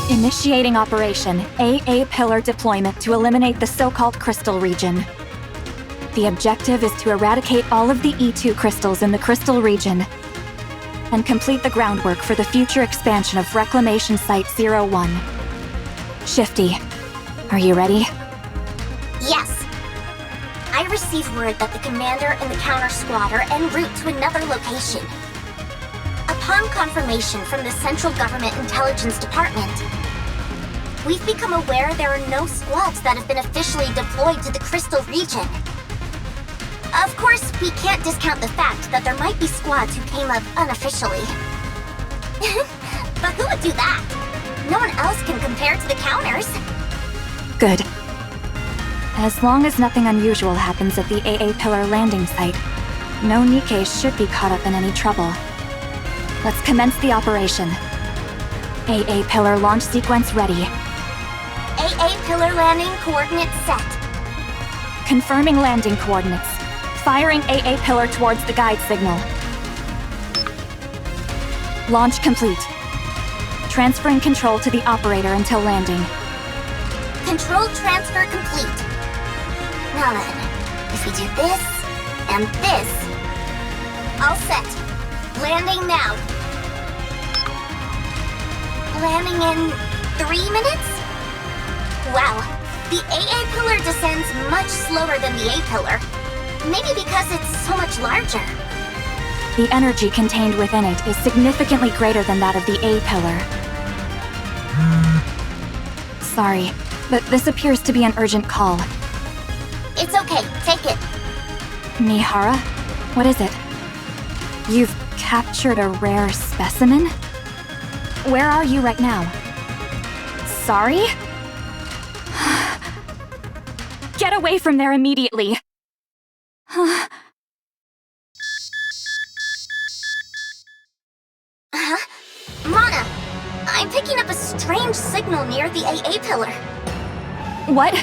Initiating Operation AA Pillar Deployment to eliminate the so-called crystal region. The objective is to eradicate all of the E2 crystals in the crystal region and complete the groundwork for the future expansion of Reclamation Site 01. Shifty, are you ready? Yes. I received word that the commander and the counter squad are en route to another location. Upon confirmation from the Central Government Intelligence Department, we've become aware there are no squads that have been officially deployed to the Crystal region. Of course, we can't discount the fact that there might be squads who came up unofficially. But who would do that? No one else can compare to the counters. Good. As long as nothing unusual happens at the AA Pillar landing site, no NIKKE should be caught up in any trouble. Let's commence the operation. AA Pillar launch sequence ready. AA Pillar landing coordinates set. Confirming landing coordinates. Firing AA Pillar towards the guide signal. Launch complete. Transferring control to the operator until landing. Control transfer complete. Now then, if we do this, and this... All set. Landing now. Landing in 3 minutes? Wow, the AA Pillar descends much slower than the A Pillar. Maybe because it's so much larger. The energy contained within it is significantly greater than that of the A Pillar. Sorry, but this appears to be an urgent call. It's okay, take it. Mihara? What is it? You've captured a rare specimen? Where are you right now? Sorry? Get away from there immediately! Mana! I'm picking up a strange signal near the AA Pillar. What?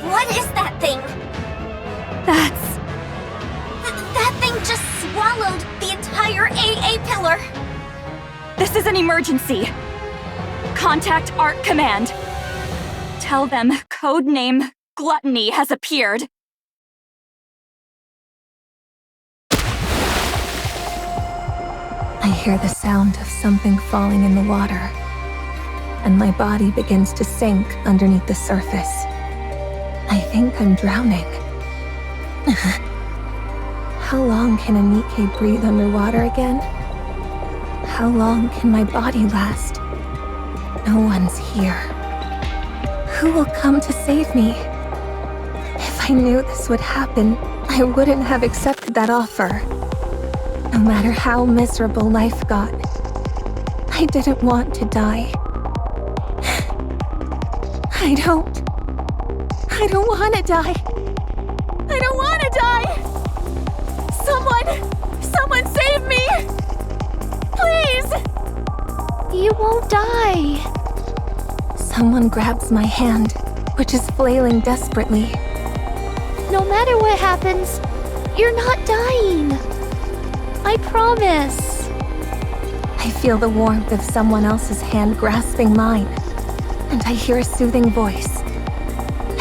What is that thing? That thing just swallowed the entire AA Pillar! This is an emergency! Contact ARC Command! Tell them codename Gluttony has appeared! I hear the sound of something falling in the water, and my body begins to sink underneath the surface. I think I'm drowning. How long can a NIKKE breathe underwater again? How long can my body last? No one's here. Who will come to save me? If I knew this would happen, I wouldn't have accepted that offer. No matter how miserable life got, I didn't want to die. I don't want to die. I don't want to die! Someone save me! Please! You won't die. Someone grabs my hand, which is flailing desperately. No matter what happens, you're not dying. I promise. I feel the warmth of someone else's hand grasping mine, and I hear a soothing voice.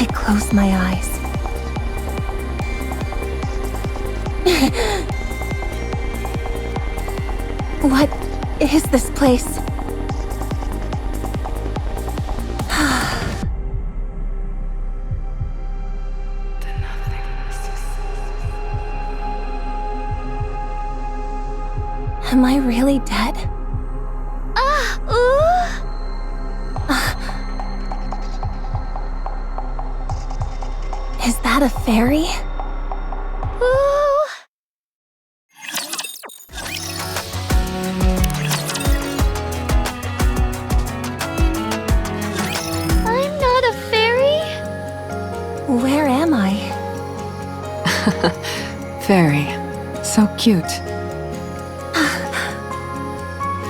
I close my eyes. What is this place? Am I really dead? Is that a fairy? I'm not a fairy. Where am I? Very. So cute.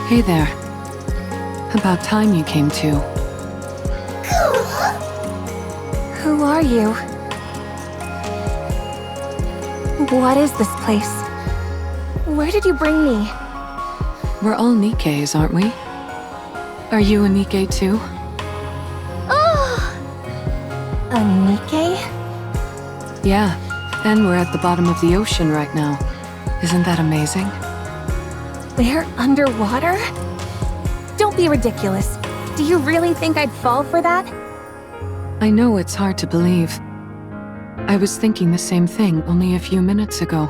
Hey there. About time you came too. Who are you? What is this place? Where did you bring me? We're all Nikkes, aren't we? Are you a Nikke too? Oh! A Nikke? Yeah, and we're at the bottom of the ocean right now. Isn't that amazing? We're underwater? Don't be ridiculous. Do you really think I'd fall for that? I know it's hard to believe. I was thinking the same thing only a few minutes ago.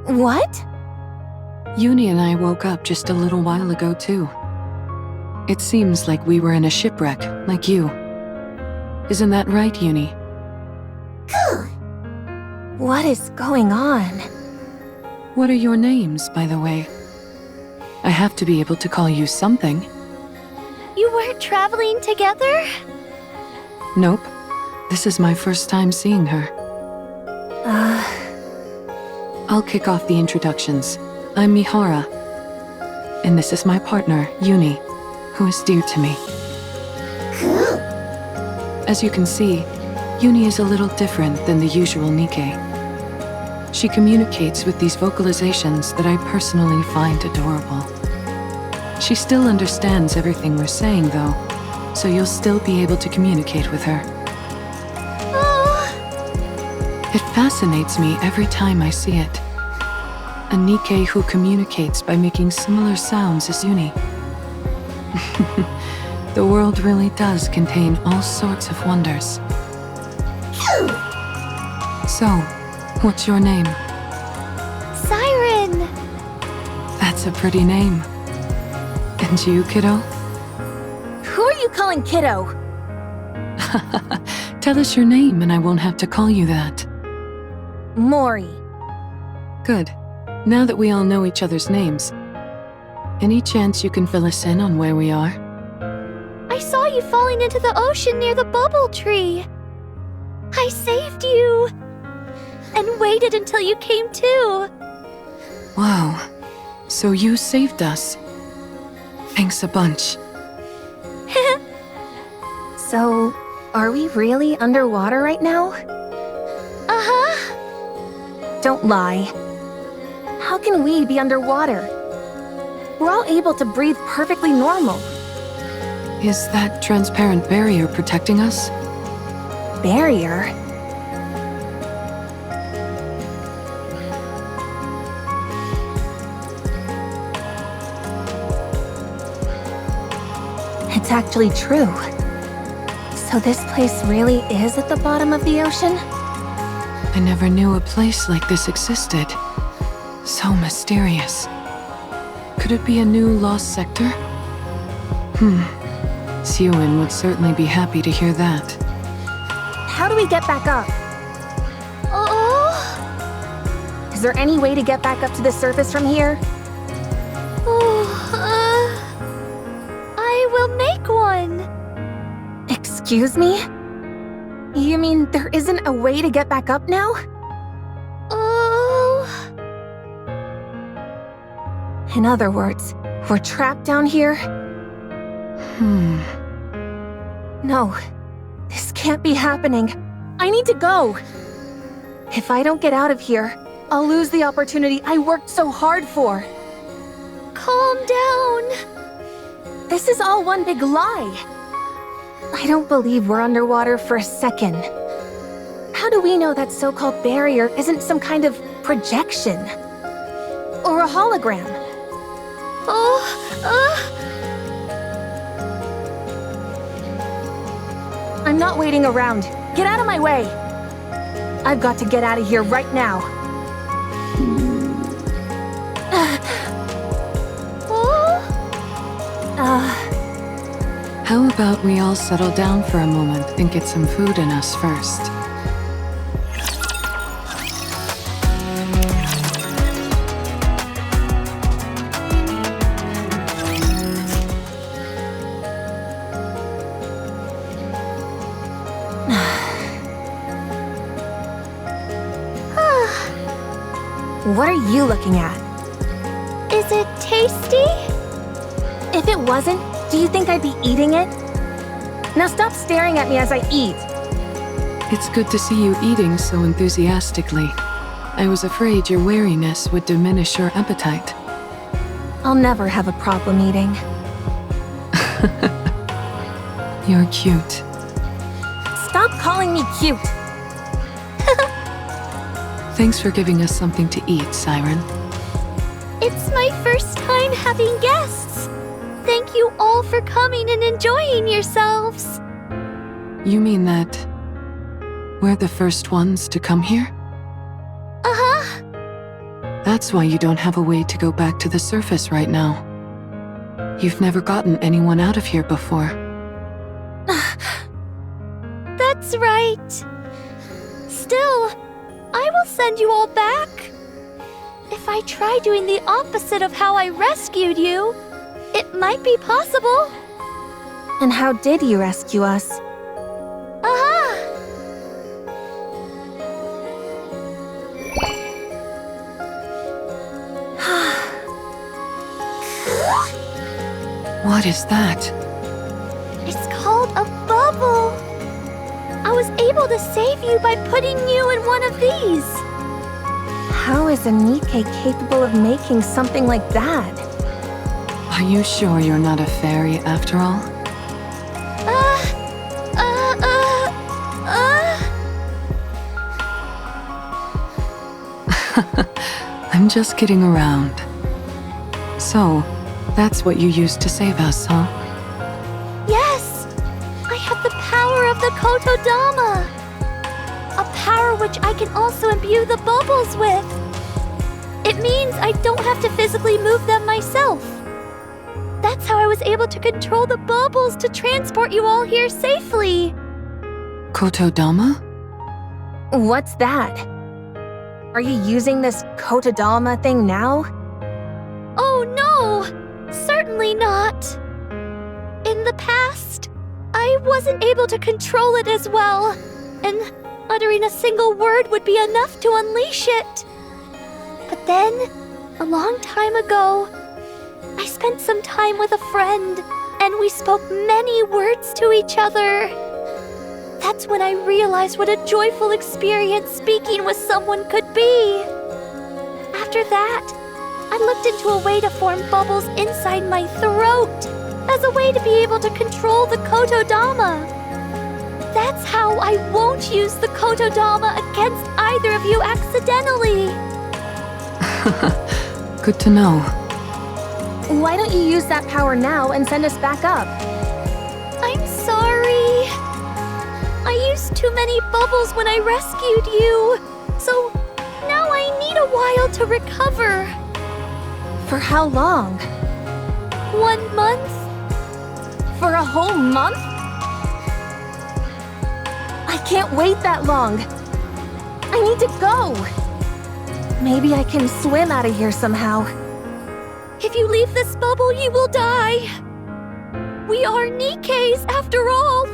What? Uni and I woke up just a little while ago too. It seems like we were in a shipwreck, like you. Isn't that right, Uni? What is going on? What are your names, by the way? I have to be able to call you something. You weren't traveling together? Nope. This is my first time seeing her. I'll kick off the introductions. I'm Mihara. And this is my partner, Uni, who is dear to me. As you can see, Uni is a little different than the usual Nikke. She communicates with these vocalizations that I personally find adorable. She still understands everything we're saying, though, so you'll still be able to communicate with her. It fascinates me every time I see it. A Nikke who communicates by making similar sounds as Uni. The world really does contain all sorts of wonders. So, what's your name? Siren! That's a pretty name. And you, kiddo? Who are you calling kiddo? Tell us your name and I won't have to call you that. Mori. Good. Now that we all know each other's names, any chance you can fill us in on where we are? I saw you falling into the ocean near the bubble tree. I saved you. And waited until you came to. Wow. So you saved us. Thanks a bunch. So, are we really underwater right now? Uh-huh. Don't lie. How can we be underwater? We're all able to breathe perfectly normal. Is that transparent barrier protecting us? Barrier? It's actually true. So this place really is at the bottom of the ocean? I never knew a place like this existed. So mysterious. Could it be a new lost sector? Siwin would certainly be happy to hear that. How do we get back up? Oh? Is there any way to get back up to the surface from here? I will make one. Excuse me? You mean there isn't a way to get back up now? Oh. In other words, we're trapped down here? No, this can't be happening. I need to go. If I don't get out of here, I'll lose the opportunity I worked so hard for. Calm down. This is all one big lie. I don't believe we're underwater for a second. How do we know that so-called barrier isn't some kind of projection? Or a hologram? I'm not waiting around. Get out of my way. I've got to get out of here right now. How about we all settle down for a moment and get some food in us first? What are you looking at? Is it tasty? If it wasn't, do you think I'd be eating it? Now stop staring at me as I eat. It's good to see you eating so enthusiastically. I was afraid your wariness would diminish your appetite. I'll never have a problem eating. You're cute. Stop calling me cute. Thanks for giving us something to eat, Siren. It's my first time having guests. Thank you all for coming and enjoying yourselves. You mean that we're the first ones to come here? Uh-huh. That's why you don't have a way to go back to the surface right now. You've never gotten anyone out of here before. That's right. Still, I will send you all back. If I try doing the opposite of how I rescued you, it might be possible. And how did you rescue us? Uh-huh. What is that? It's called a bubble. I was able to save you by putting you in one of these. How is a NIKKE capable of making something like that? Are you sure you're not a fairy after all? I'm just kidding around. So, that's what you used to save us, huh? Yes! I have the power of the Kotodama! A power which I can also imbue the bubbles with. It means I don't have to physically move them myself. That's how I was able to control the bubbles to transport you all here safely. Kotodama? What's that? Are you using this Kotodama thing now? Oh no! Certainly not. In the past, I wasn't able to control it as well, and uttering a single word would be enough to unleash it. But then, a long time ago, I spent some time with a friend, and we spoke many words to each other. That's when I realized what a joyful experience speaking with someone could be. After that, I looked into a way to form bubbles inside my throat as a way to be able to control the Kotodama. That's how I won't use the Kotodama against either of you accidentally. Good to know. Why don't you use that power now and send us back up? I'm sorry. I used too many bubbles when I rescued you, so now I need a while to recover. For how long? 1 month? For a whole month? I can't wait that long. I need to go. Maybe I can swim out of here somehow. If you leave this bubble, you will die. We are NIKKEs after all.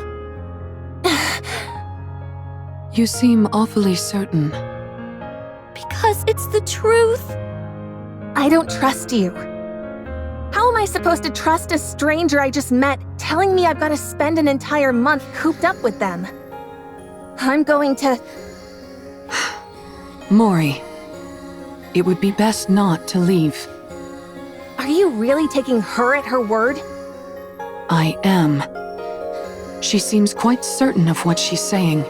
You seem awfully certain. Because it's the truth. I don't trust you. How am I supposed to trust a stranger I just met telling me I've got to spend an entire month cooped up with them? I'm going to... Mori, it would be best not to leave. Are you really taking her at her word? I am. She seems quite certain of what she's saying.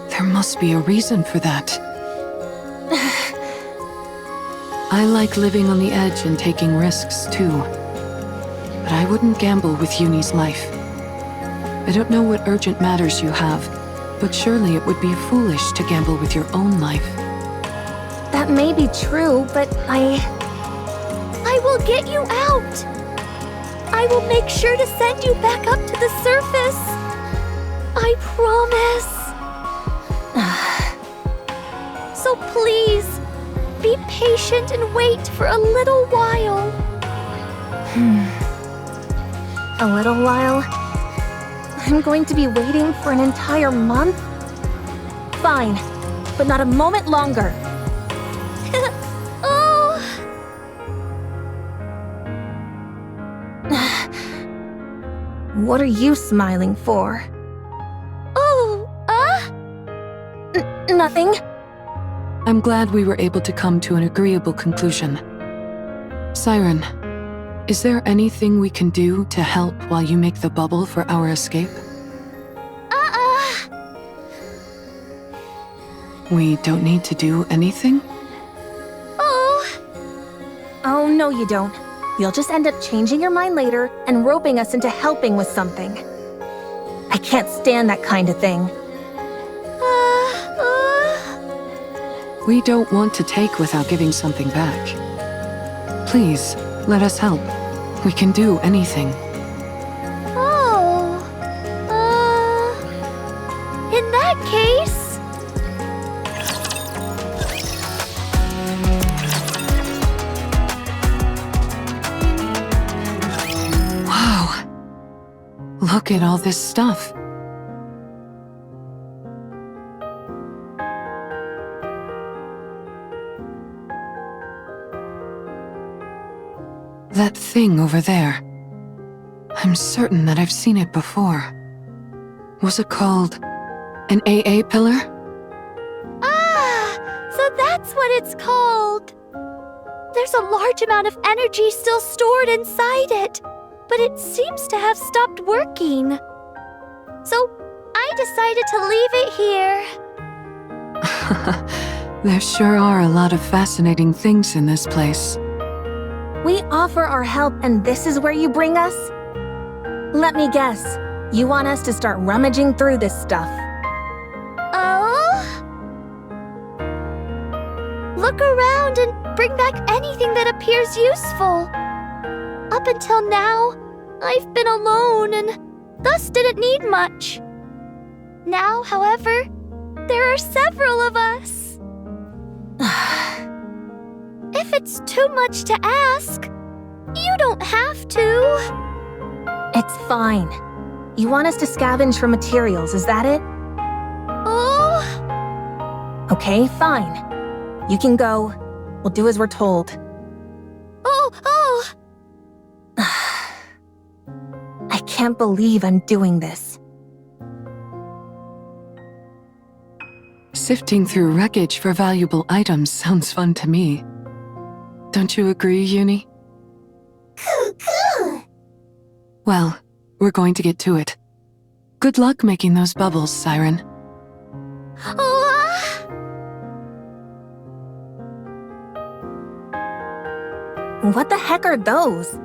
There must be a reason for that. I like living on the edge and taking risks too. But I wouldn't gamble with Uni's life. I don't know what urgent matters you have, but surely it would be foolish to gamble with your own life. That may be true, but I will get you out. I will make sure to send you back up to the surface. I promise. So please, be patient and wait for a little while. A little while? I'm going to be waiting for an entire month? Fine, but not a moment longer. What are you smiling for? Oh, Nothing. I'm glad we were able to come to an agreeable conclusion. Siren, is there anything we can do to help while you make the bubble for our escape? We don't need to do anything? Oh, no you don't. You'll just end up changing your mind later and roping us into helping with something. I can't stand that kind of thing. We don't want to take without giving something back. Please, let us help. We can do anything. In that case... Wow. Look at all this stuff. That thing over there. I'm certain that I've seen it before. Was it called an AA pillar? So that's what it's called. There's a large amount of energy still stored inside it, but it seems to have stopped working. So I decided to leave it here. There sure are a lot of fascinating things in this place. We offer our help and this is where you bring us? Let me guess. You want us to start rummaging through this stuff. Oh? Look around and bring back anything that appears useful. Up until now, I've been alone and thus didn't need much. Now, however, there are several of us. If it's too much to ask, you don't have to. It's fine. You want us to scavenge for materials, is that it? Oh, Okay, fine. You can go. We'll do as we're told. oh. I can't believe I'm doing this. Sifting through wreckage for valuable items sounds fun to me. Don't you agree, Uni? Well, we're going to get to it. Good luck making those bubbles, Siren. What the heck are those?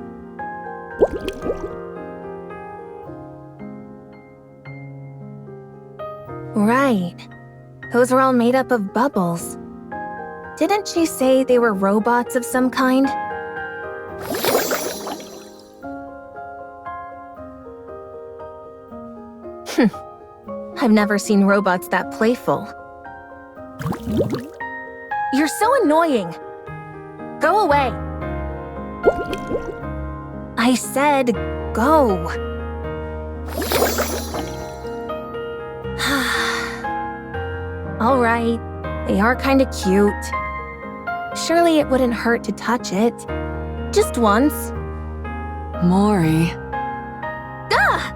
Right. Those were all made up of bubbles. Didn't she say they were robots of some kind? I've never seen robots that playful. You're so annoying. Go away. I said go. All right, they are kind of cute. Surely it wouldn't hurt to touch it. Just once. Mori. Ah!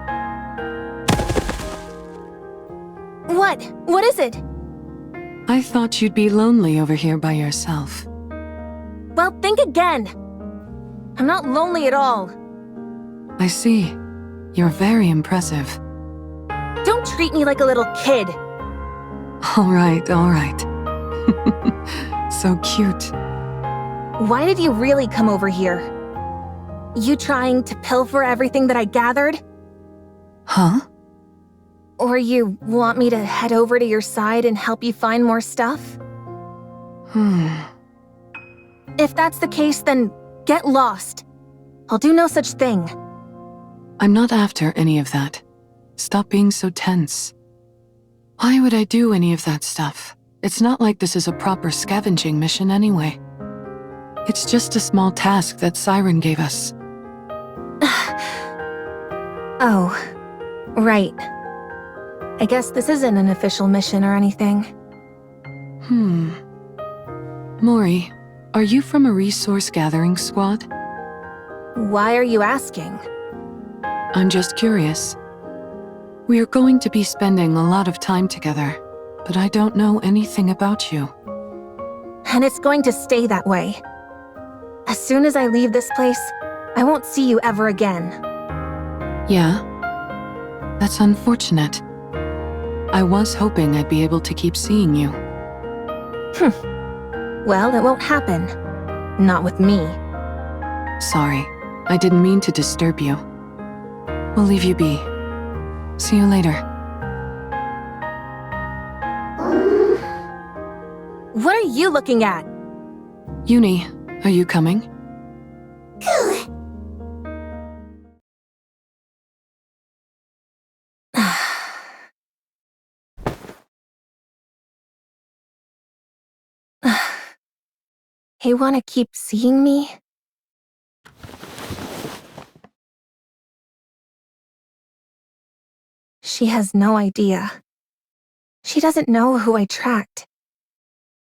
What? What is it? I thought you'd be lonely over here by yourself. Well, think again. I'm not lonely at all. I see. You're very impressive. Don't treat me like a little kid. All right, all right. So cute. Why did you really come over here? You trying to pilfer everything that I gathered? Huh? Or you want me to head over to your side and help you find more stuff? If that's the case, then get lost. I'll do no such thing. I'm not after any of that. Stop being so tense. Why would I do any of that stuff? It's not like this is a proper scavenging mission anyway. It's just a small task that Siren gave us. Oh, right. I guess this isn't an official mission or anything. Mori, are you from a resource gathering squad? Why are you asking? I'm just curious. We are going to be spending a lot of time together, but I don't know anything about you. And it's going to stay that way. As soon as I leave this place, I won't see you ever again. Yeah? That's unfortunate. I was hoping I'd be able to keep seeing you. Well, it won't happen. Not with me. Sorry, I didn't mean to disturb you. We'll leave you be. See you later. What are you looking at? Uni, are you coming? You want to keep seeing me? She has no idea. She doesn't know who I tracked,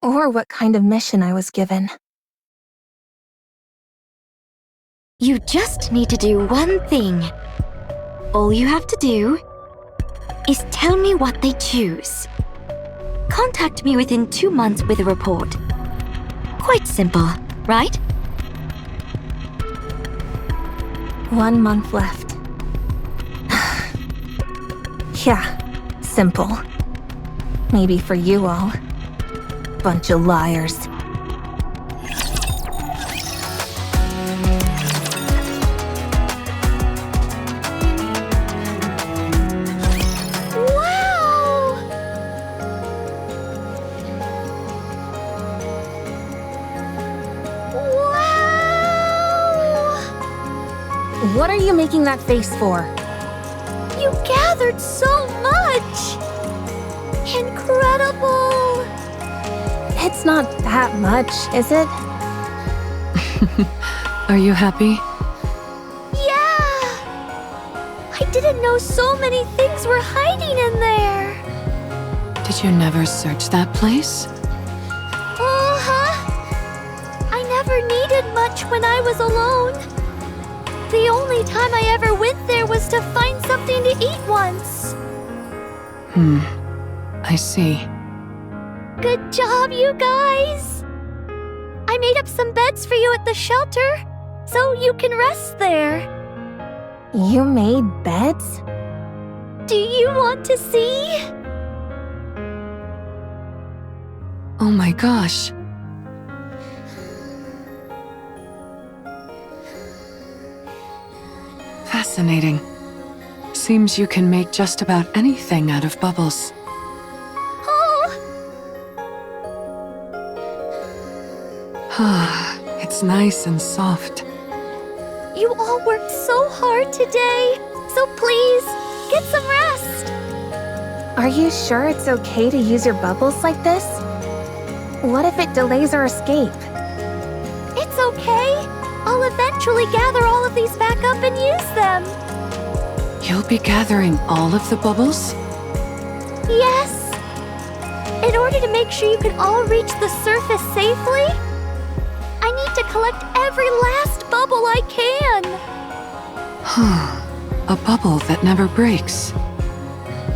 or what kind of mission I was given. You just need to do one thing. All you have to do is tell me what they choose. Contact me within 2 months with a report. Quite simple, right? 1 month left. Yeah, simple. Maybe for you all. Bunch of liars. What are you making that face for? You gathered so much! Incredible! It's not that much, is it? Are you happy? Yeah! I didn't know so many things were hiding in there! Did you never search that place? I never needed much when I was alone. The only time I ever went there was to find something to eat once. I see. Good job, you guys! I made up some beds for you at the shelter, so you can rest there. You made beds? Do you want to see? Oh my gosh. Fascinating. Seems you can make just about anything out of bubbles. It's nice and soft. You all worked so hard today, so please, get some rest. Are you sure it's okay to use your bubbles like this? What if it delays our escape? It's okay. I'll eventually gather all of these back up and use them. You'll be gathering all of the bubbles? Yes. In order to make sure you can all reach the surface safely, I need to collect every last bubble I can. A bubble that never breaks.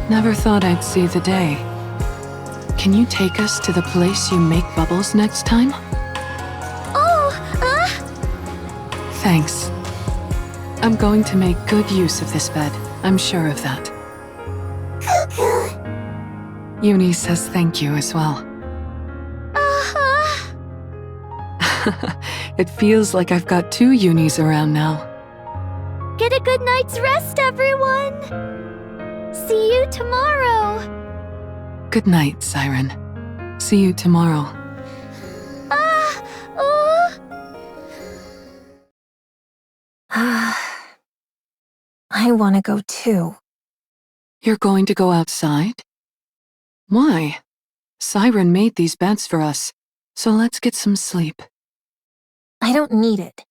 Never thought I'd see the day. Can you take us to the place you make bubbles next time? Thanks. I'm going to make good use of this bed. I'm sure of that. Uni says thank you as well. It feels like I've got 2 Unis around now. Get a good night's rest, everyone. See you tomorrow. Good night, Siren. See you tomorrow. I want to go too. You're going to go outside? Why? Siren made these beds for us, so let's get some sleep. I don't need it.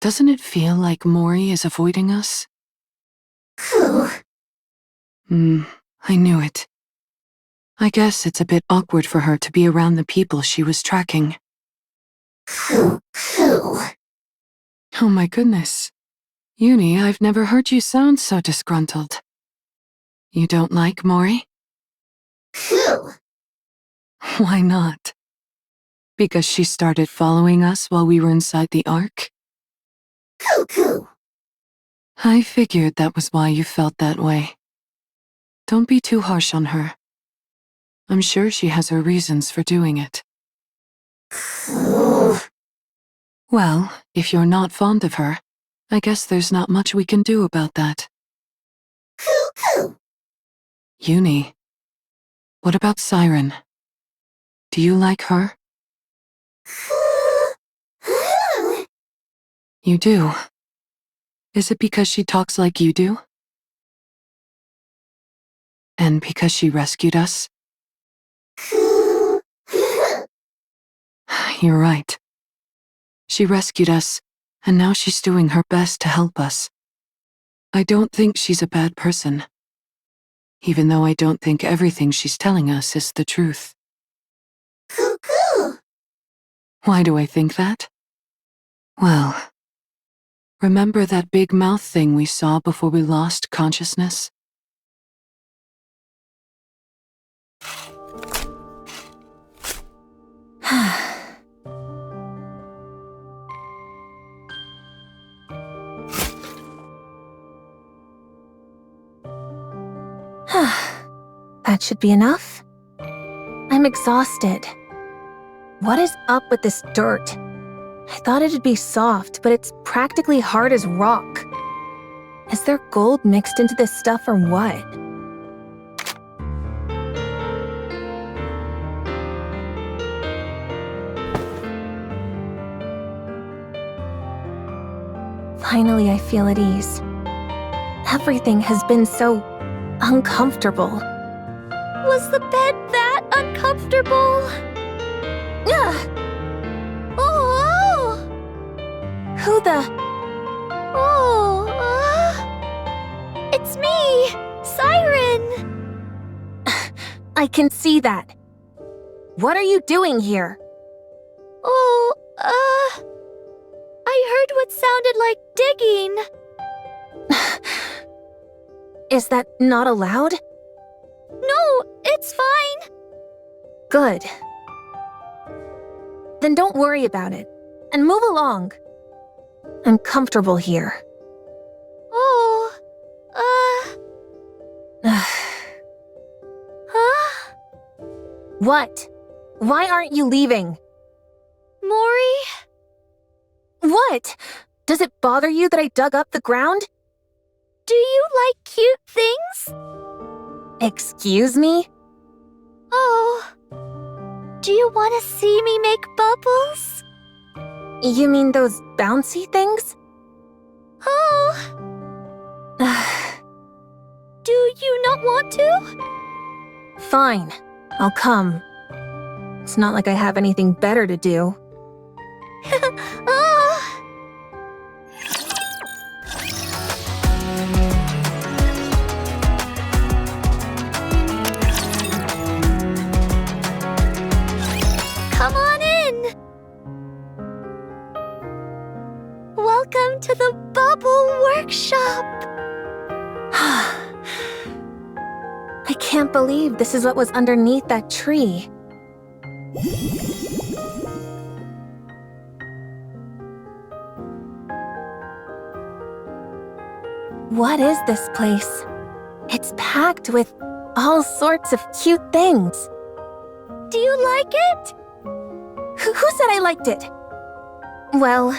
Doesn't it feel like Mori is avoiding us? I knew it. I guess it's a bit awkward for her to be around the people she was tracking. Oh my goodness. Uni, I've never heard you sound so disgruntled. You don't like Mori? Why not? Because she started following us while we were inside the Ark? I figured that was why you felt that way. Don't be too harsh on her. I'm sure she has her reasons for doing it. Well, if you're not fond of her, I guess there's not much we can do about that. Uni, what about Siren? Do you like her? You do? Is it because she talks like you do? And because she rescued us? You're right. She rescued us, and now she's doing her best to help us. I don't think she's a bad person, even though I don't think everything she's telling us is the truth. Why do I think that? Well, remember that big mouth thing we saw before we lost consciousness? That should be enough. I'm exhausted. What is up with this dirt? I thought it'd be soft, but it's practically hard as rock. Is there gold mixed into this stuff or what? Finally, I feel at ease. Everything has been so uncomfortable. Was the bed that uncomfortable? Ugh! Oh! Who the... Oh, it's me, Siren! I can see that. What are you doing here? Oh, I heard what sounded like digging. Is that not allowed? No, it's fine. Good. Then don't worry about it, and move along. I'm comfortable here. Oh, huh? What? Why aren't you leaving? Mori? What? Does it bother you that I dug up the ground? Do you like cute things? Excuse me? Oh. Do you want to see me make bubbles? You mean those bouncy things? Oh. Do you not want to? Fine. I'll come. It's not like I have anything better to do. Oh. Come on in. Welcome to the Bubble Workshop. I can't believe this is what was underneath that tree. What is this place? It's packed with all sorts of cute things. Do you like it? Who said I liked it? Well,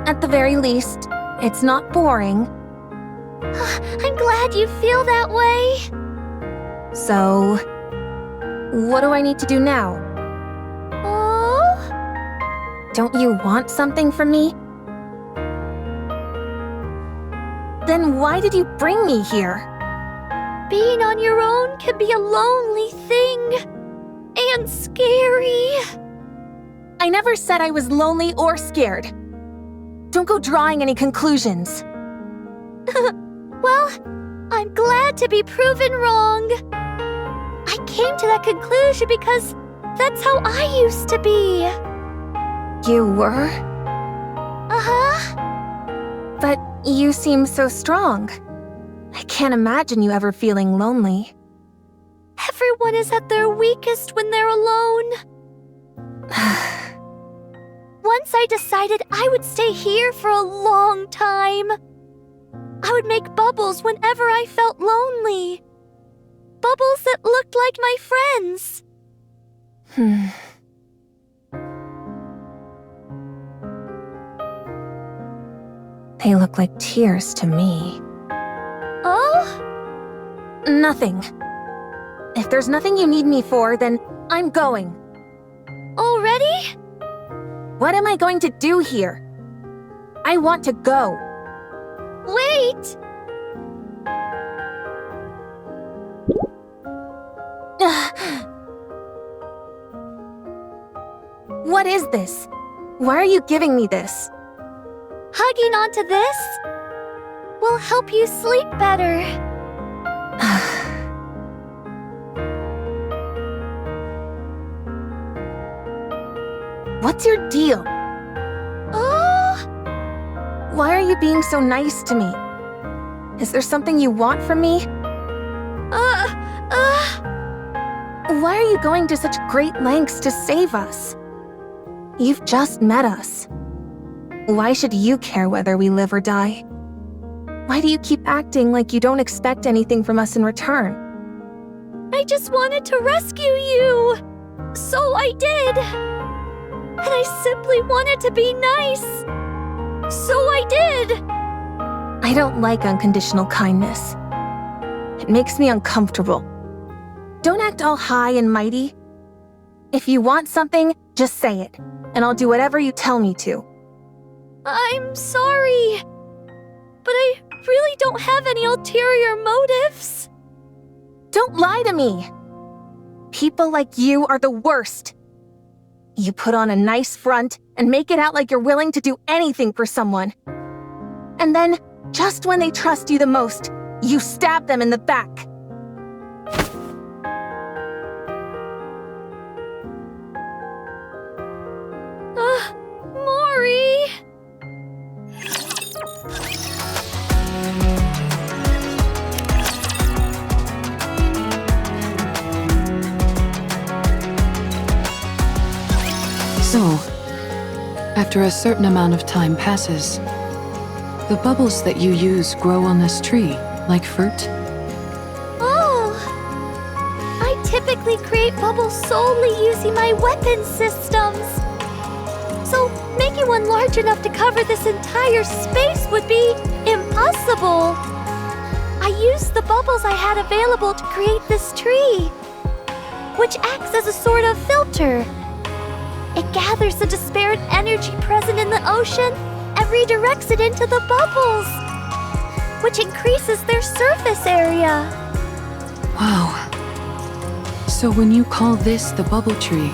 at the very least, it's not boring. I'm glad you feel that way. So, what do I need to do now? Oh? Don't you want something from me? Then why did you bring me here? Being on your own can be a lonely thing. And scary. I never said I was lonely or scared. Don't go drawing any conclusions. Well, I'm glad to be proven wrong. I came to that conclusion because That's how I used to be. You were? Uh-huh. But you seem so strong. I can't imagine you ever feeling lonely. Everyone is at their weakest when they're alone. Once I decided I would stay here for a long time. I would make bubbles whenever I felt lonely. Bubbles that looked like my friends. They look like tears to me. Oh? Nothing. If there's nothing you need me for, then I'm going. Already? What am I going to do here? I want to go. Wait! What is this? Why are you giving me this? Hugging onto this will help you sleep better. What's your deal? Oh? Why are you being so nice to me? Is there something you want from me? Why are you going to such great lengths to save us? You've just met us. Why should you care whether we live or die? Why do you keep acting like you don't expect anything from us in return? I just wanted to rescue you. So I did. And I simply wanted to be nice. So I did. I don't like unconditional kindness. It makes me uncomfortable. Don't act all high and mighty. If you want something, just say it, and I'll do whatever you tell me to. I'm sorry. But I really don't have any ulterior motives. Don't lie to me! People like you are the worst. You put on a nice front and make it out like you're willing to do anything for someone. And then, just when they trust you the most, you stab them in the back. Mori! So, after a certain amount of time passes, the bubbles that you use grow on this tree, like fruit. Oh! I typically create bubbles solely using my weapon systems. So, making one large enough to cover this entire space would be impossible. I used the bubbles I had available to create this tree, which acts as a sort of filter. It gathers the disparate energy present in the ocean and redirects it into the bubbles, which increases their surface area. Wow. So when you call this the bubble tree,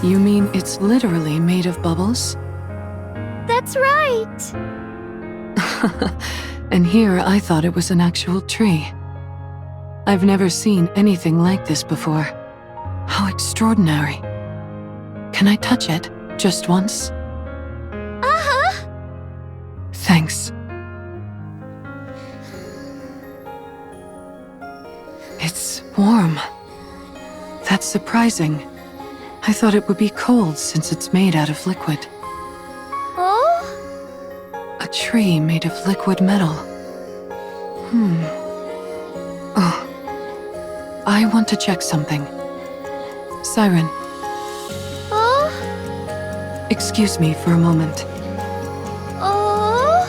you mean it's literally made of bubbles? That's right. And here I thought it was an actual tree. I've never seen anything like this before. How extraordinary. Can I touch it, just once? Uh-huh. Thanks. It's warm. That's surprising. I thought it would be cold since it's made out of liquid. Oh? A tree made of liquid metal. Oh. I want to check something. Siren, Oh? excuse me for a moment. Oh?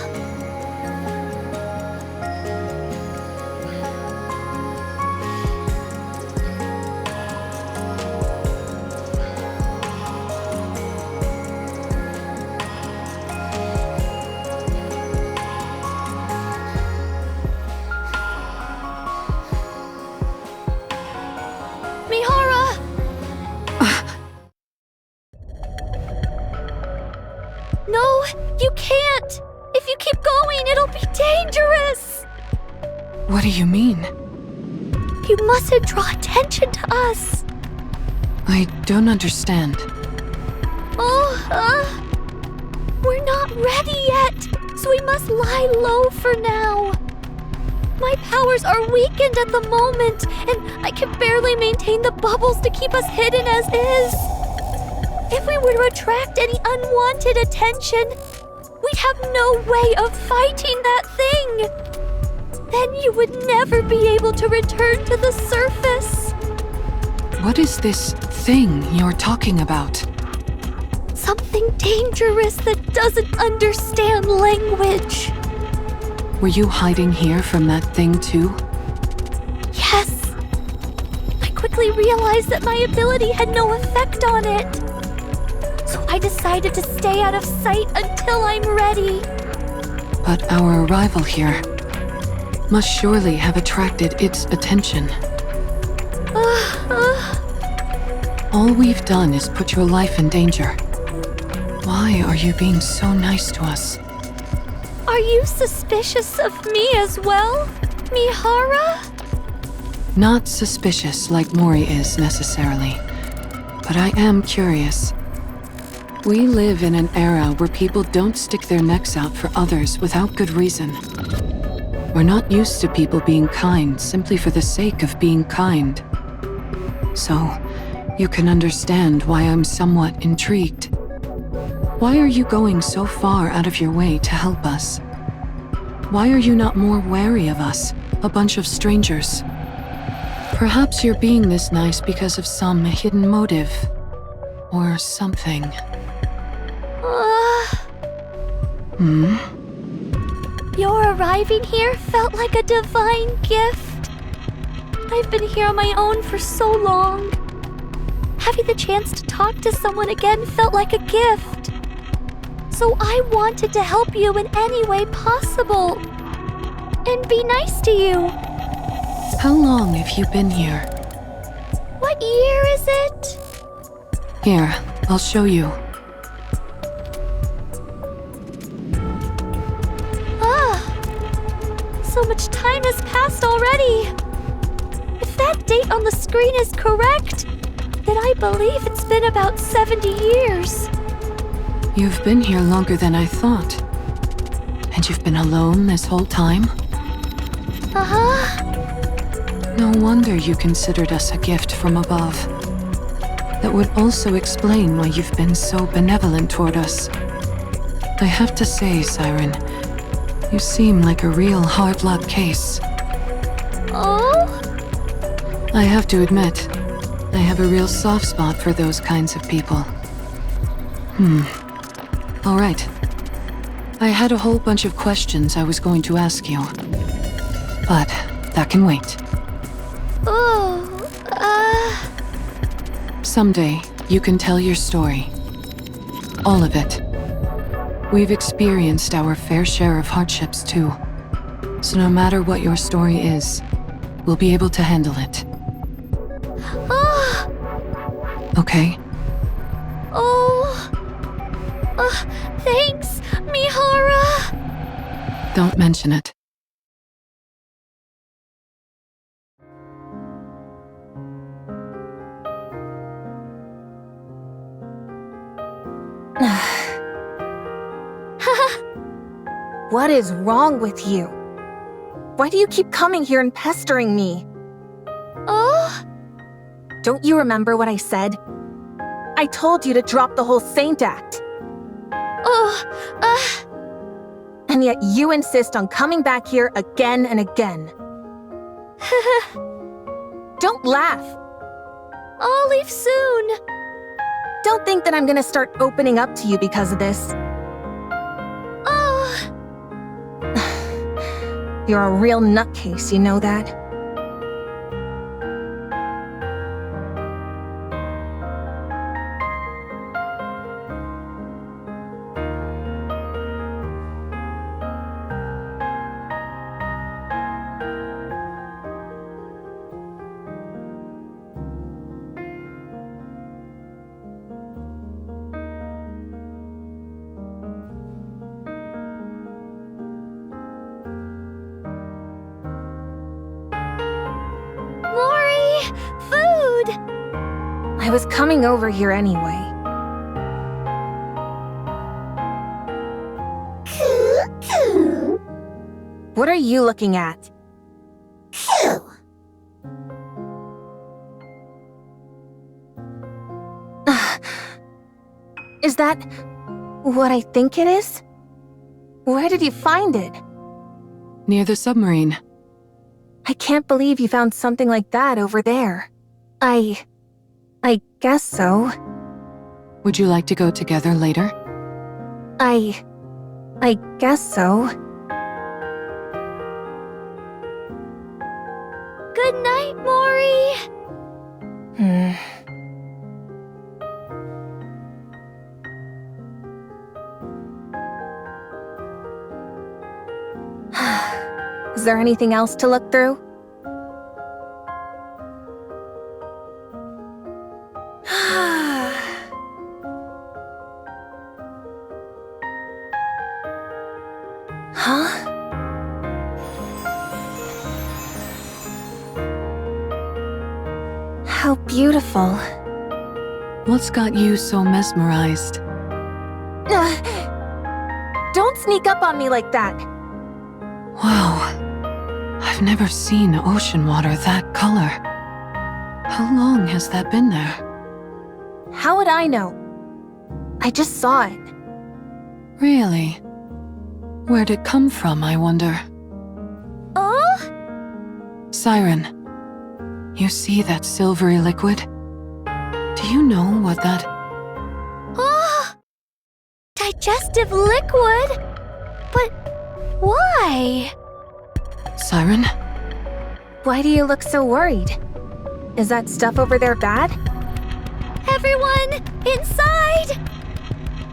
Mihara! No, you can't! If you keep going, it'll be dangerous! What do you mean? You mustn't draw attention to us. I don't understand. We're not ready yet, so we must lie low for now. My powers are weakened at the moment, and I can barely maintain the bubbles to keep us hidden as is. If we were to attract any unwanted attention, we'd have no way of fighting that thing. Then you would never be able to return to the surface. What is this thing you're talking about? Something dangerous that doesn't understand language. Were you hiding here from that thing too? Yes. I quickly realized that my ability had no effect on it. So I decided to stay out of sight until I'm ready. But our arrival here must surely have attracted its attention. All we've done is put your life in danger. Why are you being so nice to us? Are you suspicious of me as well, Mihara? Not suspicious like Mori is necessarily, but I am curious. We live in an era where people don't stick their necks out for others without good reason. We're not used to people being kind simply for the sake of being kind. So, you can understand why I'm somewhat intrigued. Why are you going so far out of your way to help us? Why are you not more wary of us, a bunch of strangers? Perhaps you're being this nice because of some hidden motive. Or something. Your arriving here felt like a divine gift. I've been here on my own for so long. Having the chance to talk to someone again felt like a gift. So I wanted to help you in any way possible. And be nice to you. How long have you been here? What year is it? Here, I'll show you. So much time has passed already. If that date on the screen is correct, then I believe it's been about 70 years. You've been here longer than I thought. And you've been alone this whole time? No wonder you considered us a gift from above. That would also explain why you've been so benevolent toward us. I have to say, Siren, you seem like a real hard luck case. Oh? I have to admit, I have a real soft spot for those kinds of people. All right. I had a whole bunch of questions I was going to ask you. But that can wait. Someday, you can tell your story. All of it. We've experienced our fair share of hardships too. So no matter what your story is, we'll be able to handle it. Okay? Thanks, Mihara. Don't mention it. What is wrong with you? Why do you keep coming here and pestering me? Don't you remember what I said? I told you to drop the whole saint act. And yet you insist on coming back here again and again. Don't laugh. I'll leave soon. Don't think that I'm gonna start opening up to you because of this. You're a real nutcase, you know that? I was coming over here anyway. What are you looking at? Is that what I think it is? Where did you find it? Near the submarine. I can't believe you found something like that over there. I guess so. Would you like to go together later? I guess so. Good night, Mori. Is there anything else to look through? Huh? How beautiful. What's got you so mesmerized? Don't sneak up on me like that. Wow. I've never seen ocean water that color. How long has that been there? How would I know? I just saw it. Really? Where'd it come from, I wonder? Siren, you see that silvery liquid? Do you know what that... Digestive liquid? But why? Siren? Why do you look so worried? Is that stuff over there bad? Everyone, inside!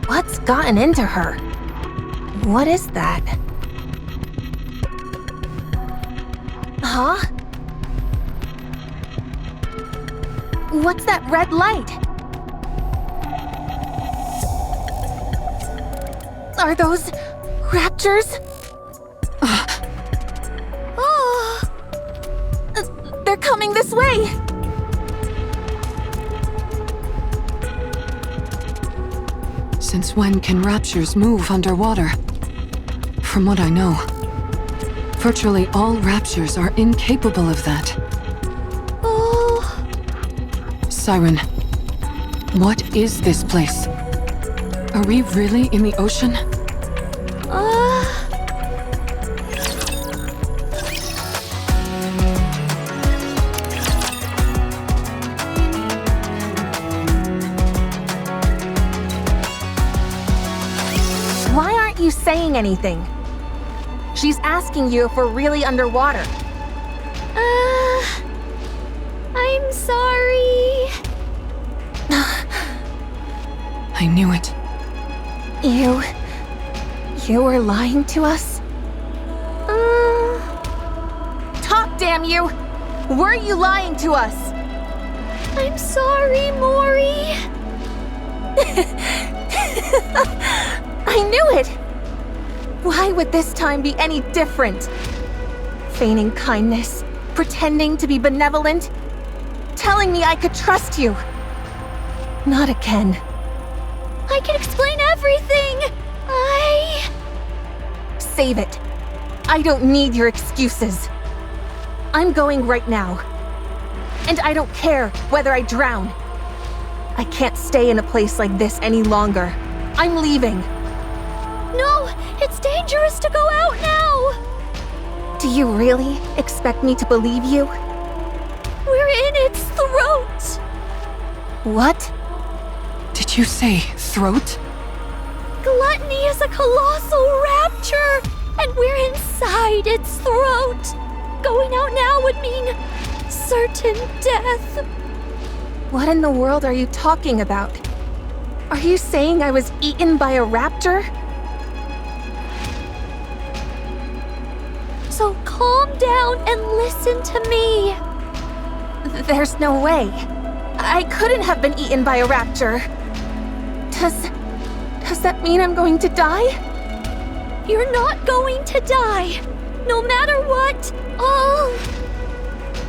What's gotten into her? What is that? Huh? What's that red light? Are those raptures? Oh, They're coming this way! Since when can raptures move underwater? From what I know, virtually all raptures are incapable of that. oh, Siren, what is this place? Are we really in the ocean? Why aren't you saying anything? She's asking you if we're really underwater. I'm sorry. I knew it. You were lying to us? Talk, damn you! Were you lying to us? I'm sorry, Mori. I knew it! Why would this time be any different? Feigning kindness, pretending to be benevolent, telling me I could trust you. Not again. I can explain everything. Save it. I don't need your excuses. I'm going right now. And I don't care whether I drown. I can't stay in a place like this any longer. I'm leaving. No, it's dangerous to go out now. Do you really expect me to believe you? We're in its throat. What? Did you say throat? Gluttony is a colossal rapture, and we're inside its throat. Going out now would mean certain death. What in the world are you talking about? Are you saying I was eaten by a raptor? So calm down and listen to me. There's no way. I couldn't have been eaten by a raptor. Does that mean I'm going to die? You're not going to die. No matter what,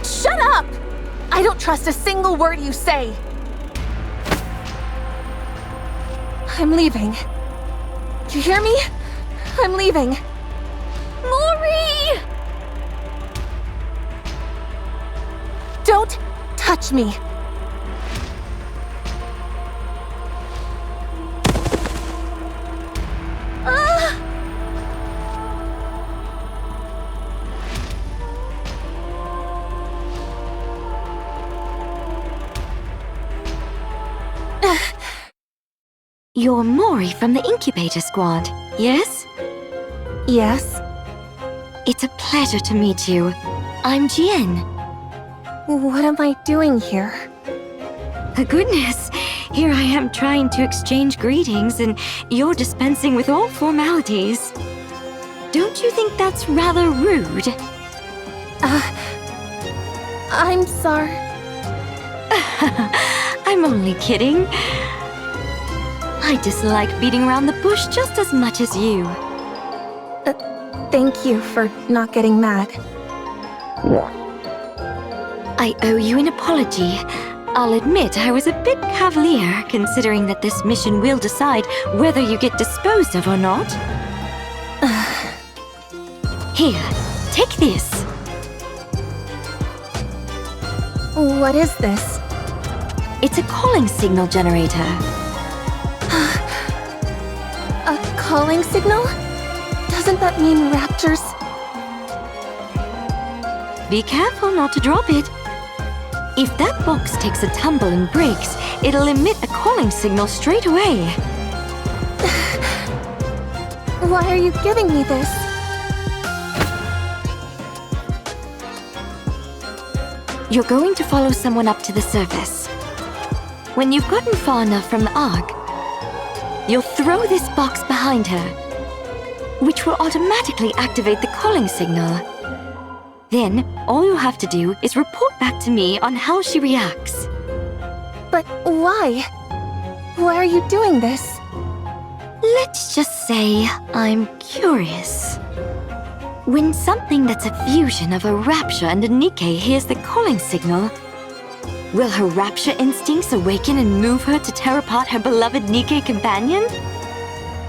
Shut up! I don't trust a single word you say. I'm leaving. You hear me? I'm leaving. Mori! Don't touch me. You're Mori from the incubator squad, yes? Yes? It's a pleasure to meet you. I'm Jien. What am I doing here? Goodness, here I am trying to exchange greetings and you're dispensing with all formalities. Don't you think that's rather rude? I'm sorry. I'm only kidding. I dislike beating around the bush just as much as you. Thank you for not getting mad. I owe you an apology. I'll admit I was a bit cavalier, considering that this mission will decide whether you get disposed of or not. Here, take this. What is this? It's a calling signal generator. A calling signal? Doesn't that mean raptors? Be careful not to drop it. If that box takes a tumble and breaks, it'll emit a calling signal straight away. Why are you giving me this? You're going to follow someone up to the surface. When you've gotten far enough from the Ark, you'll throw this box behind her, which will automatically activate the calling signal. Then, all you'll have to do is report back to me on how she reacts. But why? Why are you doing this? Let's just say I'm curious. When something that's a fusion of a Rapture and a NIKKE hears the calling signal, will her Rapture instincts awaken and move her to tear apart her beloved NIKKE companion?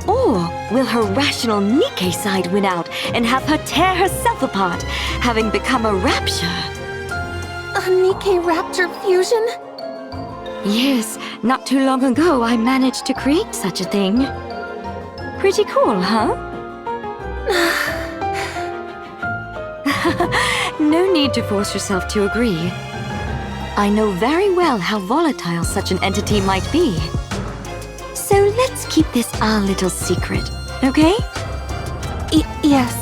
Or will her rational NIKKE side win out and have her tear herself apart, having become a Rapture? A NIKKE Raptor fusion? Yes, not too long ago I managed to create such a thing. Pretty cool, huh? No need to force yourself to agree. I know very well how volatile such an entity might be. So let's keep this our little secret, okay? Yes.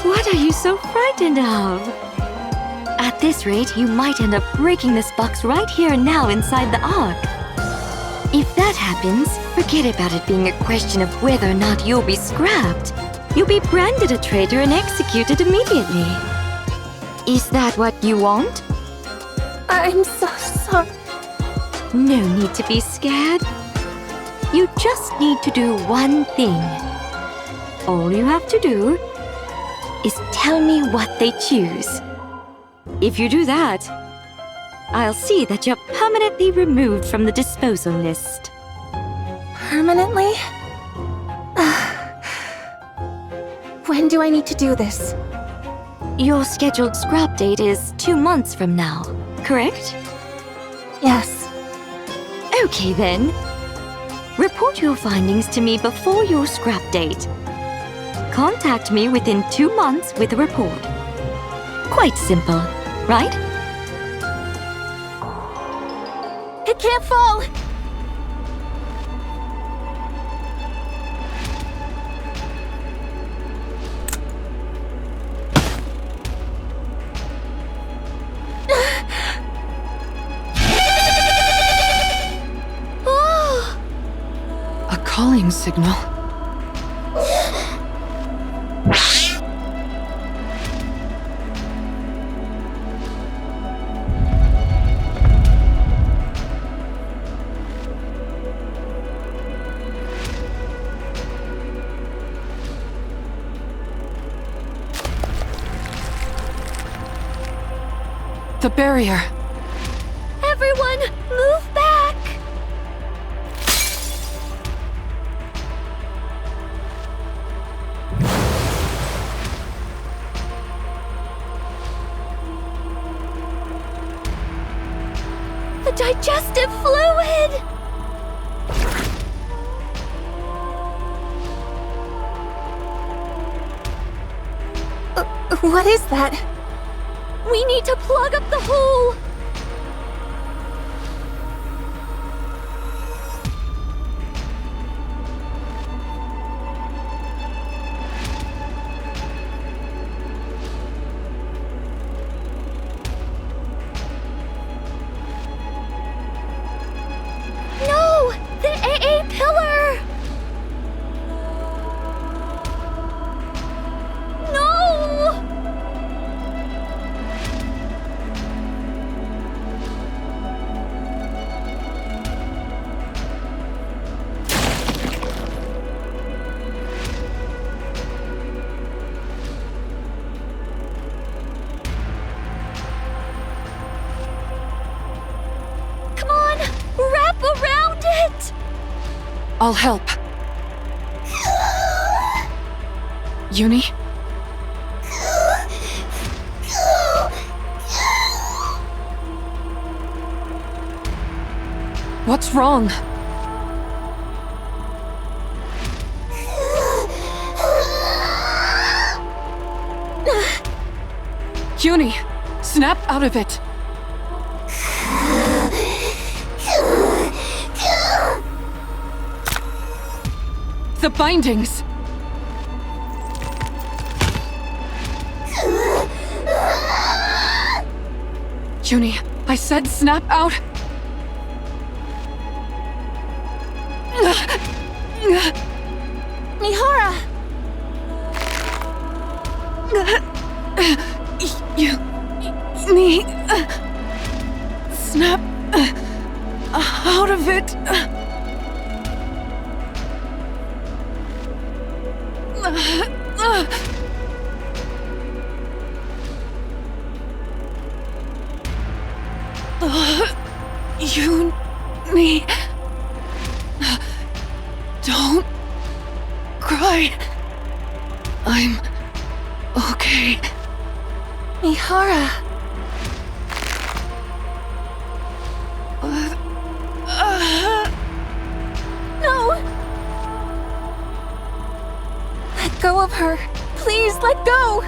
What are you so frightened of? At this rate, you might end up breaking this box right here and now inside the Ark. If that happens, forget about it being a question of whether or not you'll be scrapped. You'll be branded a traitor and executed immediately. Is that what you want? I'm so sorry. No need to be scared. You just need to do one thing. All you have to do is tell me what they choose. If you do that, I'll see that you're permanently removed from the disposal list. Permanently? When do I need to do this? Your scheduled scrap date is 2 months from now, correct? Yes. Okay then. Report your findings to me before your scrap date. Contact me within 2 months with a report. Quite simple, right? It can't fall! A calling signal. The barrier. Everyone, move back! The digestive fluid! What is that? We need to plug up the hole! No! The AA pillar! No! Come on! Wrap around it! I'll help. Uni? What's wrong? Uni, snap out of it. The bindings. Uni, I said snap out. Mihara! Uni, snap out of it. Uni, don't cry. I'm okay. Mihara! No! Let go of her. Please, let go!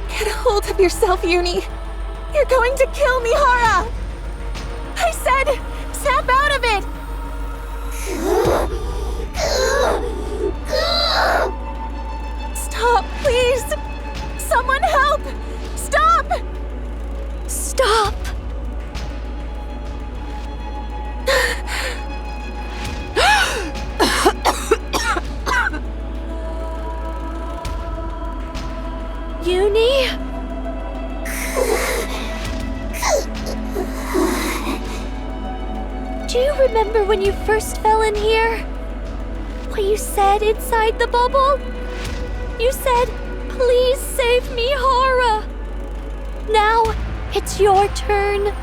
Get a hold of yourself, Uni. You're going to kill Mihara! I said, snap out of it! Stop, please! Someone help! Stop! Stop! Uni? Do you remember when you first fell in here? What you said inside the bubble? You said, please save me, Hara! Now, it's your turn.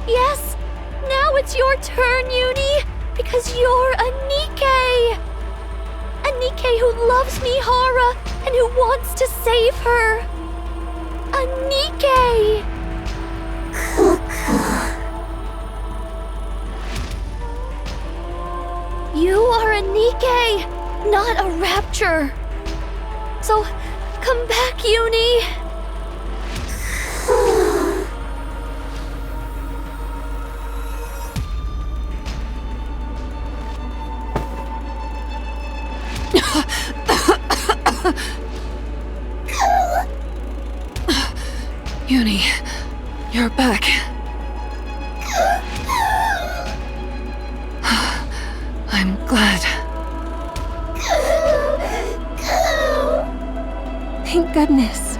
Yes, now it's your turn, Uni, because you're a NIKKE! A NIKKE who loves Mihara and who wants to save her! A NIKKE! You are a NIKKE, not a rapture! So, come back, Uni! Uni, you're back. I'm glad. Thank goodness.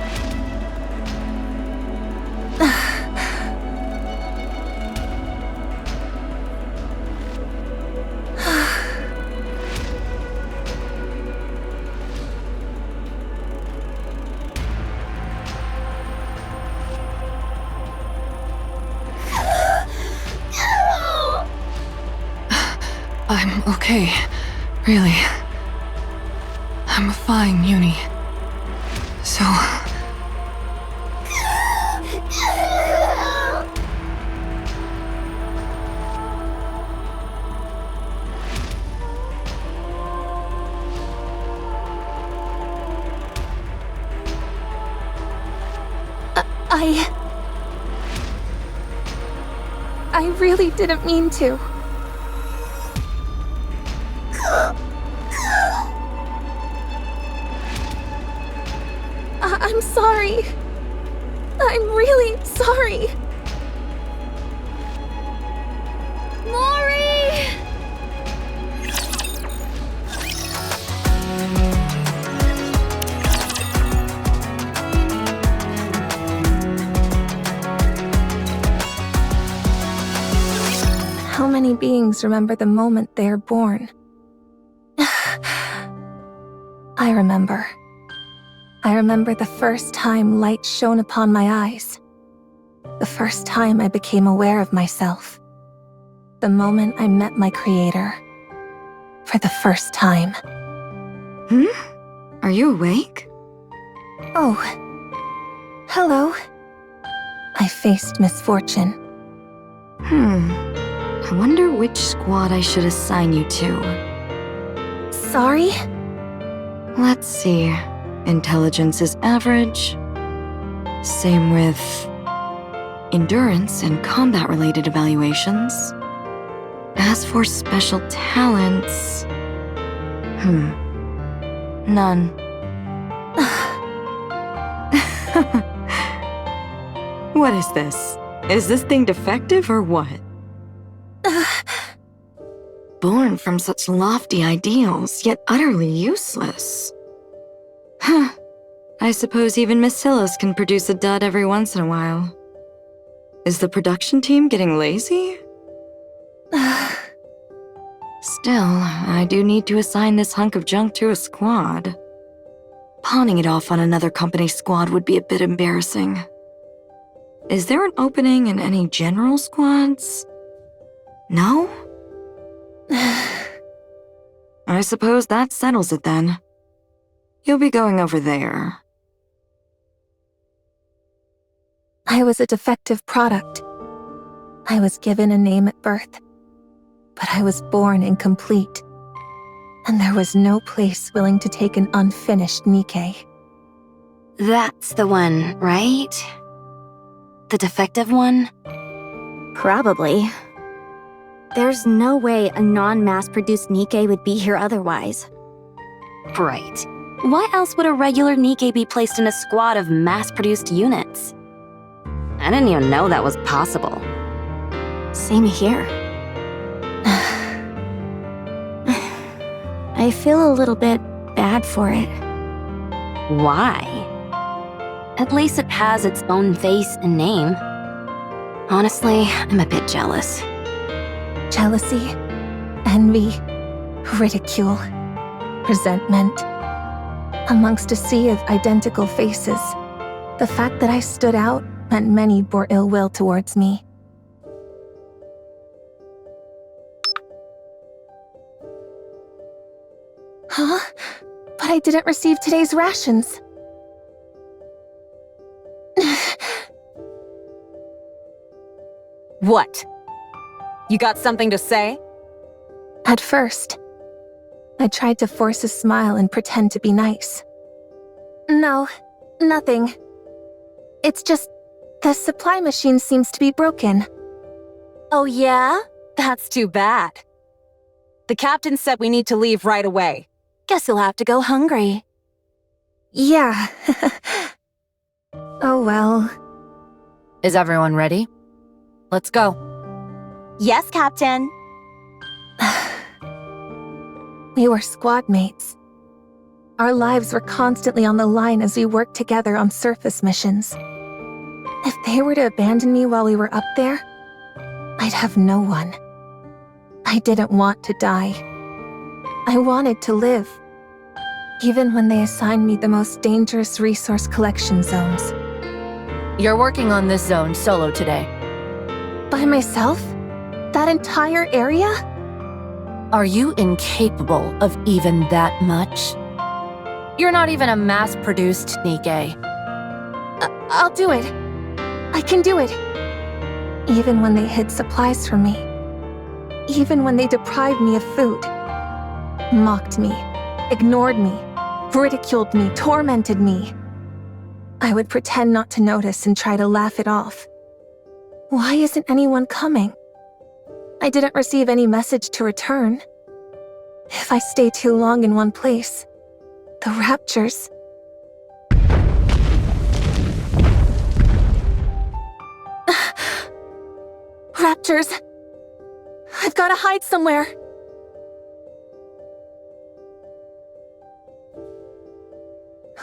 I'm okay. Really. I'm fine, Uni. So... I really didn't mean to. I'm sorry. I'm really sorry. Mori! How many beings remember the moment they are born? I remember. I remember the first time light shone upon my eyes. The first time I became aware of myself. The moment I met my creator. For the first time. Are you awake? Oh. Hello. I faced misfortune. I wonder which squad I should assign you to. Sorry? Let's see. Intelligence is average. Same with endurance and combat-related evaluations. As for special talents... none. What is this? Is this thing defective or what? Born from such lofty ideals, yet utterly useless. I suppose even Miss Hillis can produce a dud every once in a while. Is the production team getting lazy? Still, I do need to assign this hunk of junk to a squad. Pawning it off on another company's squad would be a bit embarrassing. Is there an opening in any general squads? No? I suppose that settles it then. You'll be going over there. I was a defective product. I was given a name at birth, but I was born incomplete. And there was no place willing to take an unfinished NIKKE. That's the one, right? The defective one? Probably. There's no way a non-mass-produced NIKKE would be here otherwise. Right. Why else would a regular NIKKE be placed in a squad of mass-produced units? I didn't even know that was possible. Same here. I feel a little bit bad for it. Why? At least it has its own face and name. Honestly, I'm a bit jealous. Jealousy, envy, ridicule, resentment. Amongst a sea of identical faces, the fact that I stood out meant many bore ill will towards me. Huh? But I didn't receive today's rations. What? You got something to say? At first, I tried to force a smile and pretend to be nice. No, nothing. It's just, the supply machine seems to be broken. Oh yeah? That's too bad. The captain said we need to leave right away. Guess you'll have to go hungry. Yeah. Oh well. Is everyone ready? Let's go. Yes, Captain. We were squad mates. Our lives were constantly on the line as we worked together on surface missions. If they were to abandon me while we were up there, I'd have no one. I didn't want to die. I wanted to live. Even when they assigned me the most dangerous resource collection zones. You're working on this zone solo today. By myself? That entire area? Are you incapable of even that much? You're not even a mass-produced NIKKE. I'll do it. I can do it. Even when they hid supplies from me. Even when they deprived me of food. Mocked me. Ignored me. Ridiculed me. Tormented me. I would pretend not to notice and try to laugh it off. Why isn't anyone coming? I didn't receive any message to return. If I stay too long in one place, the raptures... Raptors! I've got to hide somewhere!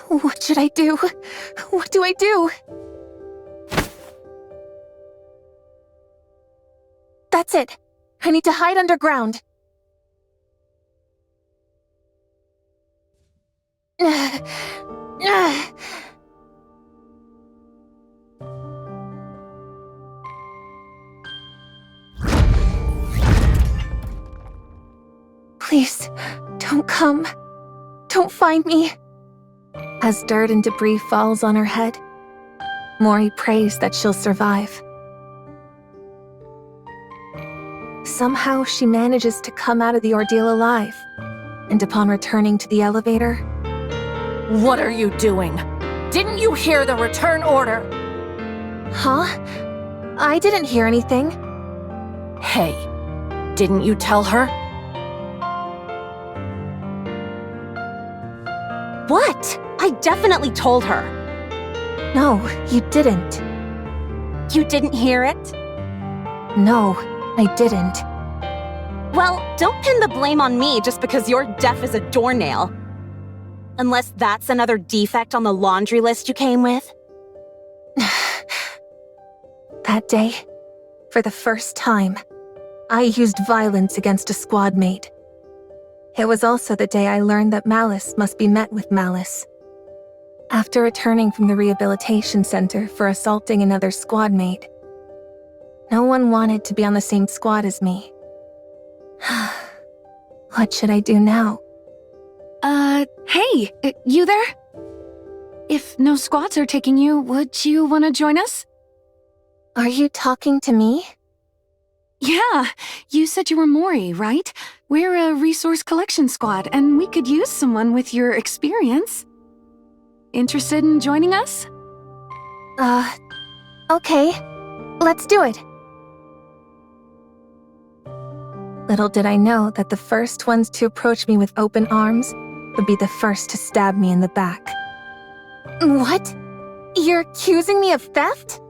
What should I do? What do I do? That's it! I need to hide underground! Please, don't come. Don't find me. As dirt and debris falls on her head, Mori prays that she'll survive. Somehow she manages to come out of the ordeal alive, and upon returning to the elevator... What are you doing? Didn't you hear the return order? Huh? I didn't hear anything. Hey, didn't you tell her? What? I definitely told her. No, you didn't. You didn't hear it? No, I didn't. Well, don't pin the blame on me just because you're deaf as a doornail. Unless that's another defect on the laundry list you came with. That day, for the first time, I used violence against a squad mate. It was also the day I learned that malice must be met with malice. After returning from the rehabilitation center for assaulting another squad mate, no one wanted to be on the same squad as me. What should I do now? Hey, you there? If no squads are taking you, would you want to join us? Are you talking to me? Yeah, you said you were Mori, right? We're a resource collection squad, and we could use someone with your experience. Interested in joining us? Okay. Let's do it. Little did I know that the first ones to approach me with open arms would be the first to stab me in the back. What? You're accusing me of theft?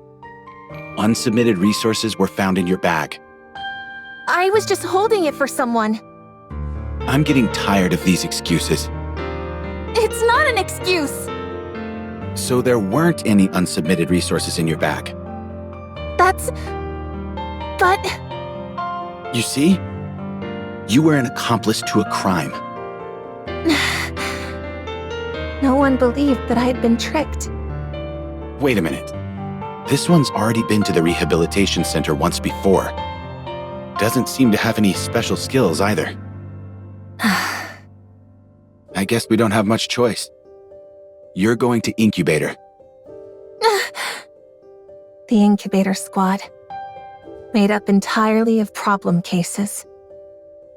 Unsubmitted resources were found in your bag. I was just holding it for someone. I'm getting tired of these excuses. It's not an excuse! So there weren't any unsubmitted resources in your bag. But... You see? You were an accomplice to a crime. No one believed that I had been tricked. Wait a minute. This one's already been to the rehabilitation center once before. Doesn't seem to have any special skills either. I guess we don't have much choice. You're going to Incubator. The Incubator Squad. Made up entirely of problem cases.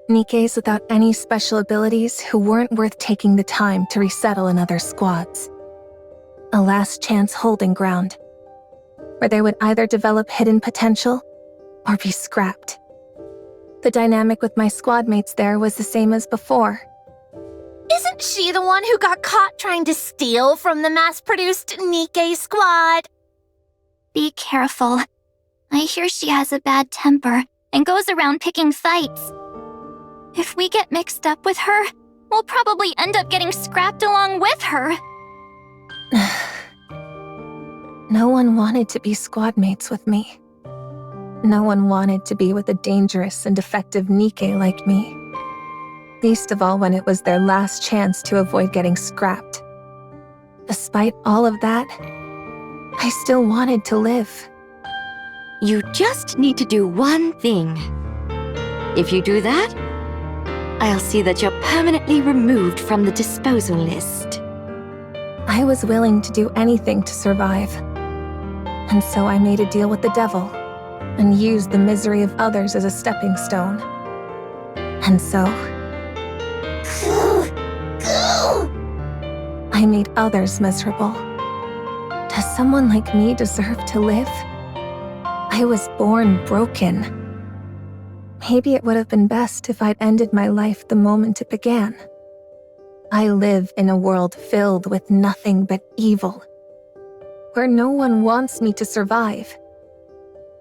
Nikkes without any special abilities who weren't worth taking the time to resettle in other squads. A last chance holding ground, where they would either develop hidden potential or be scrapped. The dynamic with my squad mates there was the same as before. Isn't she the one who got caught trying to steal from the mass-produced NIKKE squad? Be careful. I hear she has a bad temper and goes around picking fights. If we get mixed up with her, we'll probably end up getting scrapped along with her. No one wanted to be squad mates with me. No one wanted to be with a dangerous and defective NIKKE like me. Least of all when it was their last chance to avoid getting scrapped. Despite all of that, I still wanted to live. You just need to do one thing. If you do that, I'll see that you're permanently removed from the disposal list. I was willing to do anything to survive. And so I made a deal with the devil and used the misery of others as a stepping stone. And so, I made others miserable. Does someone like me deserve to live? I was born broken. Maybe it would have been best if I'd ended my life the moment it began. I live in a world filled with nothing but evil, where no one wants me to survive.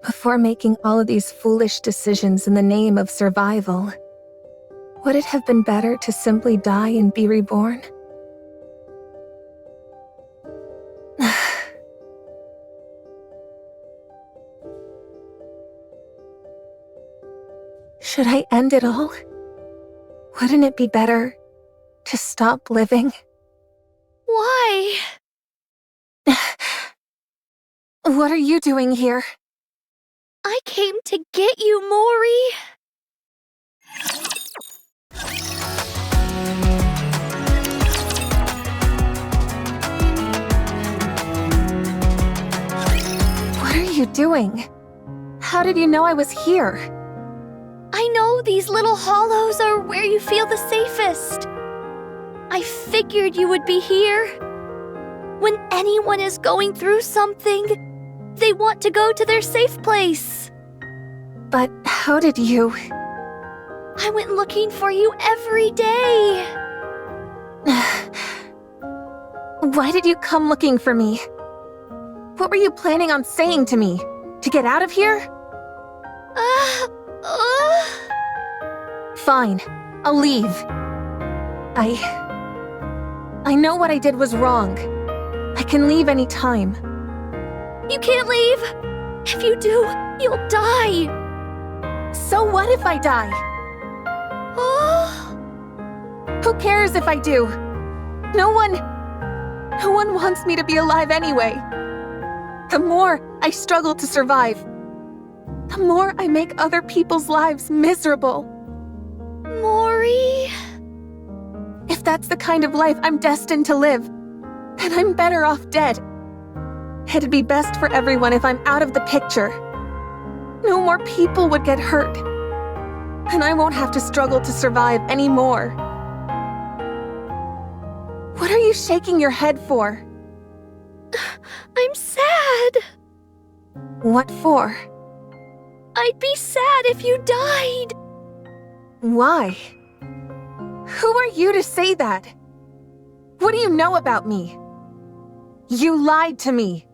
Before making all of these foolish decisions in the name of survival, would it have been better to simply die and be reborn? Should I end it all? Wouldn't it be better to stop living? Why? What are you doing here? I came to get you, Mori. What are you doing? How did you know I was here? I know these little hollows are where you feel the safest. I figured you would be here. When anyone is going through something, they want to go to their safe place. But how did you? I went looking for you every day. Why did you come looking for me? What were you planning on saying to me? To get out of here? Fine, I'll leave. I know what I did was wrong. I can leave any time. You can't leave. If you do, you'll die. So what if I die? Who cares if I do? No one wants me to be alive anyway. The more I struggle to survive, the more I make other people's lives miserable. Mori. If that's the kind of life I'm destined to live, then I'm better off dead. It'd be best for everyone if I'm out of the picture. No more people would get hurt. And I won't have to struggle to survive anymore. What are you shaking your head for? I'm sad. What for? I'd be sad if you died. Why? Who are you to say that? What do you know about me? You lied to me.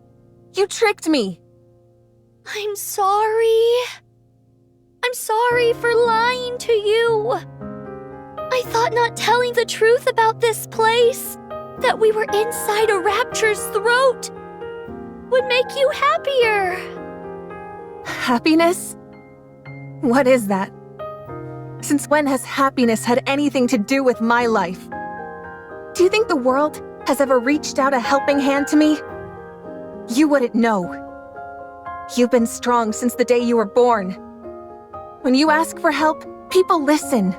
You tricked me. I'm sorry. I'm sorry for lying to you. I thought not telling the truth about this place, that we were inside a rapture's throat, would make you happier. Happiness? What is that? Since when has happiness had anything to do with my life? Do you think the world has ever reached out a helping hand to me? You wouldn't know. You've been strong since the day you were born. When you ask for help, people listen.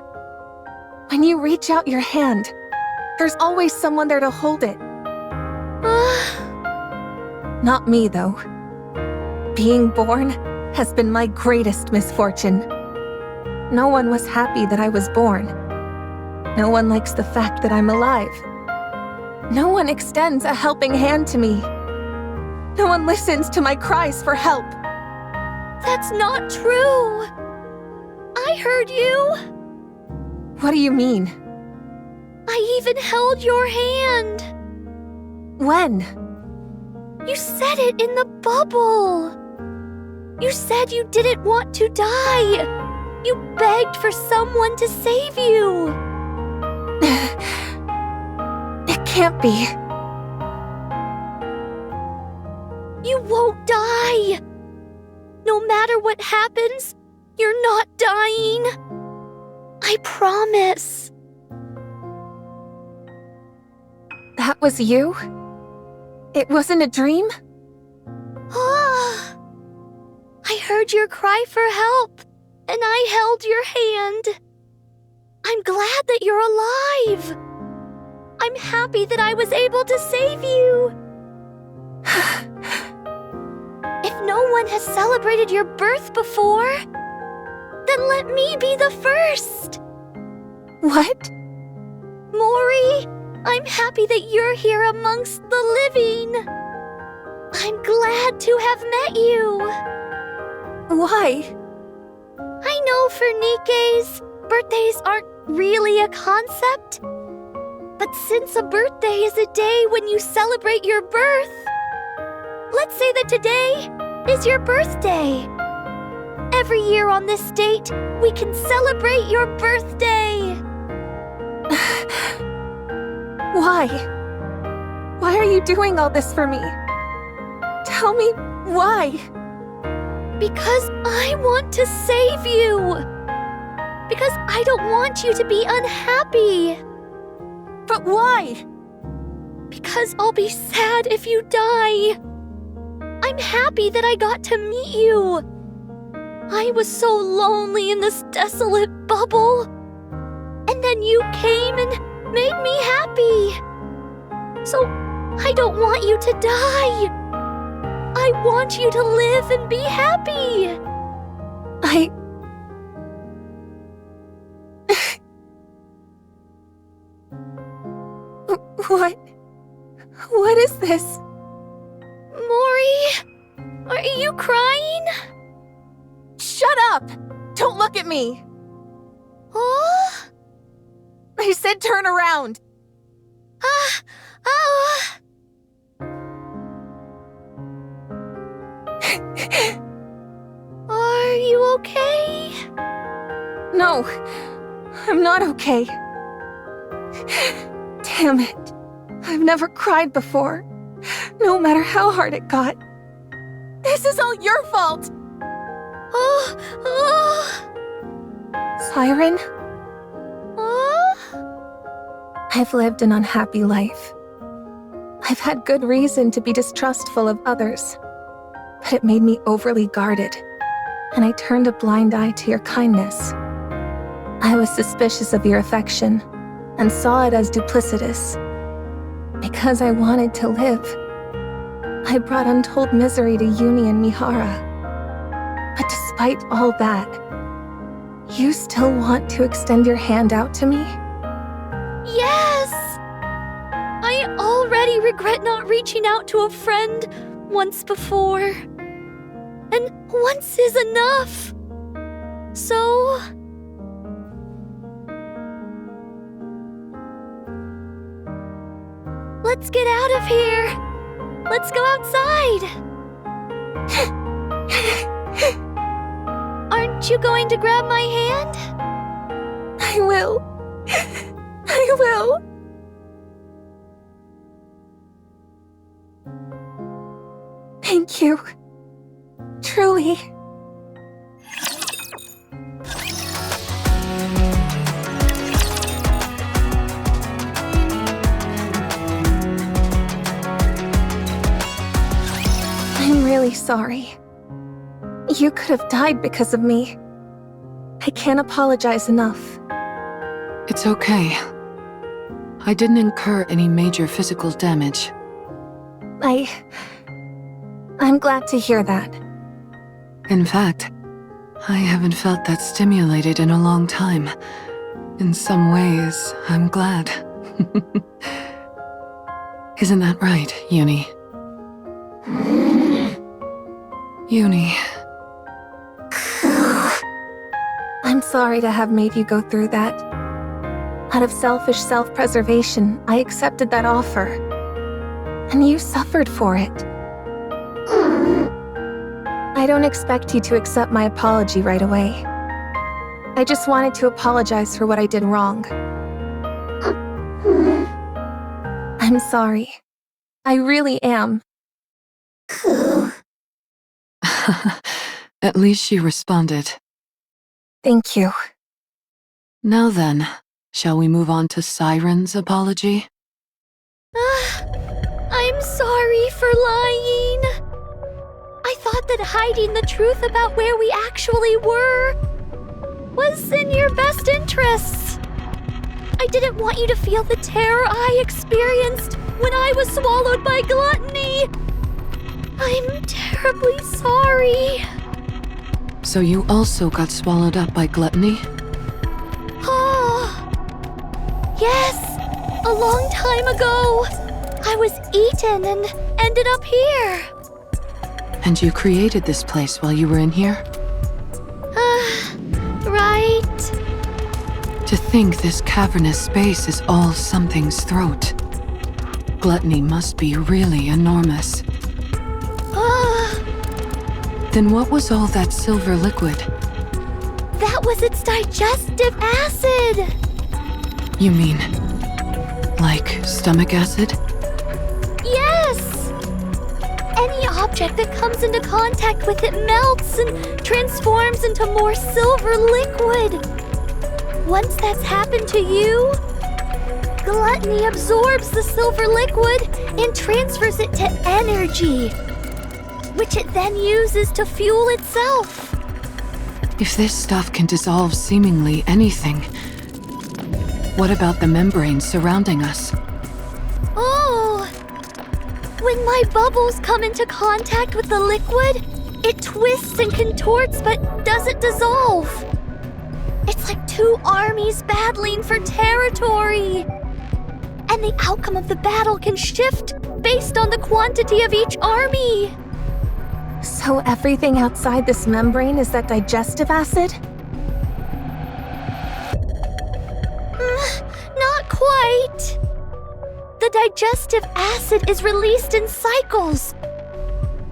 When you reach out your hand, there's always someone there to hold it. Not me, though. Being born has been my greatest misfortune. No one was happy that I was born. No one likes the fact that I'm alive. No one extends a helping hand to me. No one listens to my cries for help. That's not true. I heard you. What do you mean? I even held your hand. When? You said it in the bubble. You said you didn't want to die. You begged for someone to save you. It can't be. You won't die. No matter what happens, you're not dying. I promise. That was you? It wasn't a dream? I heard your cry for help, and I held your hand. I'm glad that you're alive. I'm happy that I was able to save you. If no one has celebrated your birth before, then let me be the first. What? Mori, I'm happy that you're here amongst the living. I'm glad to have met you. Why? I know for Nikke's, birthdays aren't really a concept. But since a birthday is a day when you celebrate your birth, let's say that today is your birthday. Every year on this date, we can celebrate your birthday. Why? Why are you doing all this for me? Tell me why. Because I want to save you. Because I don't want you to be unhappy. But why? Because I'll be sad if you die. I'm happy that I got to meet you. I was so lonely in this desolate bubble. And then you came and made me happy. So I don't want you to die. I want you to live and be happy. What is this? Mori, are you crying? Shut up! Don't look at me! Oh? I said turn around! Are you okay? No, I'm not okay. Damn it. I've never cried before, no matter how hard it got. This is all your fault! Siren? I've lived an unhappy life. I've had good reason to be distrustful of others, but it made me overly guarded, and I turned a blind eye to your kindness. I was suspicious of your affection, and saw it as duplicitous. Because I wanted to live, I brought untold misery to Uni and Mihara. But despite all that, you still want to extend your hand out to me? Yes! I already regret not reaching out to a friend once before. And once is enough. So... let's get out of here. Let's go outside. Aren't you going to grab my hand? I will. I will. Thank you. Truly. I'm really sorry. You could have died because of me. I can't apologize enough. It's okay. I didn't incur any major physical damage. I'm glad to hear that. In fact, I haven't felt that stimulated in a long time. In some ways, I'm glad. Isn't that right, Uni? Uni. I'm sorry to have made you go through that. Out of selfish self-preservation, I accepted that offer. And you suffered for it. I don't expect you to accept my apology right away. I just wanted to apologize for what I did wrong. I'm sorry. I really am. At least she responded. Thank you. Now then, shall we move on to Siren's apology? I'm sorry for lying. I thought that hiding the truth about where we actually were was in your best interests. I didn't want you to feel the terror I experienced when I was swallowed by gluttony. I'm terribly sorry. So you also got swallowed up by gluttony? Oh, yes. A long time ago, I was eaten and ended up here. And you created this place while you were in here? Right. To think this cavernous space is all something's throat. Gluttony must be really enormous. Then what was all that silver liquid? That was its digestive acid. You mean, like stomach acid? Yes. Any object that comes into contact with it melts and transforms into more silver liquid. Once that's happened to you, gluttony absorbs the silver liquid and transfers it to energy, which it then uses to fuel itself. If this stuff can dissolve seemingly anything, what about the membranes surrounding us? Oh! When my bubbles come into contact with the liquid, it twists and contorts but doesn't dissolve. It's like two armies battling for territory. And the outcome of the battle can shift based on the quantity of each army. So everything outside this membrane is that digestive acid? Not quite. The digestive acid is released in cycles.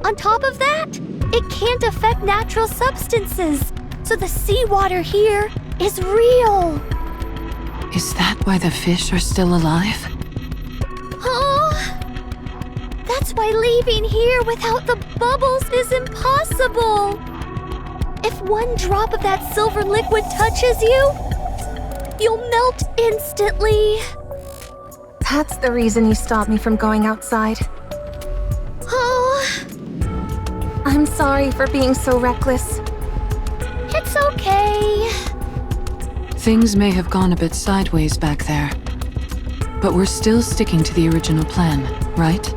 On top of that, it can't affect natural substances, so the seawater here is real. Is that why the fish are still alive? Oh, that's why leaving here without the bubbles is impossible. If one drop of that silver liquid touches you, you'll melt instantly. That's the reason you stopped me from going outside. Oh, I'm sorry for being so reckless. it's okay. Things may have gone a bit sideways back there. But we're still sticking to the original plan, right?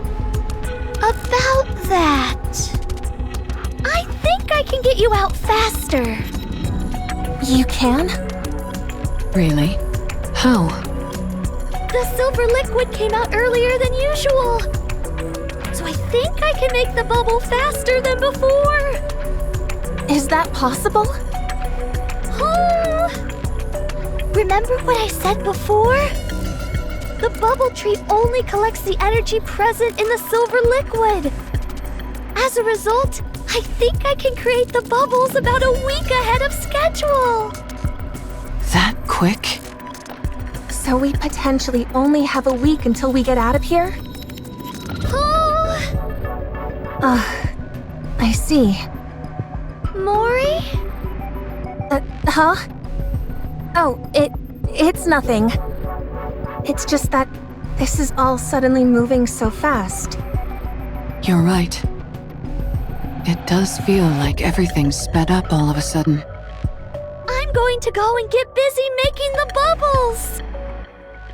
About that, I think I can get you out faster. You can? Really? How? The silver liquid came out earlier than usual. So I think I can make the bubble faster than before. Is that possible? Oh! Remember what I said before? The bubble tree only collects the energy present in the silver liquid. As a result, I think I can create the bubbles about a week ahead of schedule. That quick? So we potentially only have a week until we get out of here? I see. Mori? Huh? Oh, it's nothing. It's just that this is all suddenly moving so fast. You're right. It does feel like everything's sped up all of a sudden. I'm going to go and get busy making the bubbles.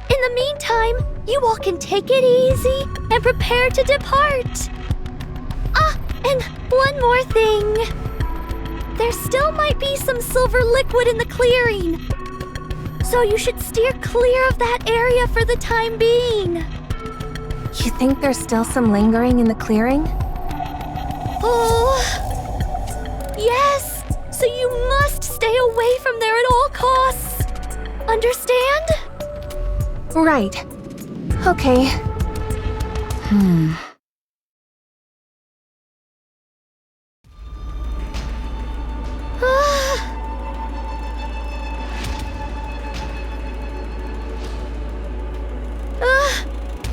In the meantime, you all can take it easy and prepare to depart. And one more thing. There still might be some silver liquid in the clearing. So you should steer clear of that area for the time being. You think there's still some lingering in the clearing? Oh, yes. So you must stay away from there at all costs. Understand? Right. Okay.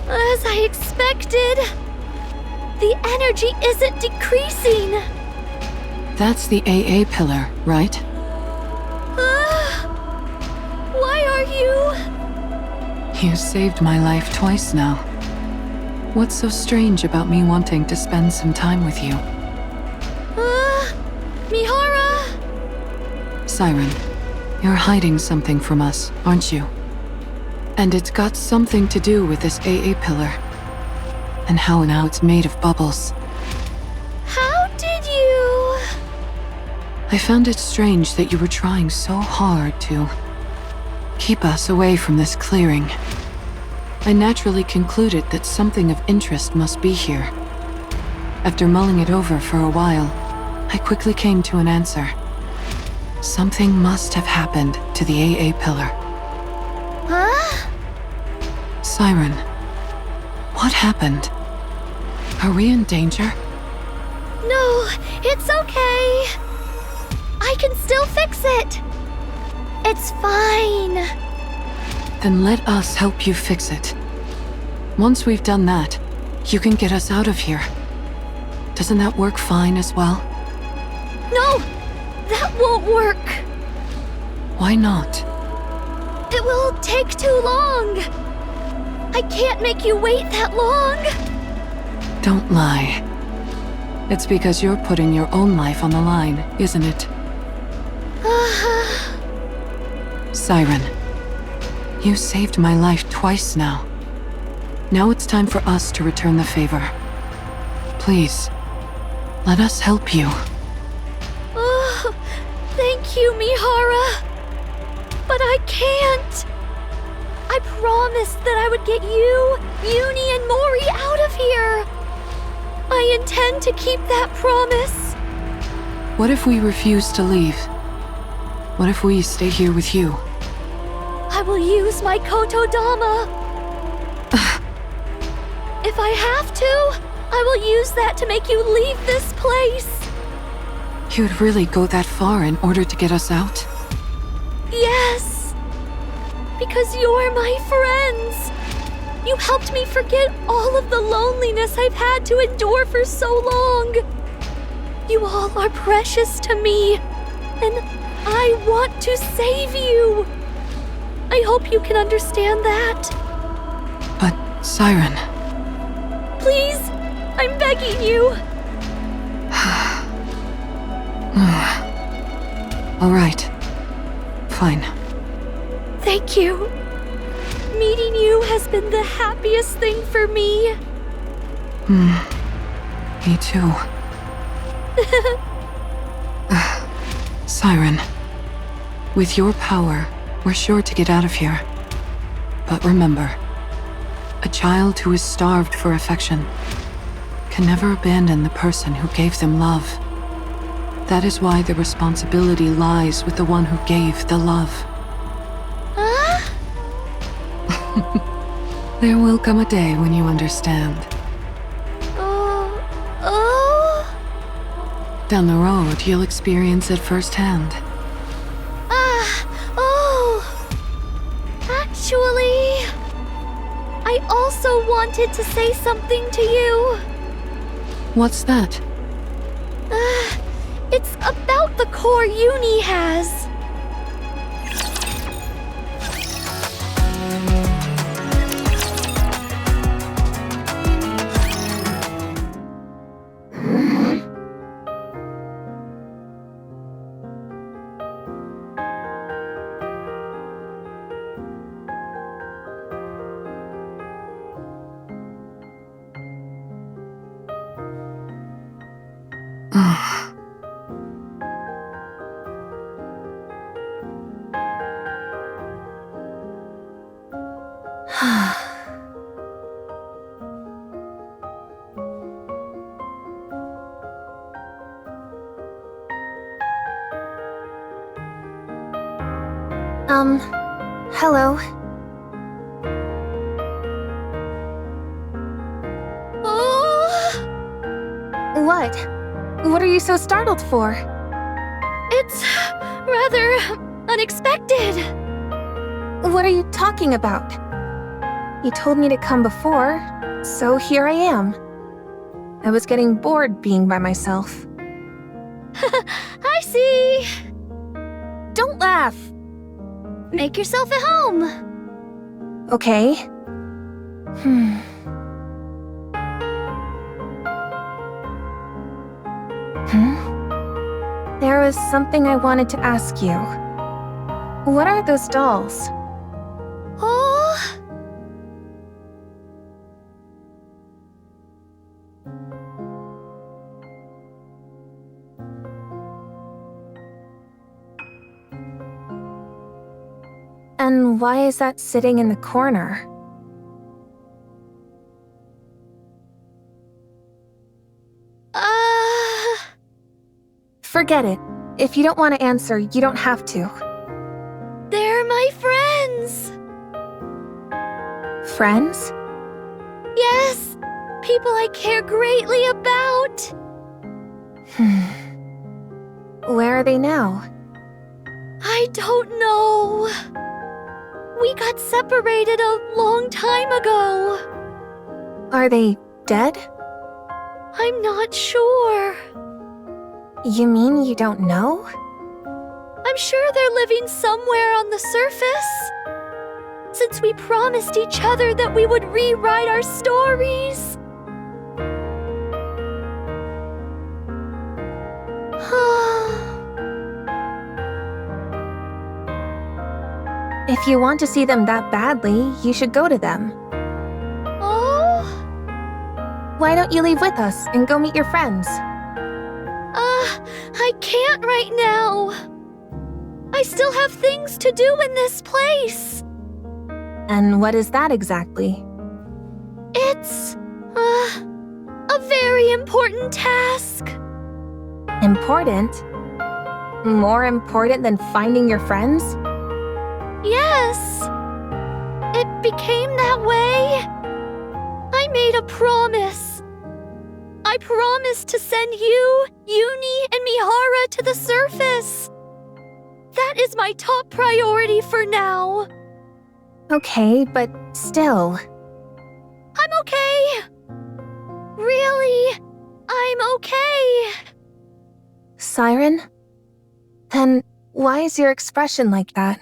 As I expected, the energy isn't decreasing. That's the AA pillar, right? Why are you? You saved my life twice now. What's so strange about me wanting to spend some time with you? Mihara? Siren, you're hiding something from us, aren't you? And it's got something to do with this AA pillar. And how now it's made of bubbles. How did you... I found it strange that you were trying so hard to keep us away from this clearing. I naturally concluded that something of interest must be here. After mulling it over for a while, I quickly came to an answer. Something must have happened to the AA pillar. Huh? Siren, what happened? Are we in danger? No, it's okay. I can still fix it. It's fine. Then let us help you fix it. Once we've done that, you can get us out of here. Doesn't that work fine as well? No, that won't work. Why not? It will take too long. I can't make you wait that long. Don't lie. It's because you're putting your own life on the line, isn't it? Siren, you saved my life twice now. Now it's time for us to return the favor. Please, let us help you. Oh, thank you, Mihara. But I can't. I promised that I would get you, Uni, and Mori out of here. I intend to keep that promise. What if we refuse to leave? What if we stay here with you? I will use my Kotodama. If I have to, I will use that to make you leave this place. You'd really go that far in order to get us out? Yes. Because you're my friends. You helped me forget all of the loneliness I've had to endure for so long. You all are precious to me, and I want to save you. I hope you can understand that. But, Siren... Please, I'm begging you. All right. Fine. Thank you. Meeting you has been the happiest thing for me. Me too. Siren, with your power, we're sure to get out of here. But remember, a child who is starved for affection can never abandon the person who gave them love. That is why the responsibility lies with the one who gave the love. Huh? There will come a day when you understand. Oh? Down the road, you'll experience it firsthand. Actually, I also wanted to say something to you. What's that? It's about the core Uni has. Hello. Oh, What? What are you so startled for? it's rather unexpected. What are you talking about? You told me to come before, so here I am. I was getting bored being by myself. I see. Don't laugh! Make yourself at home. Okay. There was something I wanted to ask you. What are those dolls? Oh, And why is that sitting in the corner? Forget it. If you don't want to answer, you don't have to. They're my friends. Friends? Yes, people I care greatly about. Where are they now? I don't know. We got separated a long time ago. Are they dead? I'm not sure. You mean you don't know? I'm sure they're living somewhere on the surface. Since we promised each other that we would rewrite our stories. If you want to see them that badly, you should go to them. Oh? Why don't you leave with us and go meet your friends? I can't right now. I still have things to do in this place. And what is that exactly? It's, a very important task. Important? More important than finding your friends? Yes. It became that way. I made a promise. I promised to send you, Uni, and Mihara to the surface. That is my top priority for now. Okay, but still. I'm okay. Really, I'm okay. Siren? Then why is your expression like that?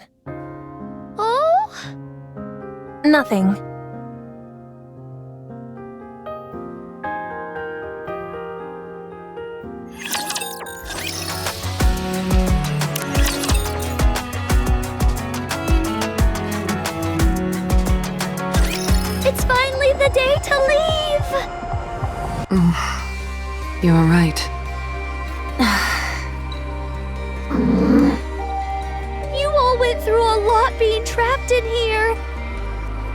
Oh? Nothing. It's finally the day to leave! You're right. You all went through a lot being trapped in here.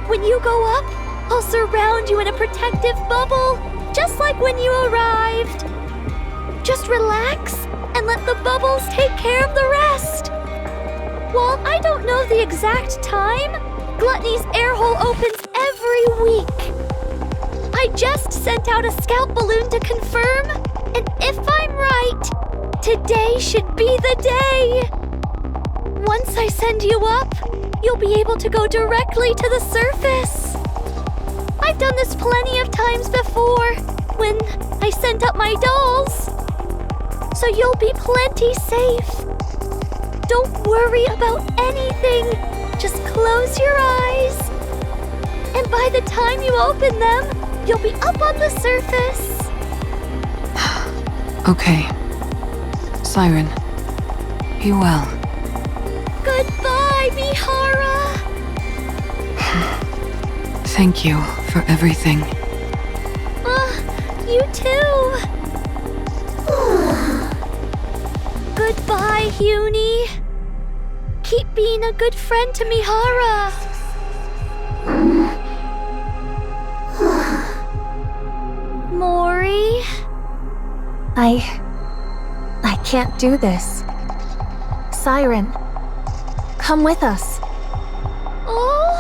When you go up, I'll surround you in a protective bubble, just like when you arrived. Just relax and let the bubbles take care of the rest. While I don't know the exact time, Gluttony's air hole opens every week. I just sent out a scout balloon to confirm, and if I'm right, today should be the day. Once I send you up, you'll be able to go directly to the surface. I've done this plenty of times before, when I sent up my dolls. So you'll be plenty safe. Don't worry about anything. Just close your eyes. And by the time you open them, you'll be up on the surface. Okay. Siren, be well. Goodbye, Mihara. Thank you for everything. You too. Goodbye, Uni. Keep being a good friend to Mihara. Mori? I can't do this. Siren, come with us. Oh?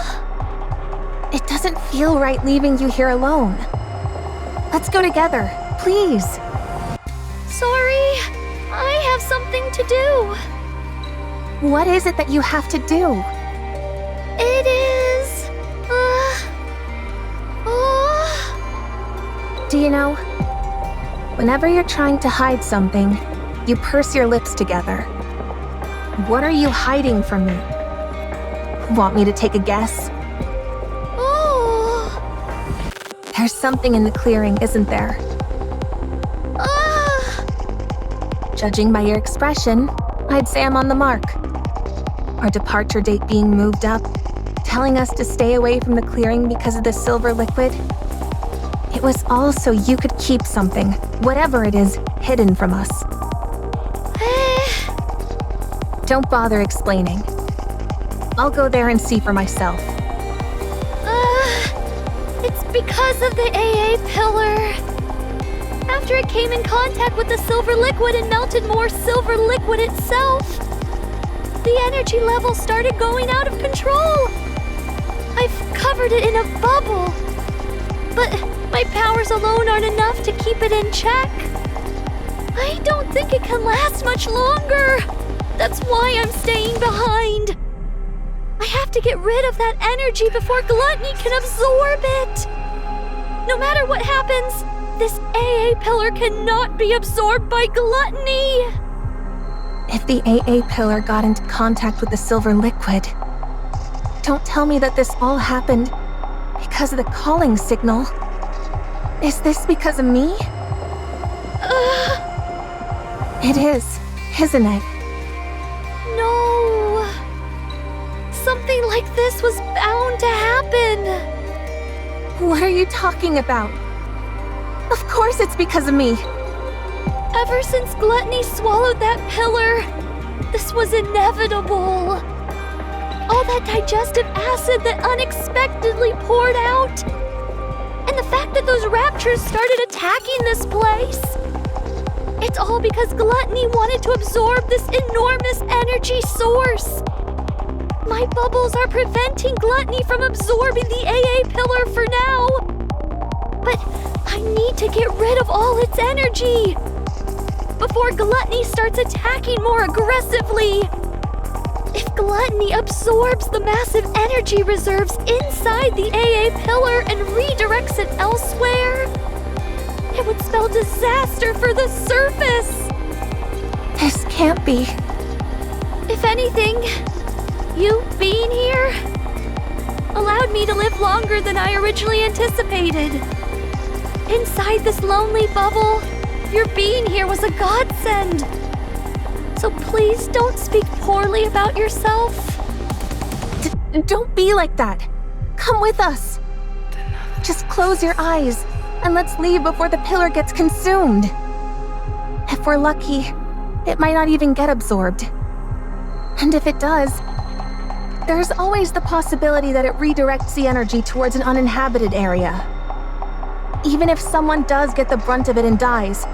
It doesn't feel right leaving you here alone. Let's go together, please. Sorry, I have something to do. What is it that you have to do? It is... Do you know, whenever you're trying to hide something, you purse your lips together. What are you hiding from me? Want me to take a guess? Oh. There's something in the clearing, isn't there? Judging by your expression, I'd say I'm on the mark. Our departure date being moved up, telling us to stay away from the clearing because of the silver liquid. It was all so you could keep something, whatever it is, hidden from us. Don't bother explaining. I'll go there and see for myself. It's because of the AA pillar. After it came in contact with the silver liquid and melted more silver liquid itself, the energy level started going out of control. I've covered it in a bubble, but my powers alone aren't enough to keep it in check. I don't think it can last much longer. That's why I'm staying behind. I have to get rid of that energy before Gluttony can absorb it. No matter what happens, this AA pillar cannot be absorbed by Gluttony. If the AA pillar got into contact with the silver liquid, don't tell me that this all happened because of the calling signal. Is this because of me? It is, isn't it? No. Something like this was bound to happen. What are you talking about? Of course it's because of me. Ever since Gluttony swallowed that pillar, this was inevitable. All that digestive acid that unexpectedly poured out. And the fact that those raptures started attacking this place. It's all because Gluttony wanted to absorb this enormous energy source. My bubbles are preventing Gluttony from absorbing the AA pillar for now. But I need to get rid of all its energy before Gluttony starts attacking more aggressively. If Gluttony absorbs the massive energy reserves inside the AA pillar and redirects it elsewhere, it would spell disaster for the surface. This can't be. If anything, you being here allowed me to live longer than I originally anticipated. Inside this lonely bubble, your being here was a godsend. So please don't speak poorly about yourself. Don't be like that. Come with us. Just close your eyes and let's leave before the pillar gets consumed. If we're lucky, it might not even get absorbed. And if it does, there's always the possibility that it redirects the energy towards an uninhabited area. Even if someone does get the brunt of it and dies,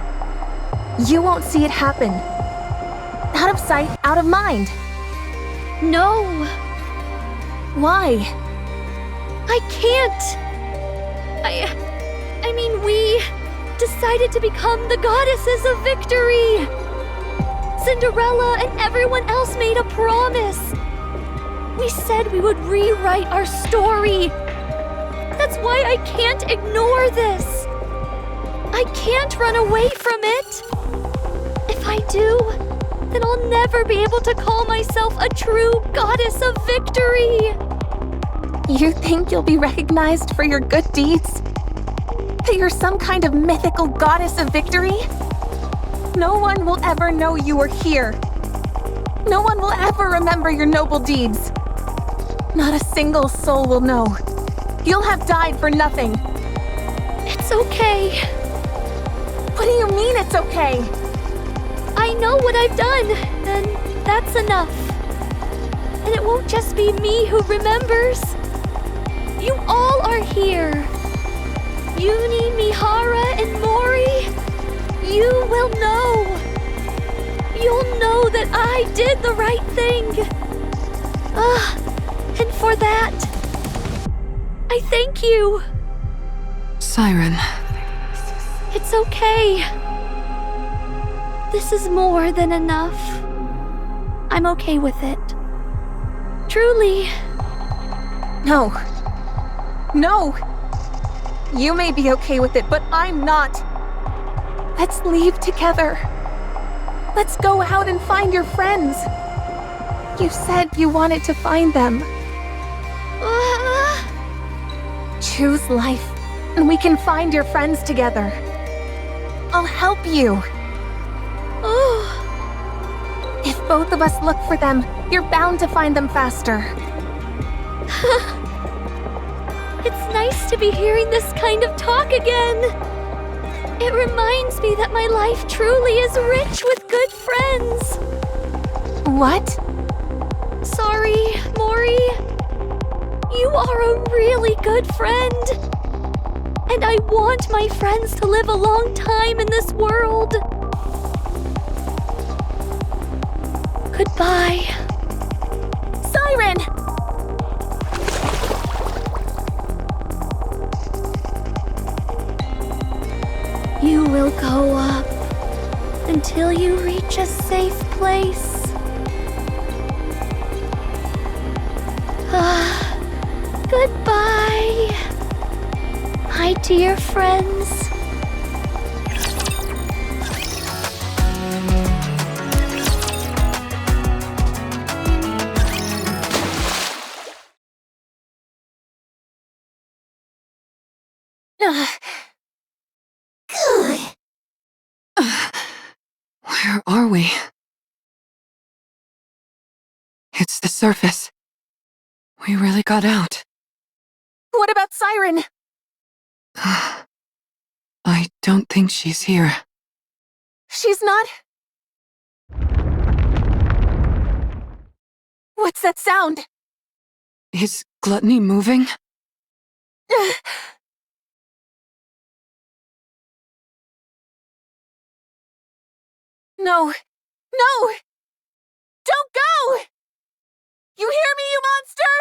you won't see it happen. Out of sight, out of mind. No. Why? I can't. I mean, we decided to become the goddesses of victory. Cinderella and everyone else made a promise. We said we would rewrite our story. That's why I can't ignore this. I can't run away from it. If I do, then I'll never be able to call myself a true goddess of victory. You think you'll be recognized for your good deeds? That you're some kind of mythical goddess of victory? No one will ever know you were here. No one will ever remember your noble deeds. Not a single soul will know. You'll have died for nothing. It's okay. What do you mean it's okay? I know what I've done, and that's enough. And it won't just be me who remembers. You all are here. Uni, Mihara, and Mori, you will know. You'll know that I did the right thing. And for that, I thank you. Siren. It's okay. This is more than enough. I'm okay with it. Truly. No. No! You may be okay with it, but I'm not. Let's leave together. Let's go out and find your friends. You said you wanted to find them. Choose life, and we can find your friends together. I'll help you. If both of us look for them, you're bound to find them faster. It's nice to be hearing this kind of talk again. It reminds me that my life truly is rich with good friends. What? Sorry, Mori. You are a really good friend. And I want my friends to live a long time in this world. Goodbye. Siren! You will go up until you reach a safe place. Goodbye, my dear friends. Where are we? It's the surface. We really got out. What about Siren? I don't think she's here. She's not... What's that sound? Is Gluttony moving? No! No! Don't go! You hear me, you monster?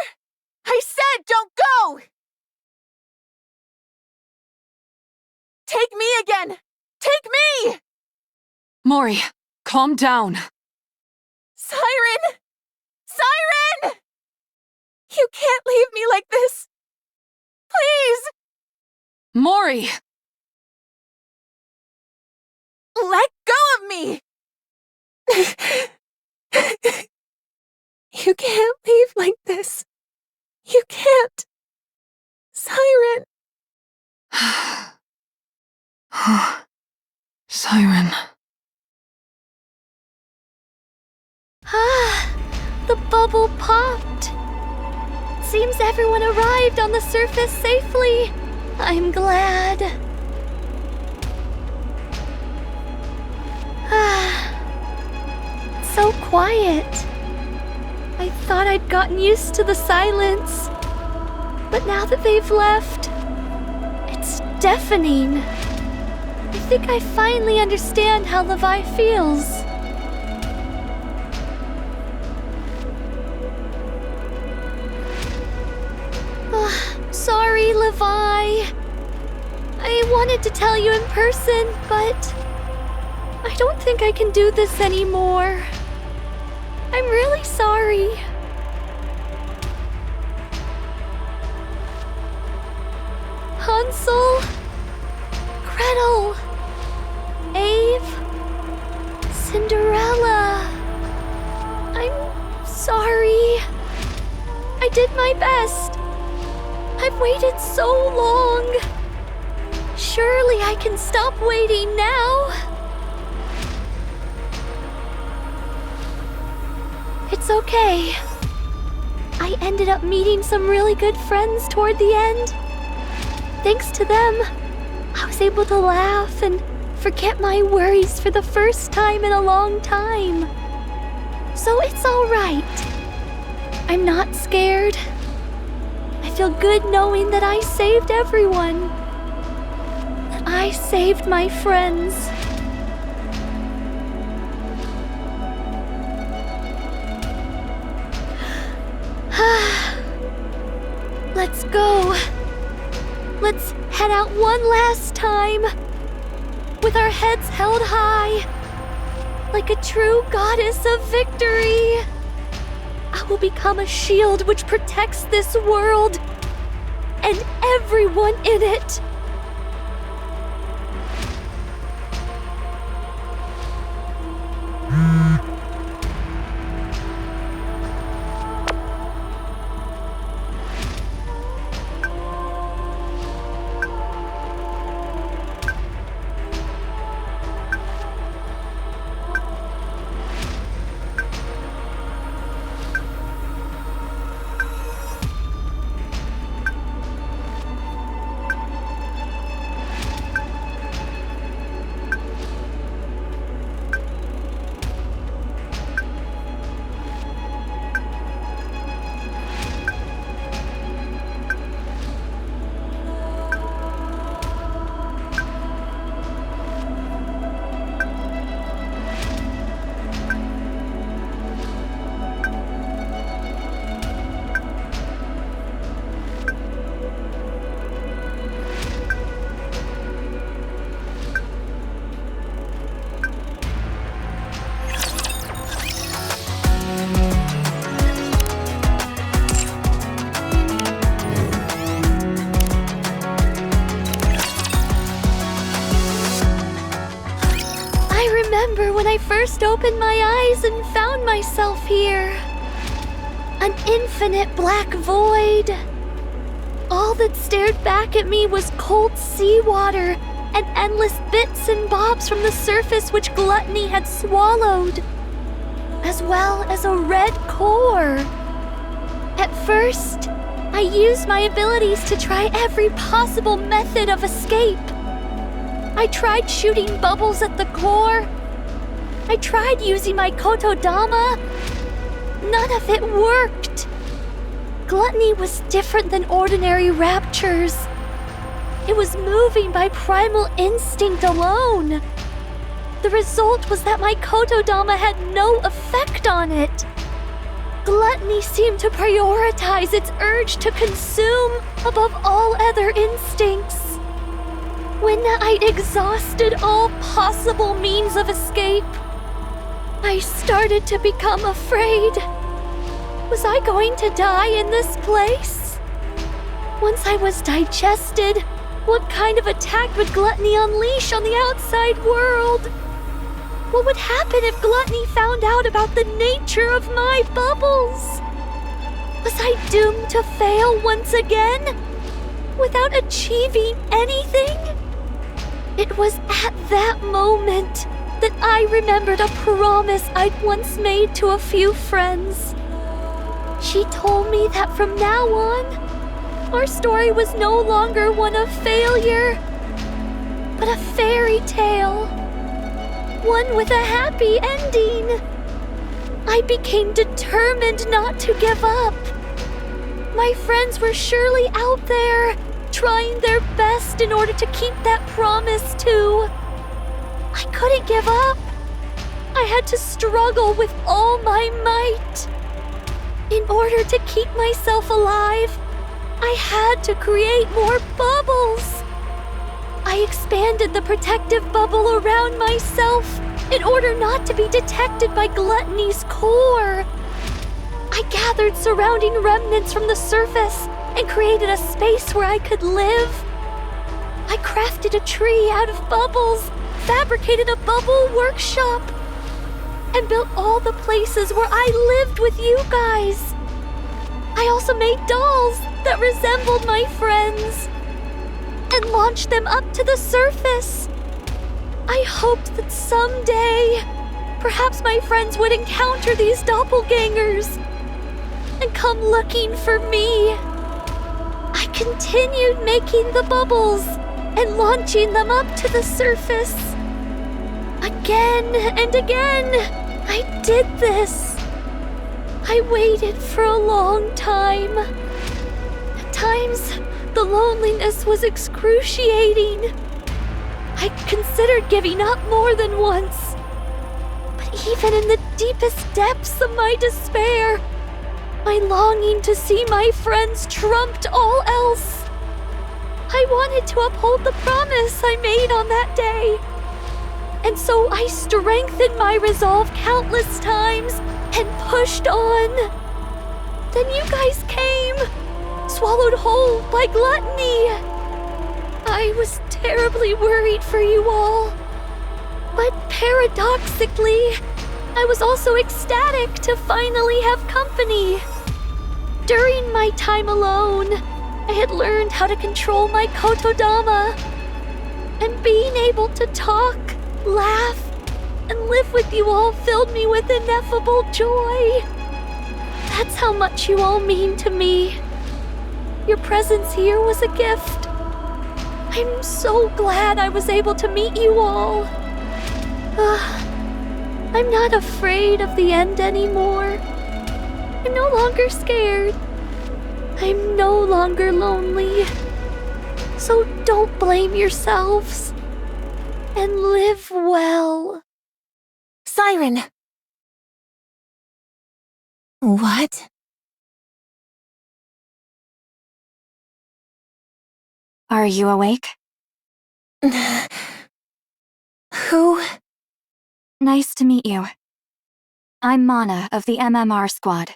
I said don't go! Take me again! Take me! Mori, calm down. Siren! Siren! You can't leave me like this! Please! Mori! Let go of me! You can't leave like this. You can't. Siren. Siren. The bubble popped. Seems everyone arrived on the surface safely. I'm glad. So quiet. I thought I'd gotten used to the silence. But now that they've left, it's deafening. I think I finally understand how Levi feels. Sorry, Levi. I wanted to tell you in person, but I don't think I can do this anymore. I'm really sorry. Hansel, Gretel, Ave, Cinderella. I'm sorry. I did my best. I've waited so long. Surely I can stop waiting now. It's okay. I ended up meeting some really good friends toward the end. Thanks to them, I was able to laugh and forget my worries for the first time in a long time. So it's all right. I'm not scared. I feel good knowing that I saved everyone. That I saved my friends. Let's go. Let's head out one last time. With our heads held high. Like a true goddess of victory. I will become a shield which protects this world. And everyone in it. I first opened my eyes and found myself here. An infinite black void. All that stared back at me was cold seawater and endless bits and bobs from the surface which Gluttony had swallowed, as well as a red core. At first, I used my abilities to try every possible method of escape. I tried shooting bubbles at the core. I tried using my Kotodama. None of it worked. Gluttony was different than ordinary raptures. It was moving by primal instinct alone. The result was that my Kotodama had no effect on it. Gluttony seemed to prioritize its urge to consume above all other instincts. When I'd exhausted all possible means of escape, I started to become afraid. Was I going to die in this place? Once I was digested, what kind of attack would Gluttony unleash on the outside world? What would happen if Gluttony found out about the nature of my bubbles? Was I doomed to fail once again, without achieving anything? It was at that moment that I remembered a promise I'd once made to a few friends. She told me that from now on, our story was no longer one of failure, but a fairy tale. One with a happy ending. I became determined not to give up. My friends were surely out there, trying their best in order to keep that promise too. I couldn't give up. I had to struggle with all my might. In order to keep myself alive, I had to create more bubbles. I expanded the protective bubble around myself in order not to be detected by Gluttony's core. I gathered surrounding remnants from the surface and created a space where I could live. I crafted a tree out of bubbles, fabricated a bubble workshop, and built all the places where I lived with you guys. I also made dolls that resembled my friends and launched them up to the surface. I hoped that someday, perhaps my friends would encounter these doppelgangers and come looking for me. I continued making the bubbles and launching them up to the surface. Again and again, I did this. I waited for a long time. At times, the loneliness was excruciating. I considered giving up more than once. But even in the deepest depths of my despair, my longing to see my friends trumped all else. I wanted to uphold the promise I made on that day. And so I strengthened my resolve countless times and pushed on. Then you guys came, swallowed whole by Gluttony. I was terribly worried for you all. But paradoxically, I was also ecstatic to finally have company. During my time alone, I had learned how to control my Kotodama. And being able to talk, laugh, and live with you all filled me with ineffable joy. That's how much you all mean to me. Your presence here was a gift. I'm so glad I was able to meet you all. I'm not afraid of the end anymore. I'm no longer scared. I'm no longer lonely. So don't blame yourselves. And live well. Siren! What? Are you awake? Who? Nice to meet you. I'm Mana of the MMR squad.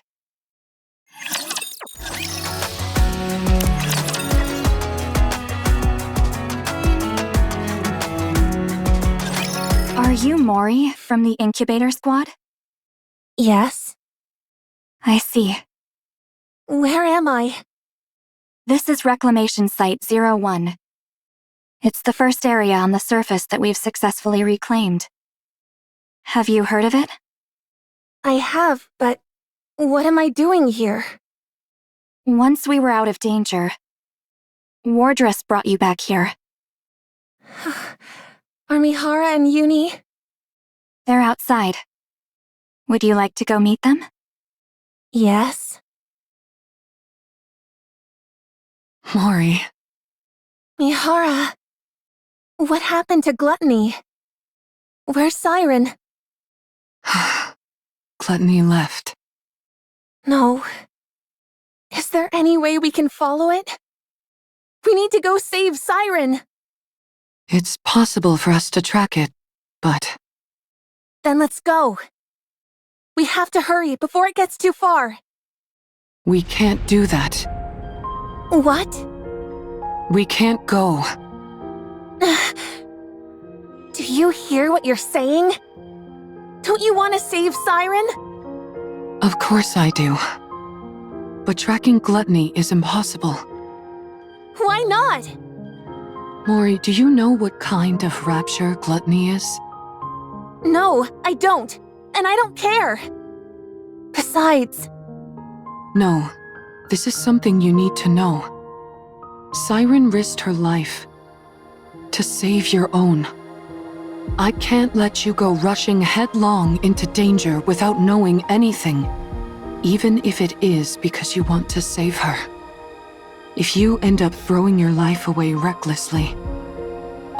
Are you Mori from the incubator squad? Yes? I see. Where am I? This is Reclamation Site 01. It's the first area on the surface that we've successfully reclaimed. Have you heard of it? I have, but what am I doing here? Once we were out of danger, Wardress brought you back here. Are Mihara and Uni? They're outside. Would you like to go meet them? Yes. Mori. Mihara. What happened to Gluttony? Where's Siren? Gluttony left. No. Is there any way we can follow it? We need to go save Siren! It's possible for us to track it, but... Then let's go. We have to hurry before it gets too far. we can't do that. What? We can't go. Do you hear what you're saying? Don't you want to save Siren? Of course I do. But tracking Gluttony is impossible. Why not? Mori, do you know what kind of rapture Gluttony is? No, I don't. And I don't care. Besides... No, this is something you need to know. Siren risked her life to save your own. I can't let you go rushing headlong into danger without knowing anything, even if it is because you want to save her. If you end up throwing your life away recklessly,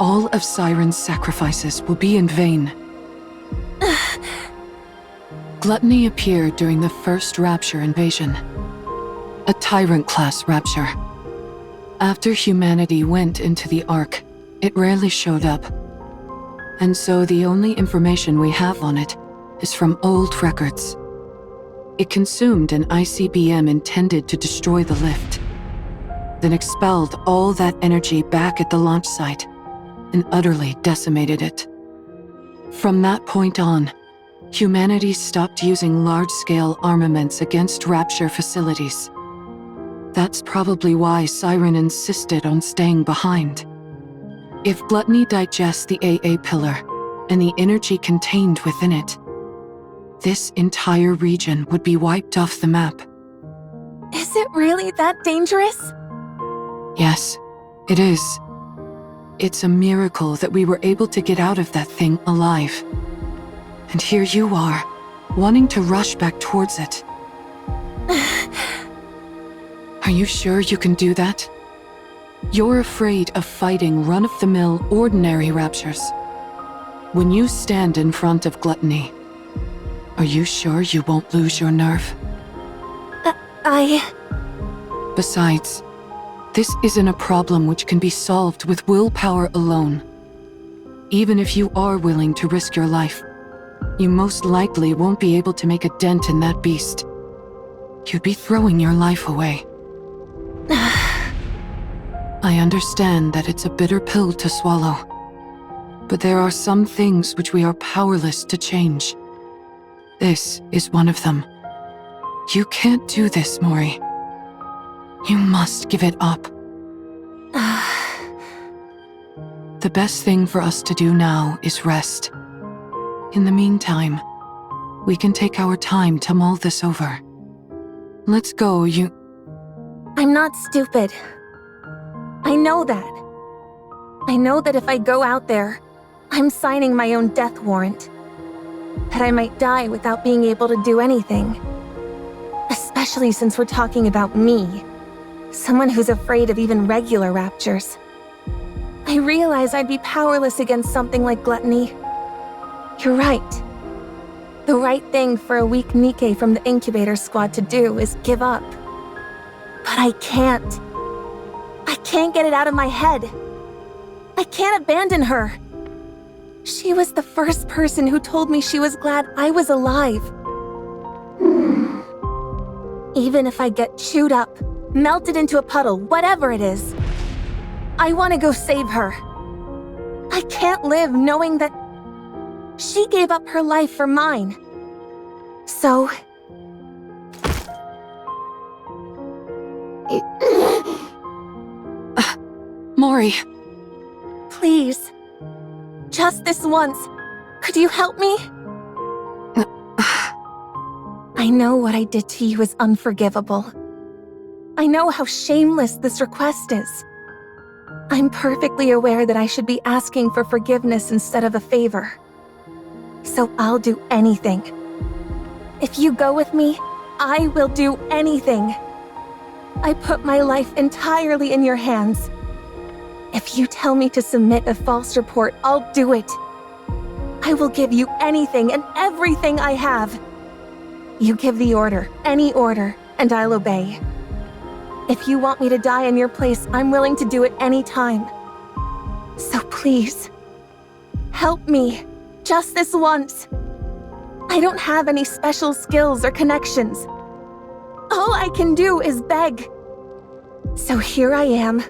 all of Siren's sacrifices will be in vain. Gluttony appeared during the first Rapture invasion, a Tyrant-class Rapture. After humanity went into the Ark, it rarely showed up. And so the only information we have on it is from old records. It consumed an ICBM intended to destroy the lift, then expelled all that energy back at the launch site and utterly decimated it. From that point on, humanity stopped using large-scale armaments against Rapture facilities. That's probably why Siren insisted on staying behind. If Gluttony digests the AA pillar and the energy contained within it, this entire region would be wiped off the map. Is it really that dangerous? Yes, it is. It's a miracle that we were able to get out of that thing alive. And here you are, wanting to rush back towards it. Are you sure you can do that? You're afraid of fighting run-of-the-mill ordinary raptures. When you stand in front of Gluttony, are you sure you won't lose your nerve? Besides, this isn't a problem which can be solved with willpower alone. Even if you are willing to risk your life, you most likely won't be able to make a dent in that beast. You'd be throwing your life away. I understand that it's a bitter pill to swallow, but there are some things which we are powerless to change. This is one of them. You can't do this, Mori. You must give it up. The best thing for us to do now is rest. In the meantime, we can take our time to mull this over. Let's go, I'm not stupid. I know that. I know that if I go out there, I'm signing my own death warrant. That I might die without being able to do anything. Especially since we're talking about me. Someone who's afraid of even regular raptures. I realize I'd be powerless against something like Gluttony. You're right. The right thing for a weak NIKKE from the incubator squad to do is give up. But I can't. I can't get it out of my head. I can't abandon her. She was the first person who told me she was glad I was alive. Even if I get chewed up, melted into a puddle, whatever it is, I want to go save her. I can't live knowing that She gave up her life for mine. So... Mori. Please. Just this once. Could you help me? I know what I did to you is unforgivable. I know how shameless this request is. I'm perfectly aware that I should be asking for forgiveness instead of a favor. So I'll do anything. If you go with me, I will do anything. I put my life entirely in your hands. If you tell me to submit a false report, I'll do it. I will give you anything and everything I have. You give the order, any order, and I'll obey. If you want me to die in your place, I'm willing to do it any time. So please, help me, just this once. I don't have any special skills or connections. All I can do is beg. So here I am,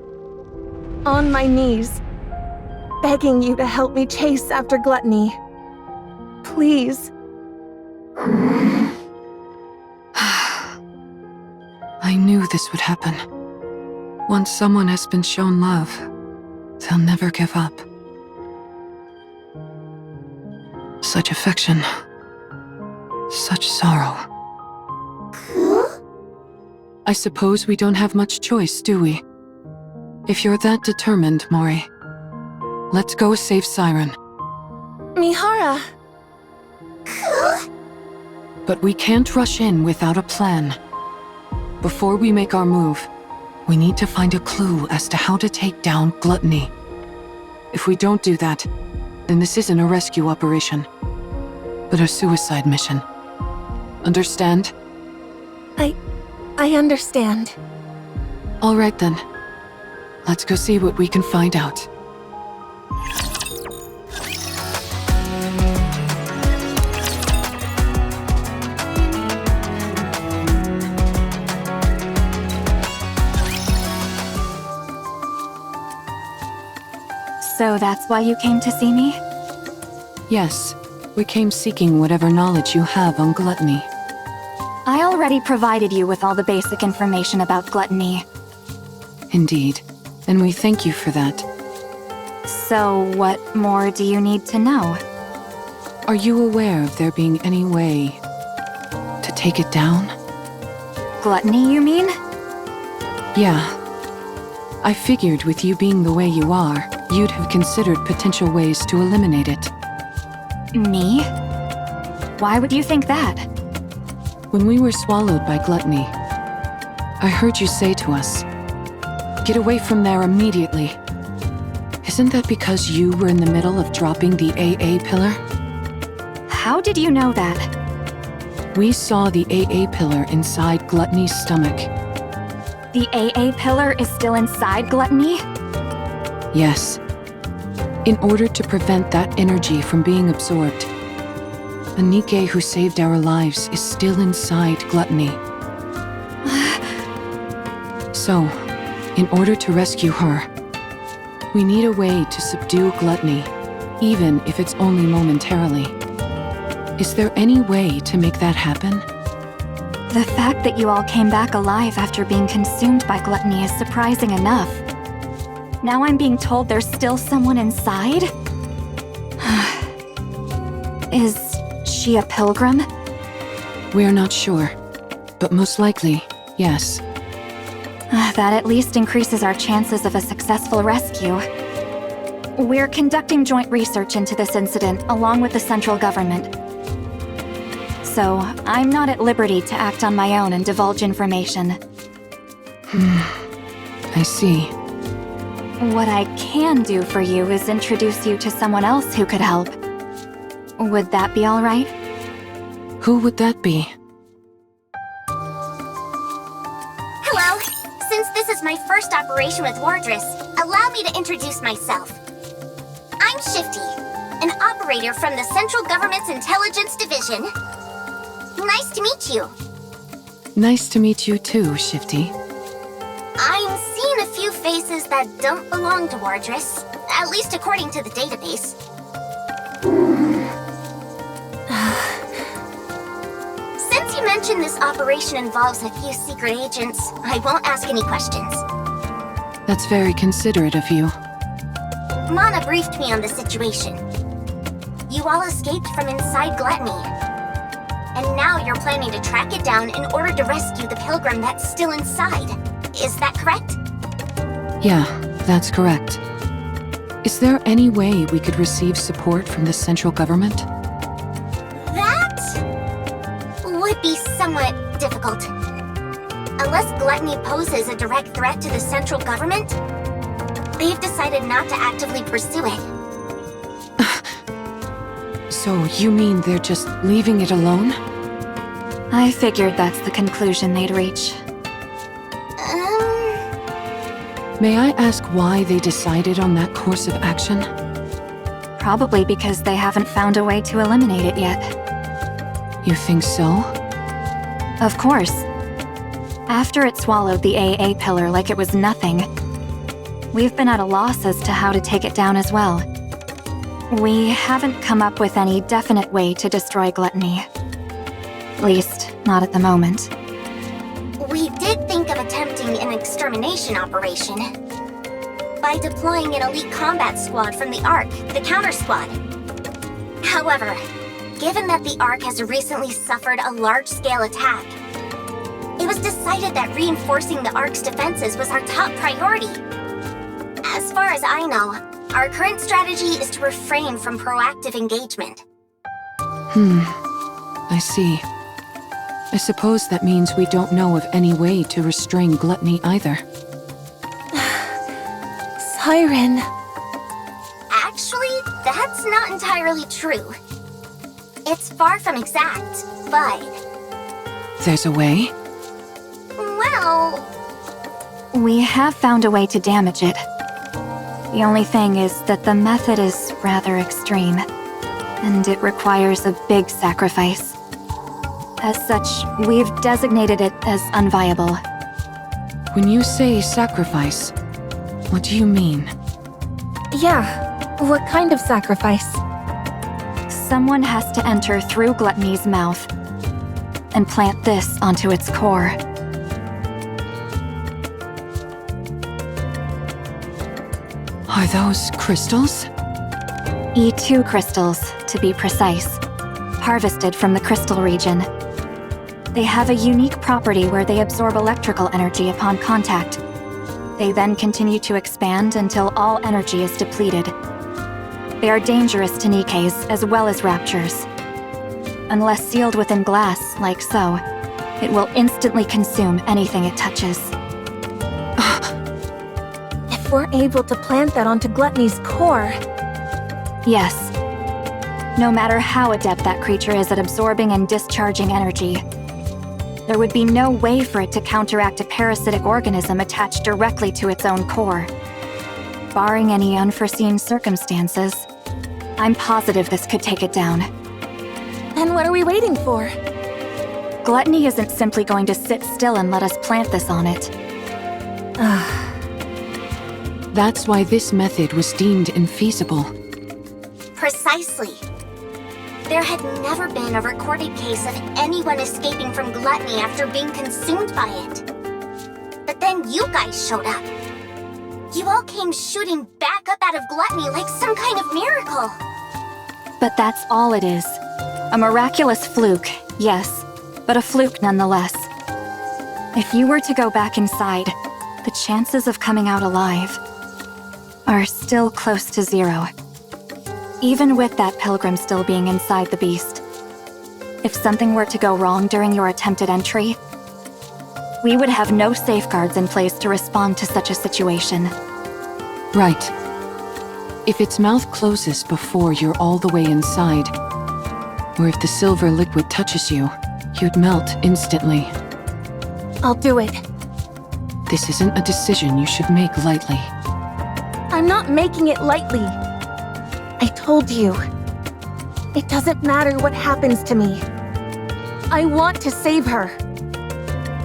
on my knees, begging you to help me chase after gluttony. Please. I knew this would happen. Once someone has been shown love, they'll never give up. Such affection. Such sorrow. I suppose we don't have much choice, do we? If you're that determined, Mori, let's go save Siren. Mihara. But we can't rush in without a plan. Before we make our move, we need to find a clue as to how to take down gluttony. If we don't do that, then this isn't a rescue operation, but a suicide mission. Understand? I understand. All right then. Let's go see what we can find out. So that's why you came to see me? Yes, we came seeking whatever knowledge you have on gluttony. I already provided you with all the basic information about gluttony. Indeed, and we thank you for that. So what more do you need to know? Are you aware of there being any way to take it down? Gluttony, you mean? Yeah. I figured with you being the way you are, you'd have considered potential ways to eliminate it. Me? Why would you think that? When we were swallowed by gluttony, I heard you say to us, "Get away from there immediately." Isn't that because you were in the middle of dropping the AA pillar? How did you know that? We saw the AA pillar inside Gluttony's stomach. The AA pillar is still inside Gluttony? Yes. In order to prevent that energy from being absorbed, the NIKKE who saved our lives is still inside Gluttony. So, in order to rescue her, we need a way to subdue Gluttony, even if it's only momentarily. Is there any way to make that happen? The fact that you all came back alive after being consumed by Gluttony is surprising enough. Now I'm being told there's still someone inside? Is she a pilgrim? We're not sure, but most likely, yes. That at least increases our chances of a successful rescue. We're conducting joint research into this incident along with the central government. So, I'm not at liberty to act on my own and divulge information. I see. What I can do for you is introduce you to someone else who could help. Would that be all right? Who would that be? Hello. Since this is my first operation with Wardress, allow me to introduce myself. I'm Shifty, an operator from the Central Government's Intelligence Division. Nice to meet you. Nice to meet you too, Shifty. I'm seeing a few faces that don't belong to Wardress, at least according to the database. mention this operation involves a few secret agents, I won't ask any questions. That's very considerate of you. Mana briefed me on the situation. You all escaped from inside Gluttony. And now you're planning to track it down in order to rescue the pilgrim that's still inside. Is that correct? Yeah, that's correct. Is there any way we could receive support from the central government? That would be somewhat difficult. Unless Gluttony poses a direct threat to the central government, they've decided not to actively pursue it. So you mean they're just leaving it alone? I figured that's the conclusion they'd reach. May I ask why they decided on that course of action? Probably because they haven't found a way to eliminate it yet. You think so? Of course. After it swallowed the AA pillar like it was nothing, we've been at a loss as to how to take it down as well. We haven't come up with any definite way to destroy Gluttony. At least, not at the moment. We did think of attempting an extermination operation by deploying an elite combat squad from the Ark, the counter squad. However, given that the Ark has recently suffered a large-scale attack, it was decided that reinforcing the Ark's defenses was our top priority. As far as I know, our current strategy is to refrain from proactive engagement. I see. I suppose that means we don't know of any way to restrain Gluttony either. Siren. Actually, that's not entirely true. It's far from exact, but... There's a way? Well... We have found a way to damage it. The only thing is that the method is rather extreme, and it requires a big sacrifice. As such, we've designated it as unviable. When you say sacrifice, what do you mean? Yeah, what kind of sacrifice? Someone has to enter through Gluttony's mouth and plant this onto its core. Are those crystals? E2 crystals, to be precise, harvested from the crystal region. They have a unique property where they absorb electrical energy upon contact. They then continue to expand until all energy is depleted. They are dangerous to Nikkes as well as raptures. Unless sealed within glass, like so, it will instantly consume anything it touches. If we're able to plant that onto Gluttony's core... Yes. No matter how adept that creature is at absorbing and discharging energy, there would be no way for it to counteract a parasitic organism attached directly to its own core. Barring any unforeseen circumstances, I'm positive this could take it down. Then what are we waiting for? Gluttony isn't simply going to sit still and let us plant this on it. That's why this method was deemed infeasible. Precisely. There had never been a recorded case of anyone escaping from Gluttony after being consumed by it. But then you guys showed up. You all came shooting back up out of Gluttony like some kind of miracle. But that's all it is. A miraculous fluke, yes, but a fluke nonetheless. If you were to go back inside, the chances of coming out alive are still close to 0. Even with that pilgrim still being inside the beast. If something were to go wrong during your attempted entry, we would have no safeguards in place to respond to such a situation. Right. If its mouth closes before you're all the way inside, or if the silver liquid touches you, you'd melt instantly. I'll do it. This isn't a decision you should make lightly. I'm not making it lightly. I told you. It doesn't matter what happens to me. I want to save her.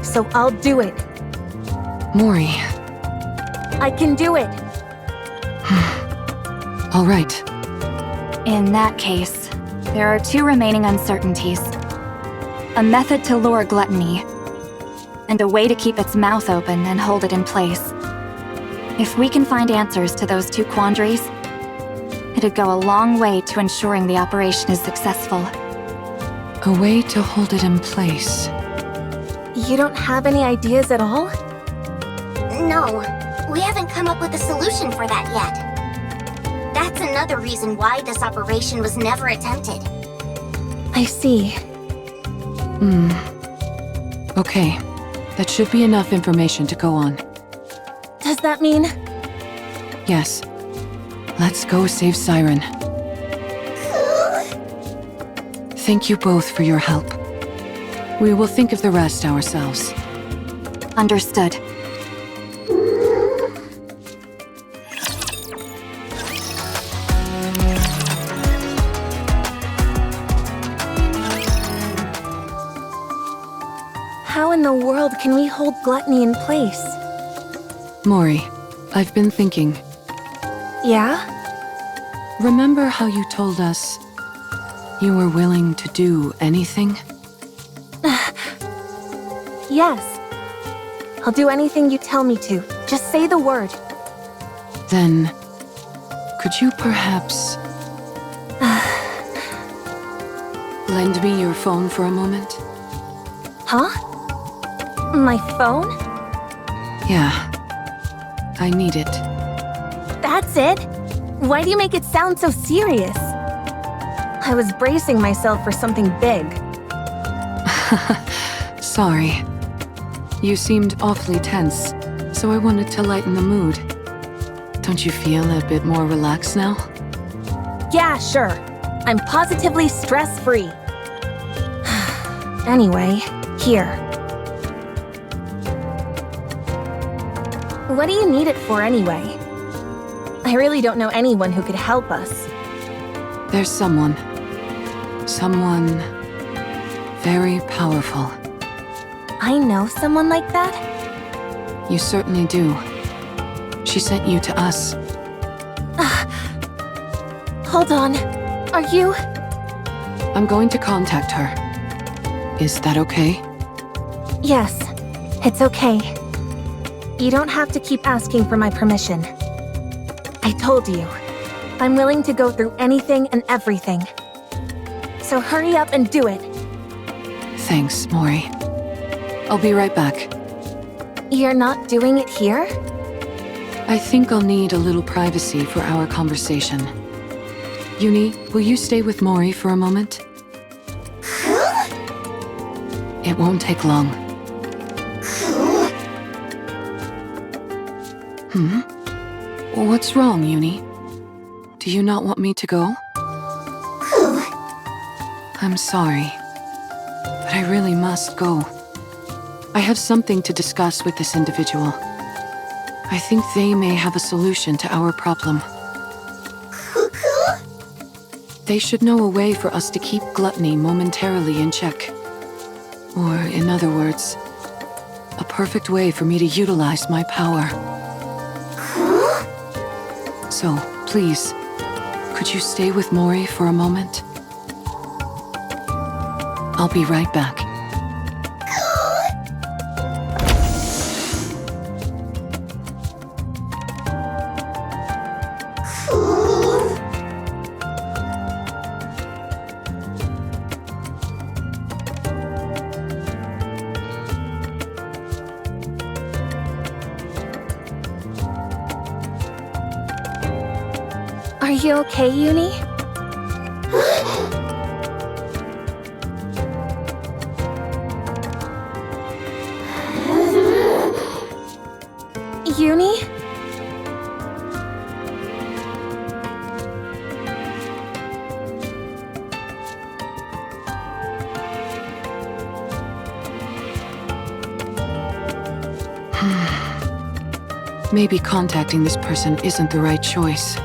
So I'll do it. Mori. I can do it. All right. In that case, there are 2 remaining uncertainties. a method to lure gluttony, and a way to keep its mouth open and hold it in place. If we can find answers to those two quandaries, it'd go a long way to ensuring the operation is successful. A way to hold it in place. You don't have any ideas at all? No, we haven't come up with a solution for that yet. That's another reason why this operation was never attempted. I see. Okay. That should be enough information to go on. Does that mean... Yes. Let's go save Siren. Thank you both for your help. We will think of the rest ourselves. Understood. How in the world can we hold gluttony in place? Mori, I've been thinking. Yeah? Remember how you told us you were willing to do anything? Yes. I'll do anything you tell me to. Just say the word. Then, could you perhaps lend me your phone for a moment? Huh? My phone? Yeah. I need it. That's it? Why do you make it sound so serious? I was bracing myself for something big. Sorry. You seemed awfully tense, so I wanted to lighten the mood. Don't you feel a bit more relaxed now? Yeah, sure. I'm positively stress-free. Anyway, here. What do you need it for anyway? I really don't know anyone who could help us. There's someone. Someone very powerful. I know someone like that? You certainly do. She sent you to us. Hold on. Are you... I'm going to contact her. Is that okay? Yes, it's okay. You don't have to keep asking for my permission. I told you, I'm willing to go through anything and everything. So hurry up and do it. Thanks, Mori. I'll be right back. You're not doing it here? I think I'll need a little privacy for our conversation. Uni, will you stay with Mori for a moment? It won't take long. What's wrong, Uni? Do you not want me to go? I'm sorry, but I really must go. I have something to discuss with this individual. I think they may have a solution to our problem. They should know a way for us to keep gluttony momentarily in check. Or, in other words, a perfect way for me to utilize my power. So, please, could you stay with Mori for a moment? I'll be right back. Are you okay, Uni? Uni? Maybe contacting this person isn't the right choice.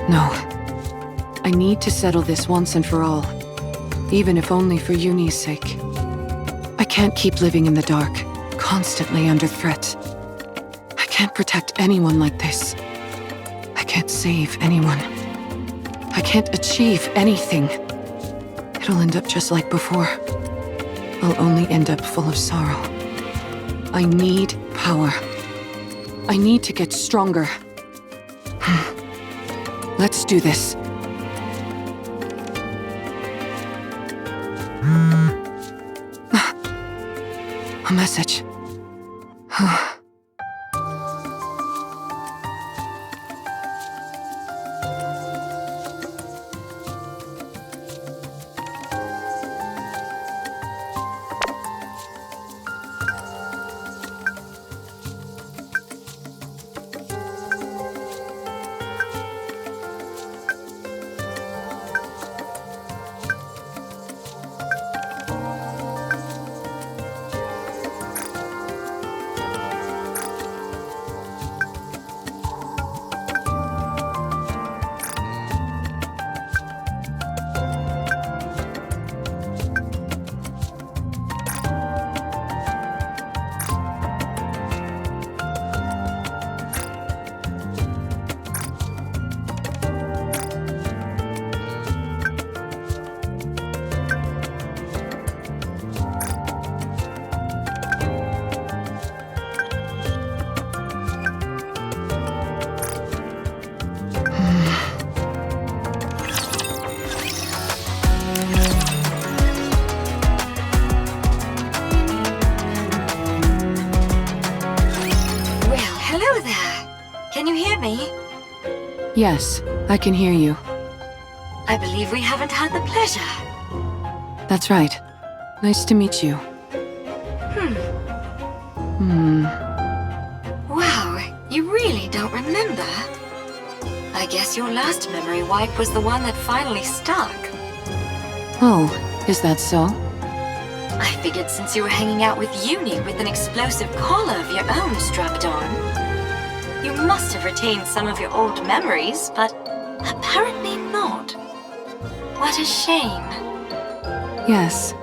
No. I need to settle this once and for all, even if only for Uni's sake. I can't keep living in the dark, constantly under threat. I can't protect anyone like this. I can't save anyone. I can't achieve anything. It'll end up just like before. I'll only end up full of sorrow. I need power. I need to get stronger. Let's do this. A message. Yes, I can hear you. I believe we haven't had the pleasure. That's right. Nice to meet you. Wow, you really don't remember? I guess your last memory wipe was the one that finally stuck. Oh, is that so? I figured since you were hanging out with Uni with an explosive collar of your own strapped on, you must have retained some of your old memories, but apparently not. What a shame. Yes,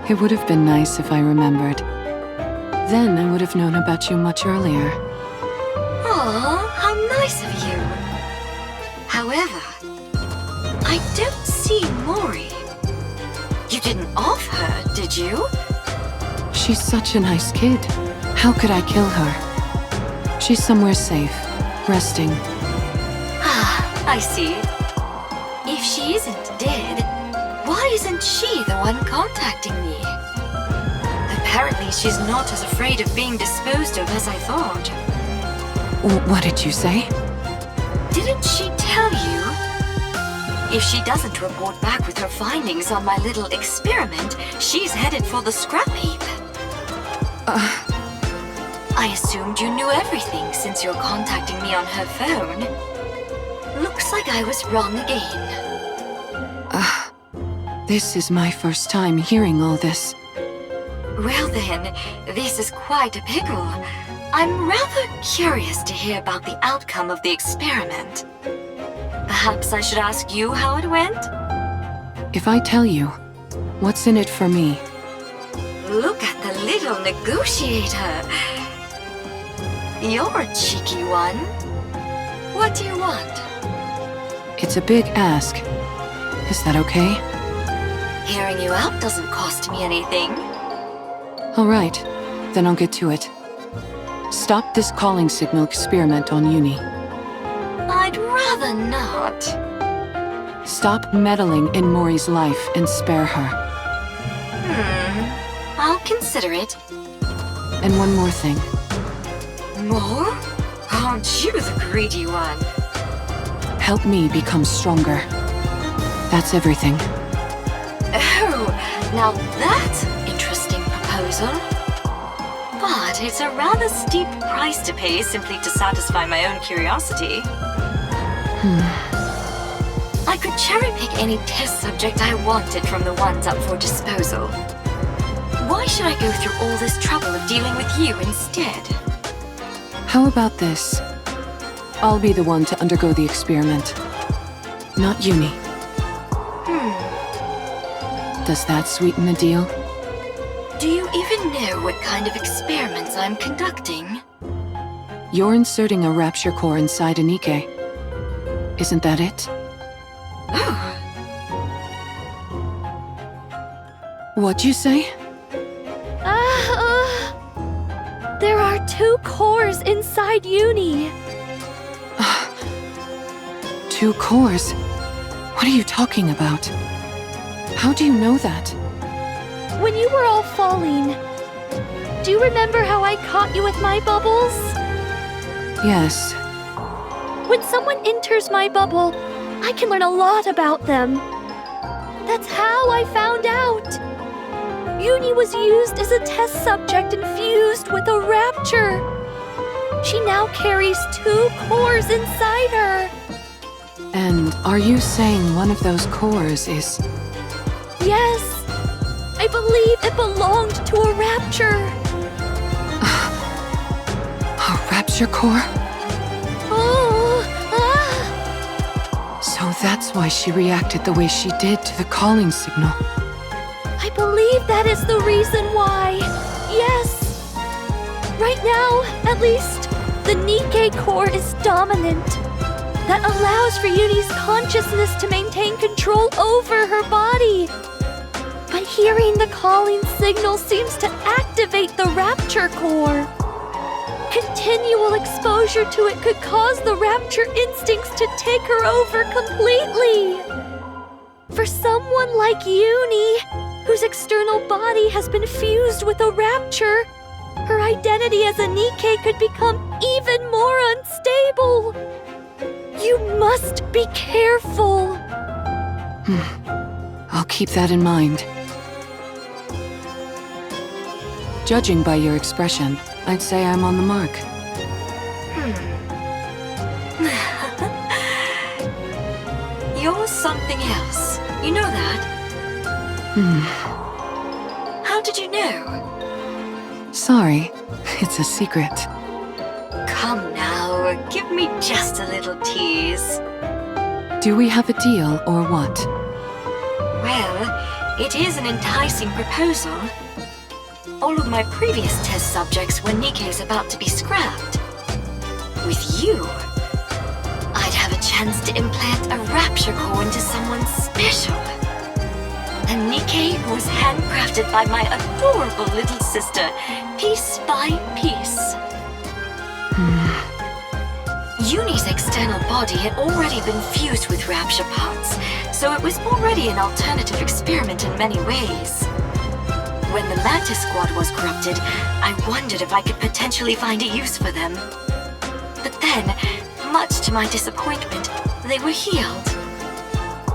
it would have been nice if I remembered. Then I would have known about you much earlier. Aw, how nice of you. However, I don't see Mori. You didn't off her, did you? She's such a nice kid. How could I kill her? She's somewhere safe, resting. Ah, I see. If she isn't dead, why isn't she the one contacting me? Apparently she's not as afraid of being disposed of as I thought. What did you say? Didn't she tell you? If she doesn't report back with her findings on my little experiment, she's headed for the scrap heap. I assumed you knew everything since you're contacting me on her phone. Looks like I was wrong again. This is my first time hearing all this. Well then, this is quite a pickle. I'm rather curious to hear about the outcome of the experiment. Perhaps I should ask you how it went? If I tell you, what's in it for me? Look at the little negotiator. You're a cheeky one. What do you want? It's a big ask. Is that okay? Hearing you out doesn't cost me anything. All right, then I'll get to it. Stop this calling signal experiment on Uni. I'd rather not. Stop meddling in Mori's life and spare her. I'll consider it. And one more thing. More? Aren't you the greedy one? Help me become stronger. That's everything. Oh, now that's an interesting proposal. But it's a rather steep price to pay simply to satisfy my own curiosity. I could cherry-pick any test subject I wanted from the ones up for disposal. Why should I go through all this trouble of dealing with you instead? How about this? I'll be the one to undergo the experiment. Not Uni. Does that sweeten the deal? Do you even know what kind of experiments I'm conducting? You're inserting a rapture core inside a NIKKE. Isn't that it? Oh. What'd you say? There are 2 cores inside Uni. 2 cores? What are you talking about? How do you know that? When you were all falling, do you remember how I caught you with my bubbles? Yes. When someone enters my bubble, I can learn a lot about them. That's how I found out. Uni was used as a test subject infused with a rapture. She now carries 2 cores inside her. And are you saying one of those cores is... Yes, I believe it belonged to a rapture. A rapture core? So that's why she reacted the way she did to the calling signal. I believe that is the reason why. Yes. Right now, at least, the NIKKE core is dominant. That allows for Uni's consciousness to maintain control over her body. But hearing the calling signal seems to activate the rapture core. Continual exposure to it could cause the rapture instincts to take her over completely. For someone like Uni, whose external body has been fused with a rapture, her identity as a NIKKE could become even more unstable. You must be careful. I'll keep that in mind. Judging by your expression, I'd say I'm on the mark. You're something else. You know that? How did you know? Sorry, it's a secret. Come now, give me just a little tease. Do we have a deal or what? Well, it is an enticing proposal. All of my previous test subjects were NIKKE's about to be scrapped. With you, I'd have a chance to implant a rapture core into someone special. A NIKKE who was handcrafted by my adorable little sister, piece by piece. Uni's external body had already been fused with rapture parts, so it was already an alternative experiment in many ways. When the Mantis Squad was corrupted, I wondered if I could potentially find a use for them. But then, much to my disappointment, they were healed.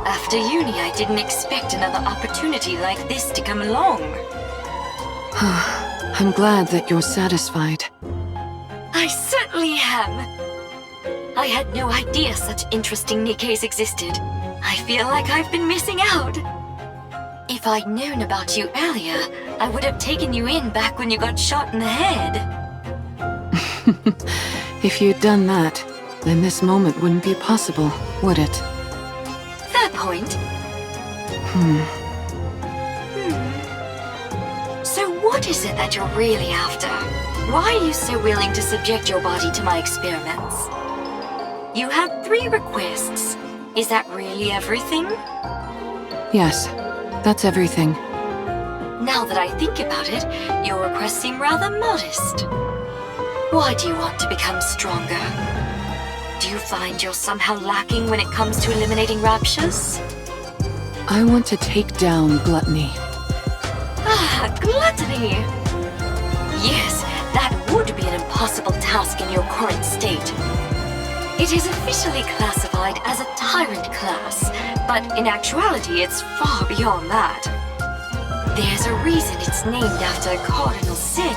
After Uni, I didn't expect another opportunity like this to come along. I'm glad that you're satisfied. I certainly am. I had no idea such interesting NIKKEs existed. I feel like I've been missing out. If I'd known about you earlier, I would have taken you in back when you got shot in the head. If you'd done that, then this moment wouldn't be possible, would it? Fair point. So what is it that you're really after? Why are you so willing to subject your body to my experiments? You have 3 requests. Is that really everything? Yes, that's everything. Now that I think about it, your requests seem rather modest. Why do you want to become stronger? Do you find you're somehow lacking when it comes to eliminating raptures? I want to take down gluttony. Ah, gluttony! Yes, that would be an impossible task in your current state. It is officially classified as a tyrant class, but in actuality it's far beyond that. There's a reason it's named after a cardinal sin.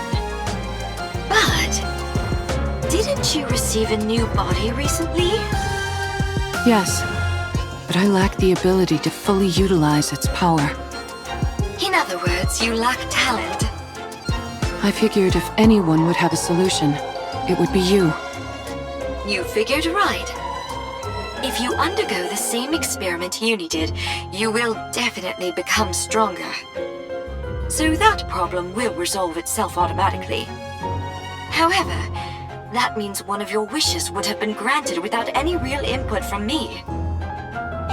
But didn't you receive a new body recently? Yes, but I lack the ability to fully utilize its power. In other words, you lack talent. I figured if anyone would have a solution, it would be you. You figured right. If you undergo the same experiment Uni did, you will definitely become stronger. So that problem will resolve itself automatically. However, that means one of your wishes would have been granted without any real input from me.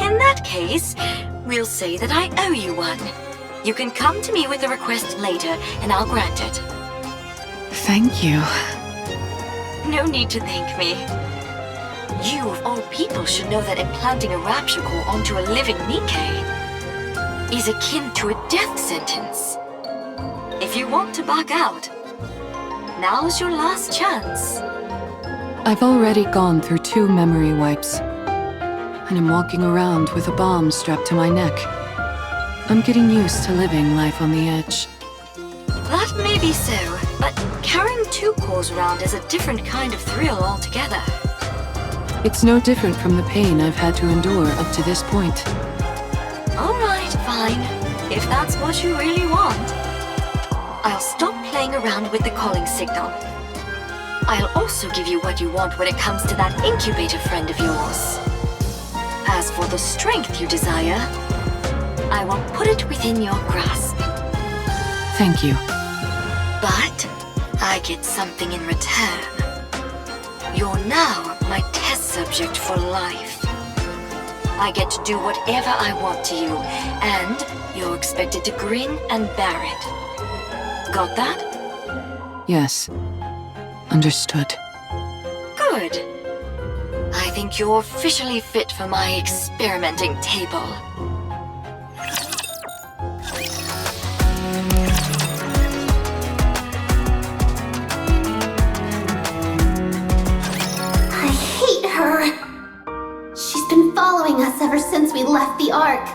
In that case, we'll say that I owe you one. You can come to me with a request later, and I'll grant it. Thank you. No need to thank me. You, of all people, should know that implanting a rapture core onto a living Nikke is akin to a death sentence. If you want to back out, now's your last chance. I've already gone through 2 memory wipes, and I'm walking around with a bomb strapped to my neck. I'm getting used to living life on the edge. That may be so, but carrying 2 cores around is a different kind of thrill altogether. It's no different from the pain I've had to endure up to this point. All right, fine. If that's what you really want. I'll stop playing around with the calling signal. I'll also give you what you want when it comes to that incubator friend of yours. As for the strength you desire, I will put it within your grasp. Thank you. But I get something in return. You're now my test subject for life. I get to do whatever I want to you, and you're expected to grin and bear it. Got that? Yes. Understood. Good. I think you're officially fit for my experimenting table. I hate her. She's been following us ever since we left the Ark.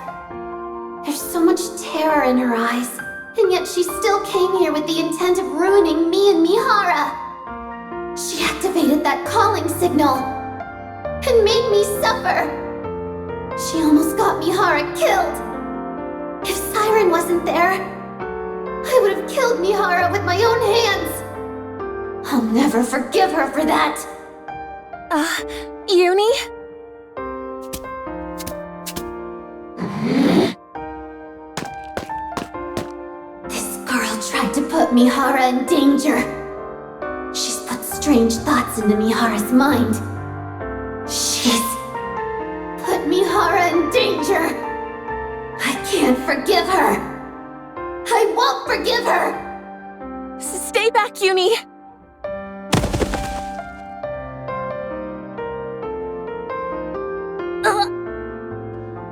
There's so much terror in her eyes, and yet she still came here with the intent of ruining me and Mihara. She activated that calling signal and made me suffer. She almost got Mihara killed. If Siren wasn't there, I would have killed Mihara with my own hands. I'll never forgive her for that. Uni? This girl tried to put Mihara in danger. She's put strange thoughts into Mihara's mind. She's put Mihara in danger. I can't forgive her. I won't forgive her. Stay back, Uni!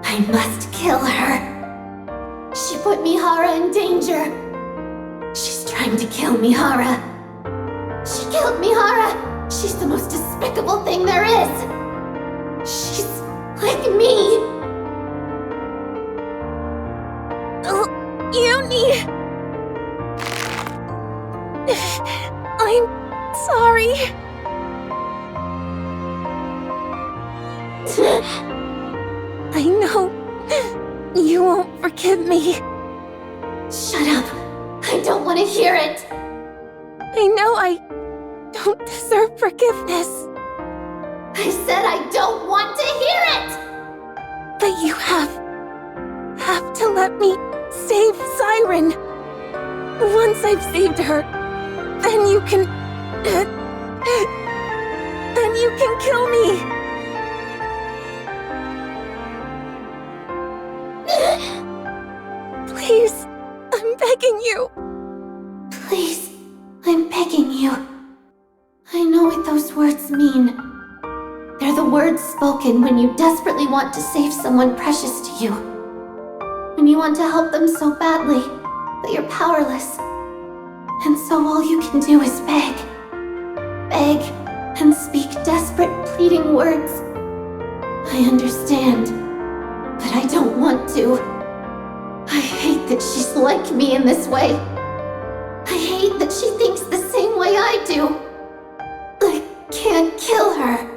I must kill her. She put Mihara in danger. She's trying to kill Mihara. She killed Mihara. She's the most despicable thing there is. She's like me. Uni! I'm sorry. I know you won't forgive me. Shut up. I don't want to hear it. I know I don't deserve forgiveness. I said I don't want to hear it. But you have to let me save Siren. Once I've saved her, then you can kill me. Please, I'm begging you. Please, I'm begging you. I know what those words mean. They're the words spoken when you desperately want to save someone precious to you. When you want to help them so badly, but you're powerless. And so all you can do is beg. Beg and speak desperate, pleading words. I understand, but I don't want to. I hate that she's like me in this way. I hate that she thinks the same way I do. I can't kill her.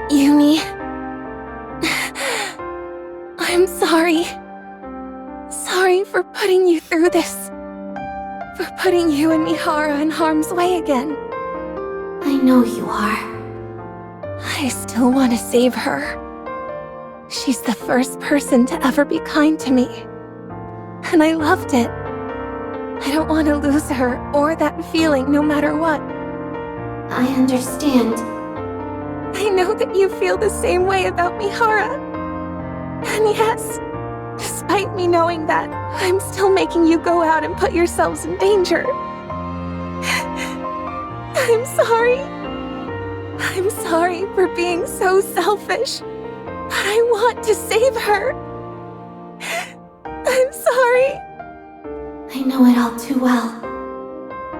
Uni, I'm sorry. Sorry for putting you through this. For putting you and Mihara in harm's way again. I know you are. I still want to save her. She's the first person to ever be kind to me. And I loved it. I don't want to lose her or that feeling no matter what. I understand. I know that you feel the same way about Mihara. And yes, despite me knowing that, I'm still making you go out and put yourselves in danger. I'm sorry. I'm sorry for being so selfish. But I want to save her. I'm sorry. I know it all too well.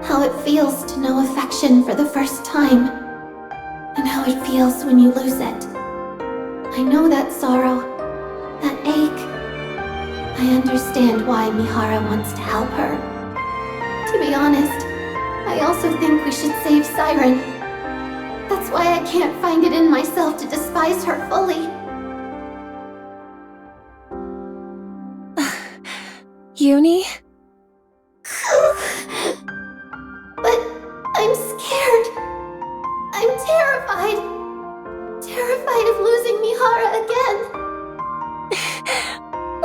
How it feels to know affection for the first time. And how it feels when you lose it. I know that sorrow, that ache. I understand why Mihara wants to help her. To be honest, I also think we should save Siren. That's why I can't find it in myself to despise her fully. Uni? But I'm scared. I'm terrified. Terrified of losing Mihara again.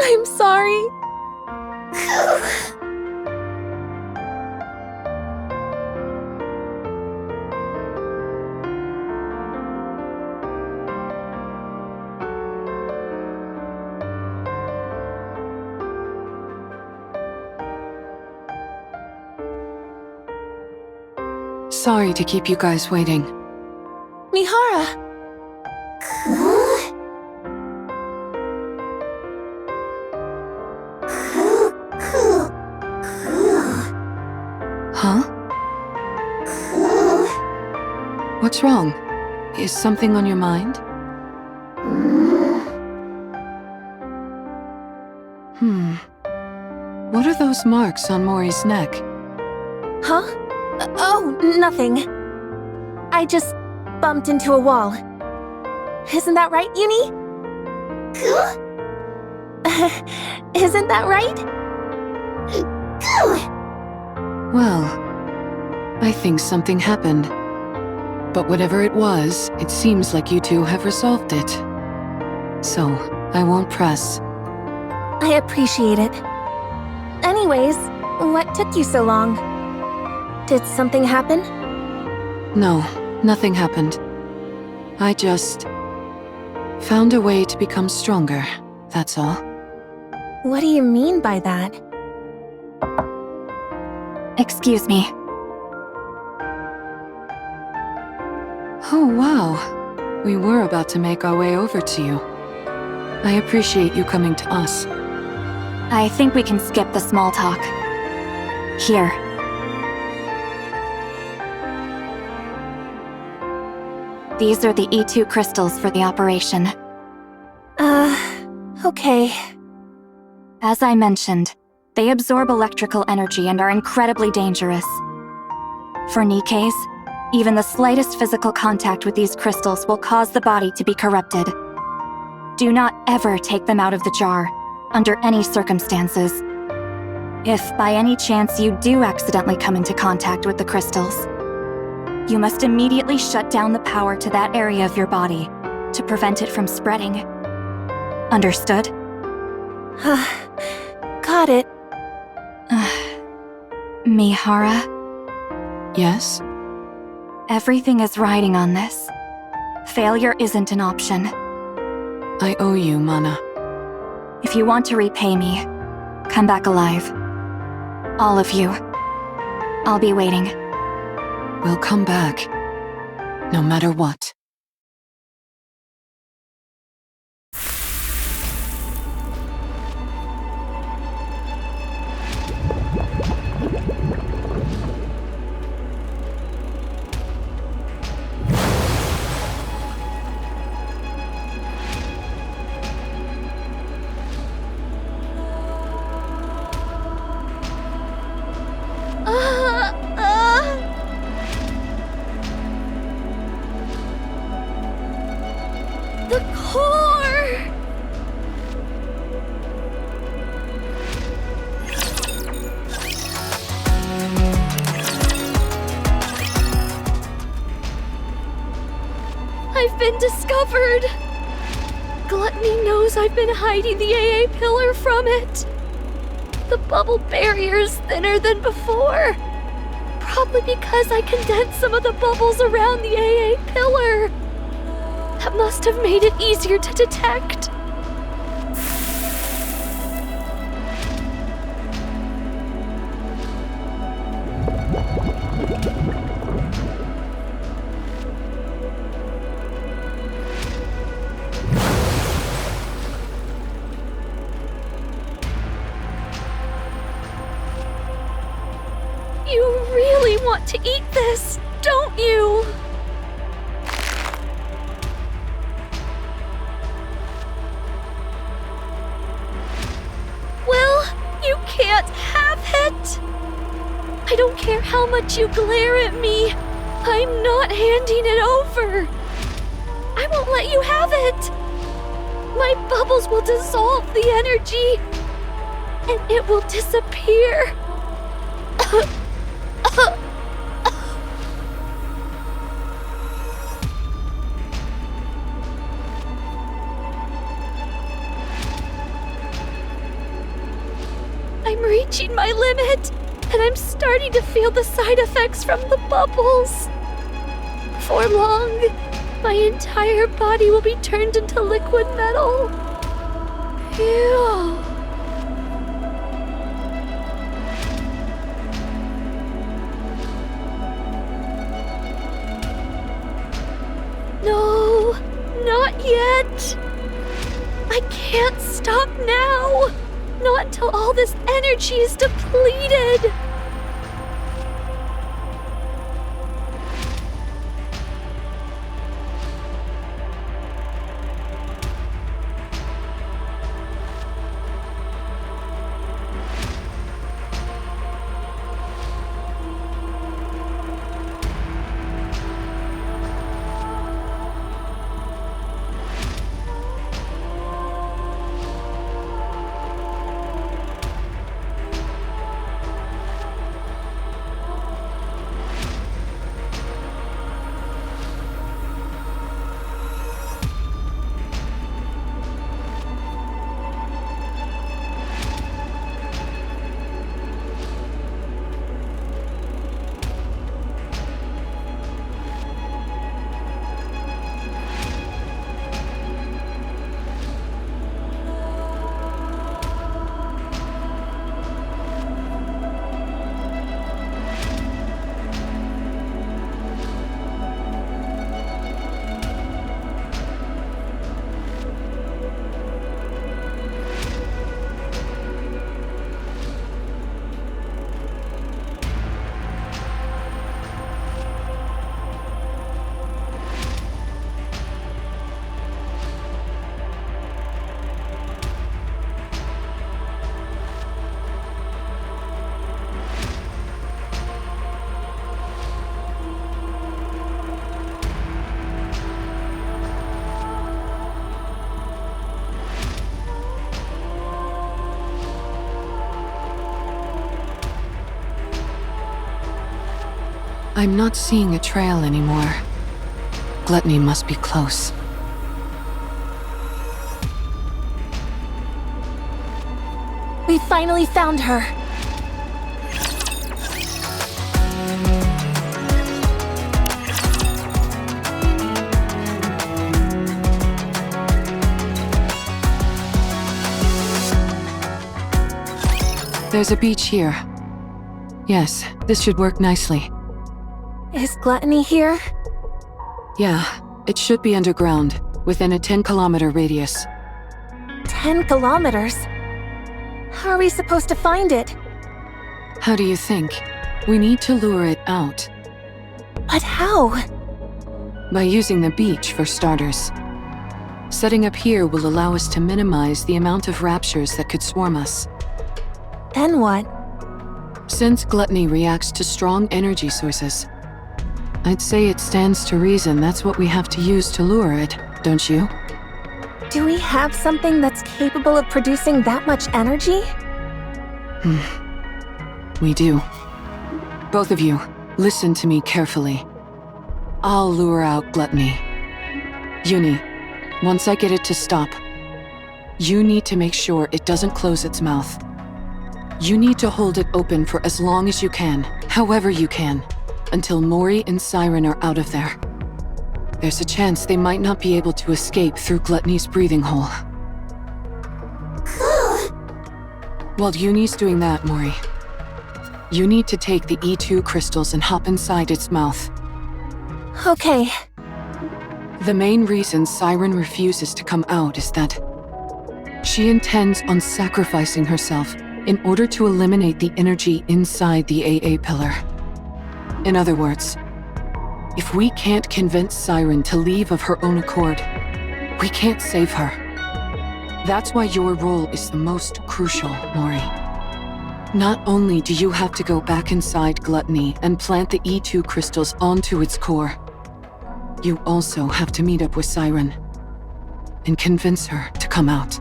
I'm sorry. Sorry to keep you guys waiting. Mihara! Huh? What's wrong? Is something on your mind? What are those marks on Mori's neck? Huh? Oh, nothing. I just bumped into a wall. Isn't that right, Uni? Isn't that right? Well, I think something happened. But whatever it was, it seems like you two have resolved it. So, I won't press. I appreciate it. Anyways, what took you so long? Did something happen? No, nothing happened. I just found a way to become stronger, that's all. What do you mean by that? Excuse me. Oh, wow. We were about to make our way over to you. I appreciate you coming to us. I think we can skip the small talk. Here. These are the E2 crystals for the operation. Okay. As I mentioned, they absorb electrical energy and are incredibly dangerous. For NIKKEs, even the slightest physical contact with these crystals will cause the body to be corrupted. Do not ever take them out of the jar, under any circumstances. If by any chance you do accidentally come into contact with the crystals, you must immediately shut down the power to that area of your body to prevent it from spreading. Understood? Got it. Mihara, Yes? everything is riding on this. Failure isn't an option. I owe you, Mana. If you want to repay me, come back alive. All of you. I'll be waiting. We'll come back. No matter what. The core! I've been discovered! Gluttony knows I've been hiding the AA pillar from it. The bubble barrier's thinner than before. Probably because I condensed some of the bubbles around the AA pillar. That must have made it easier to detect. You really want to eat this, don't you? Well, you can't have it. I don't care how much you glare at me. I'm not handing it over. I won't let you have it. My bubbles will dissolve the energy, and it will disappear. I'm reaching my limit, and I'm starting to feel the side effects from the bubbles. Before long, my entire body will be turned into liquid metal. Ew. No, not yet. I can't stop now. Not until all this energy is depleted. I'm not seeing a trail anymore. Gluttony must be close. We finally found her. There's a beach here. Yes, this should work nicely. Is Gluttony here? Yeah, it should be underground, within a 10-kilometer radius. 10 kilometers? How are we supposed to find it? How do you think? We need to lure it out. But how? By using the beach, for starters. Setting up here will allow us to minimize the amount of raptures that could swarm us. Then what? Since Gluttony reacts to strong energy sources, I'd say it stands to reason that's what we have to use to lure it, don't you? Do we have something that's capable of producing that much energy? We do. Both of you, listen to me carefully. I'll lure out Gluttony. Uni, Once I get it to stop, you need to make sure it doesn't close its mouth. You need to hold it open for as long as you can, however you can, until Mori and Siren are out of there. There's a chance they might not be able to escape through Gluttony's breathing hole. While Uni's doing that, Mori, you need to take the E2 crystals and hop inside its mouth. Okay. The main reason Siren refuses to come out is that she intends on sacrificing herself in order to eliminate the energy inside the AA pillar. In other words, if we can't convince Siren to leave of her own accord, we can't save her. That's why your role is the most crucial, Mori. Not only do you have to go back inside Gluttony and plant the E2 crystals onto its core, you also have to meet up with Siren and convince her to come out.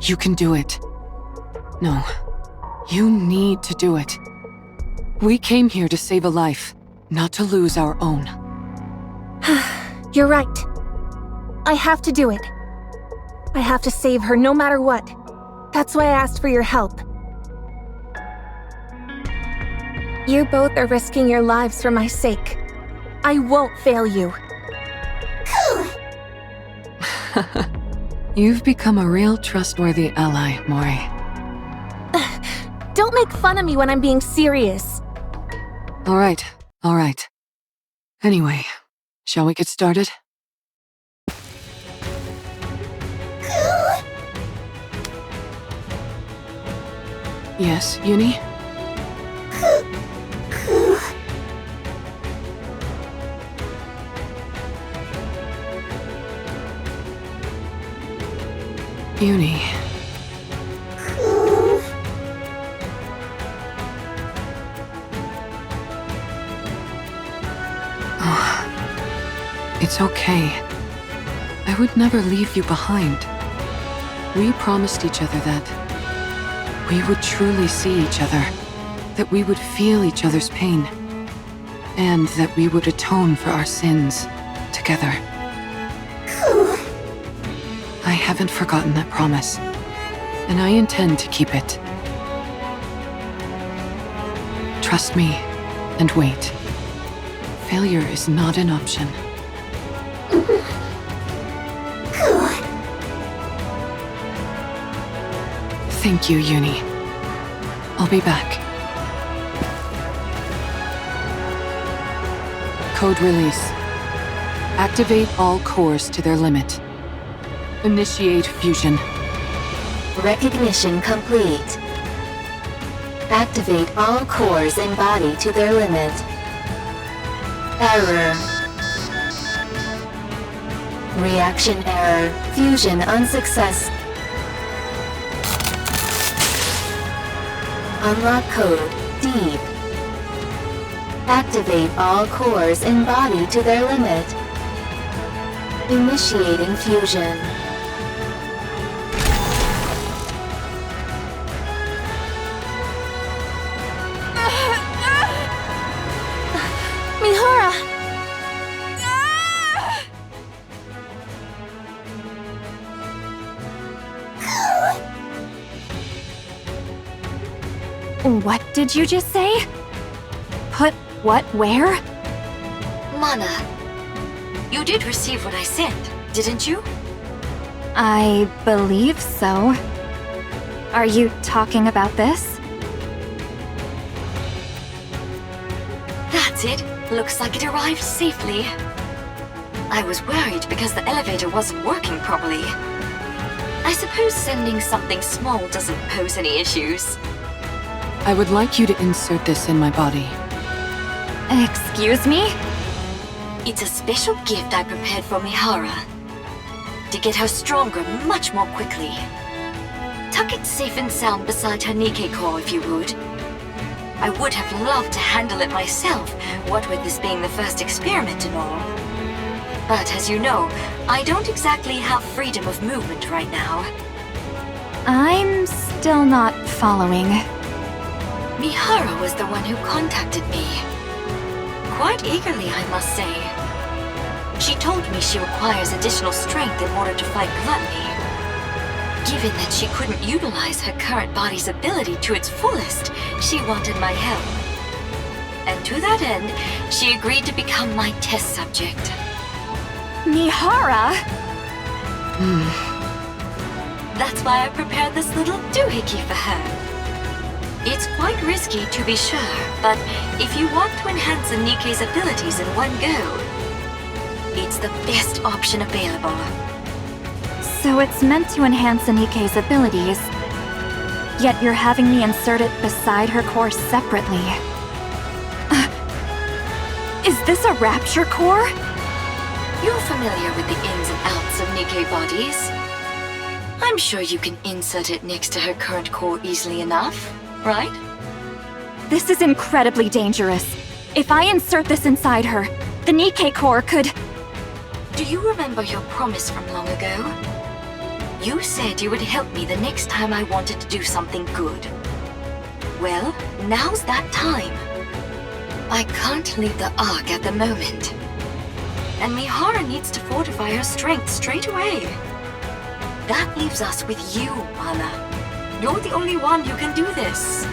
You can do it. No, you need to do it. We came here to save a life, not to lose our own. You're right. I have to do it. I have to save her no matter what. That's why I asked for your help. You both are risking your lives for my sake. I won't fail you. You've become a real trustworthy ally, Mori. Don't make fun of me when I'm being serious. All right. Anyway, shall we get started? Yes, Uni? Uni. Oh, it's okay. I would never leave you behind. We promised each other that we would truly see each other, that we would feel each other's pain, and that we would atone for our sins together. I haven't forgotten that promise, and I intend to keep it. Trust me, and wait. Failure is not an option. Thank you, Uni. I'll be back. Code release. Activate all cores to their limit. Initiate fusion. Recognition complete. Activate all cores and body to their limit. Error. Reaction error. Fusion unsuccess. Unlock code Deep. Activate all cores and body to their limit. Initiating fusion. Mihara! What did you just say? Put what where? Mana, you did receive what I sent, didn't you? I believe so. Are you talking about this? That's it. Looks like it arrived safely. I was worried because the elevator wasn't working properly. I suppose sending something small doesn't pose any issues. I would like you to insert this in my body. Excuse me? It's a special gift I prepared for Mihara. To get her stronger much more quickly. Tuck it safe and sound beside her NIKKE core if you would. I would have loved to handle it myself, what with this being the first experiment and all. But as you know, I don't exactly have freedom of movement right now. I'm still not following. Mihara was the one who contacted me. Quite eagerly, I must say. She told me she requires additional strength in order to fight gluttony. Given that she couldn't utilize her current body's ability to its fullest, she wanted my help. And to that end, she agreed to become my test subject. Mihara! That's why I prepared this little doohickey for her. It's quite risky, to be sure, but if you want to enhance a NIKKE's abilities in one go, it's the best option available. So it's meant to enhance NIKKE's abilities, yet you're having me insert it beside her core separately. Is this a rapture core? You're familiar with the ins and outs of NIKKE bodies. I'm sure you can insert it next to her current core easily enough, right? This is incredibly dangerous. If I insert this inside her, the NIKKE core could... Do you remember your promise from long ago? You said you would help me the next time I wanted to do something good. Well, now's that time. I can't leave the Ark at the moment. And Mihara needs to fortify her strength straight away. That leaves us with you, Mana. You're the only one who can do this.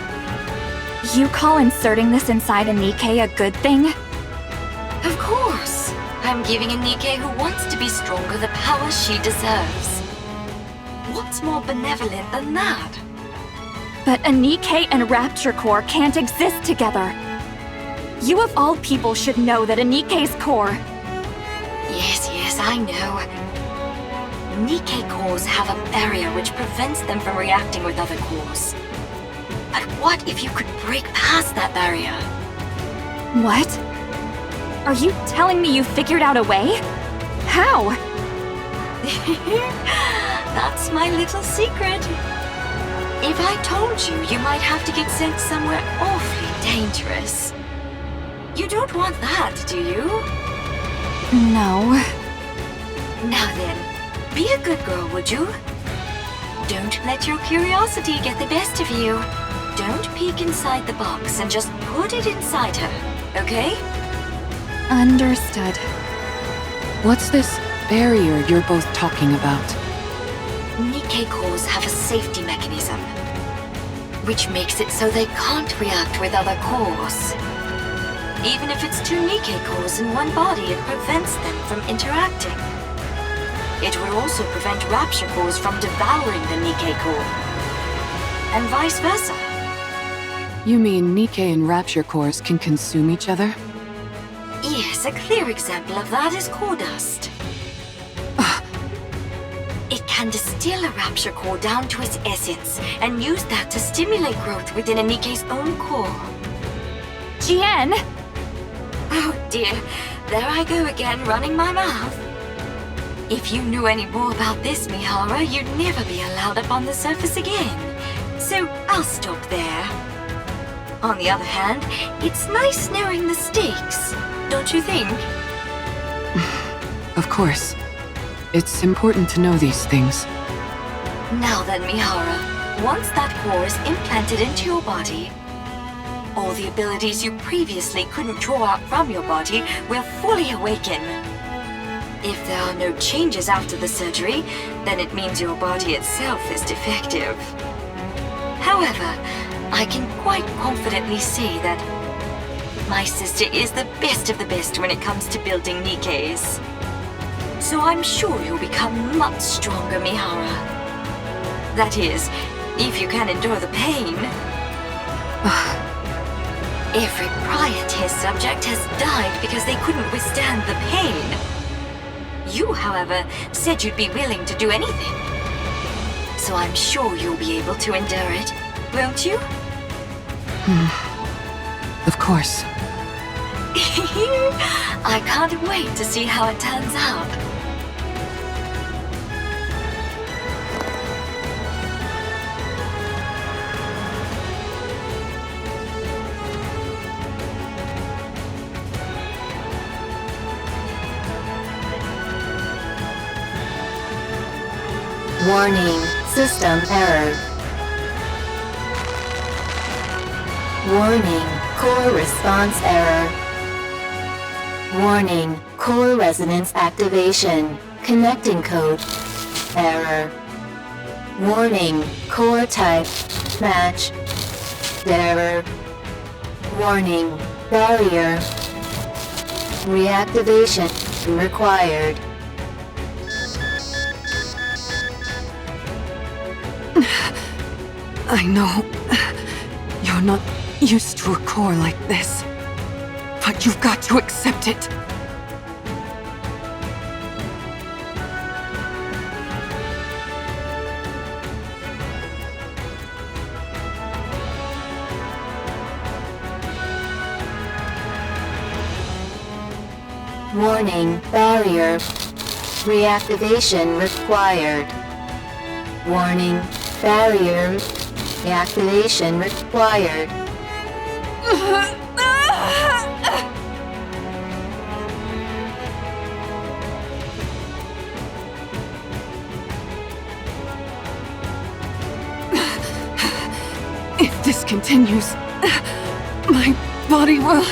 You call inserting this inside a NIKKE a good thing? Of course. I'm giving a NIKKE who wants to be stronger the power she deserves. What's more benevolent than that? But a NIKKE and Rapture Core can't exist together. You of all people should know that a NIKKE's core... Yes, I know. NIKKE cores have a barrier which prevents them from reacting with other cores. But what if you could break past that barrier? What? Are you telling me you figured out a way? How? That's my little secret. If I told you, you might have to get sent somewhere awfully dangerous. You don't want that, do you? No. Now then, be a good girl, would you? Don't let your curiosity get the best of you. Don't peek inside the box and just put it inside her, okay? Understood. What's this barrier you're both talking about? NIKKE cores have a safety mechanism, which makes it so they can't react with other cores. Even if it's two NIKKE cores in one body, it prevents them from interacting. It would also prevent Rapture cores from devouring the NIKKE core, and vice versa. You mean NIKKE and Rapture cores can consume each other? Yes, a clear example of that is core dust. It can distill a Rapture core down to its essence and use that to stimulate growth within a NIKKE's own core. Jien! Oh dear, there I go again, running my mouth. If you knew any more about this, Mihara, you'd never be allowed up on the surface again. So I'll stop there. On the other hand, it's nice knowing the stakes, don't you think? Of course. It's important to know these things. Now then, Mihara, once that core is implanted into your body, all the abilities you previously couldn't draw out from your body will fully awaken. If there are no changes after the surgery, then it means your body itself is defective. However, I can quite confidently say that my sister is the best of the best when it comes to building NIKKEs. So I'm sure you'll become much stronger, Mihara. That is, if you can endure the pain. Every prior test subject has died because they couldn't withstand the pain. You, however, said you'd be willing to do anything. So I'm sure you'll be able to endure it, won't you? Of course. I can't wait to see how it turns out. Warning, system error. Warning, core response error. Warning, core resonance activation. Connecting code. Error. Warning, core type. Match. Error. Warning, barrier. Reactivation required. I know you're not used to a core like this, but you've got to accept it. Warning, barrier. Reactivation required. Warning, barrier. Reactivation required. If this continues, my body will...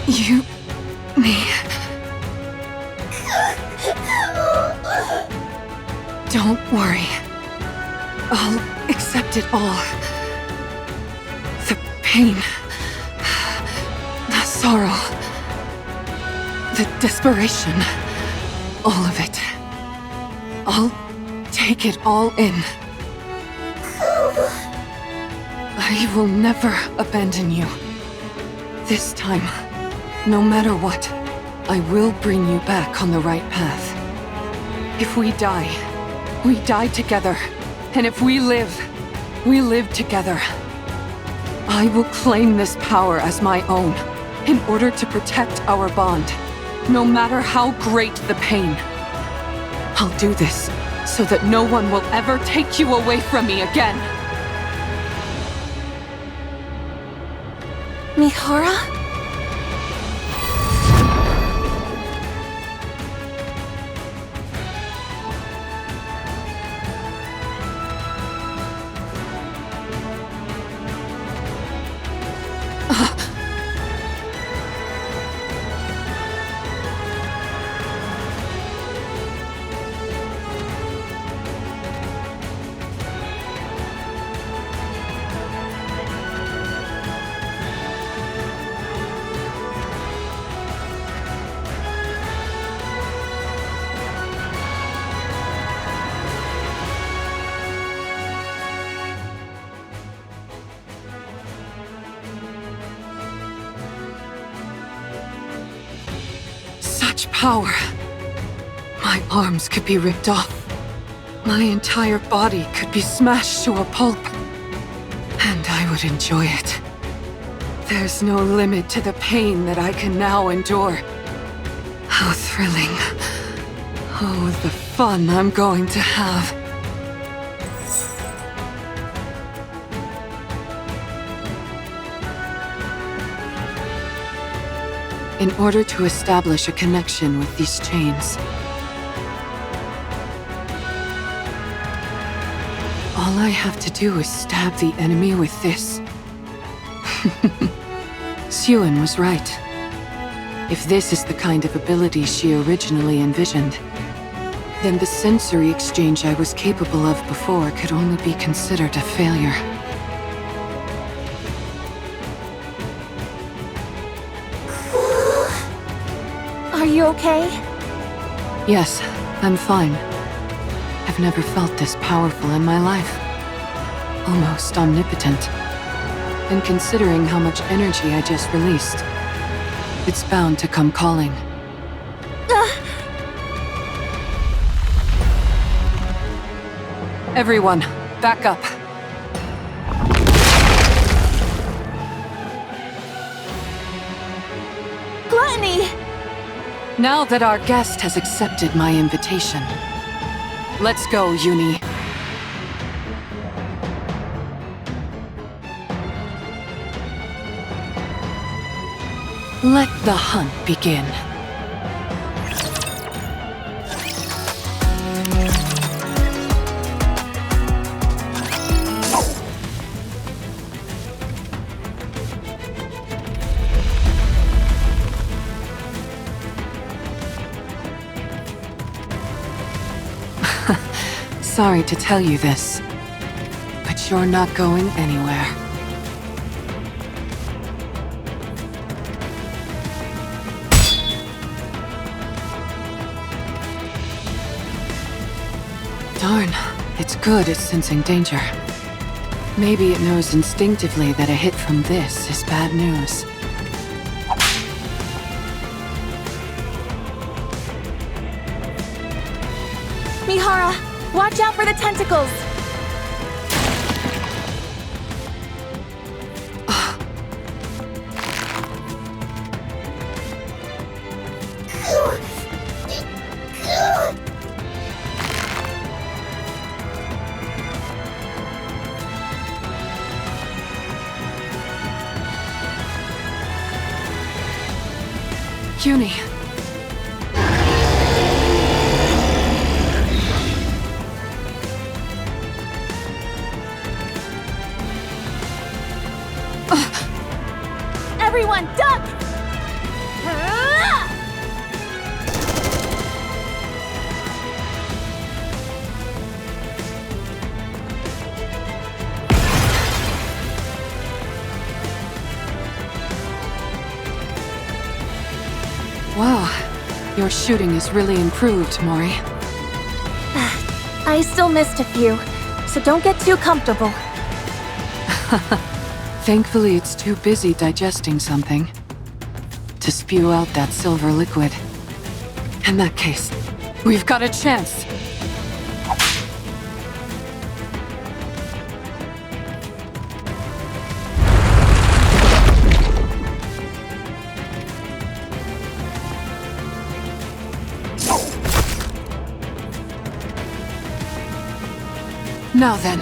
You... me... Don't worry. I'll accept it all. The pain... the sorrow... the desperation... all of it. I'll take it all in. I will never abandon you. This time... no matter what, I will bring you back on the right path. If we die together. And if we live together. I will claim this power as my own, in order to protect our bond, no matter how great the pain. I'll do this, so that no one will ever take you away from me again. Mihara? Power. My arms could be ripped off. My entire body could be smashed to a pulp. And I would enjoy it. There's no limit to the pain that I can now endure. How thrilling. Oh, the fun I'm going to have. In order to establish a connection with these chains, all I have to do is stab the enemy with this. Suen was right. If this is the kind of ability she originally envisioned, then the sensory exchange I was capable of before could only be considered a failure. Are you okay? Yes, I'm fine. I've never felt this powerful in my life. Almost omnipotent. And considering how much energy I just released, it's bound to come calling. Everyone, back up. Gluttony! Now that our guest has accepted my invitation, let's go, Uni. Let the hunt begin. Sorry to tell you this, but you're not going anywhere. Darn, it's good at sensing danger. Maybe it knows instinctively that a hit from this is bad news. Mihara, watch out for the tentacles! Uni. Everyone, duck! Wow, your shooting is really improved, Mori. I still missed a few, so don't get too comfortable. Thankfully, it's too busy digesting something to spew out that silver liquid. In that case, we've got a chance. Now then.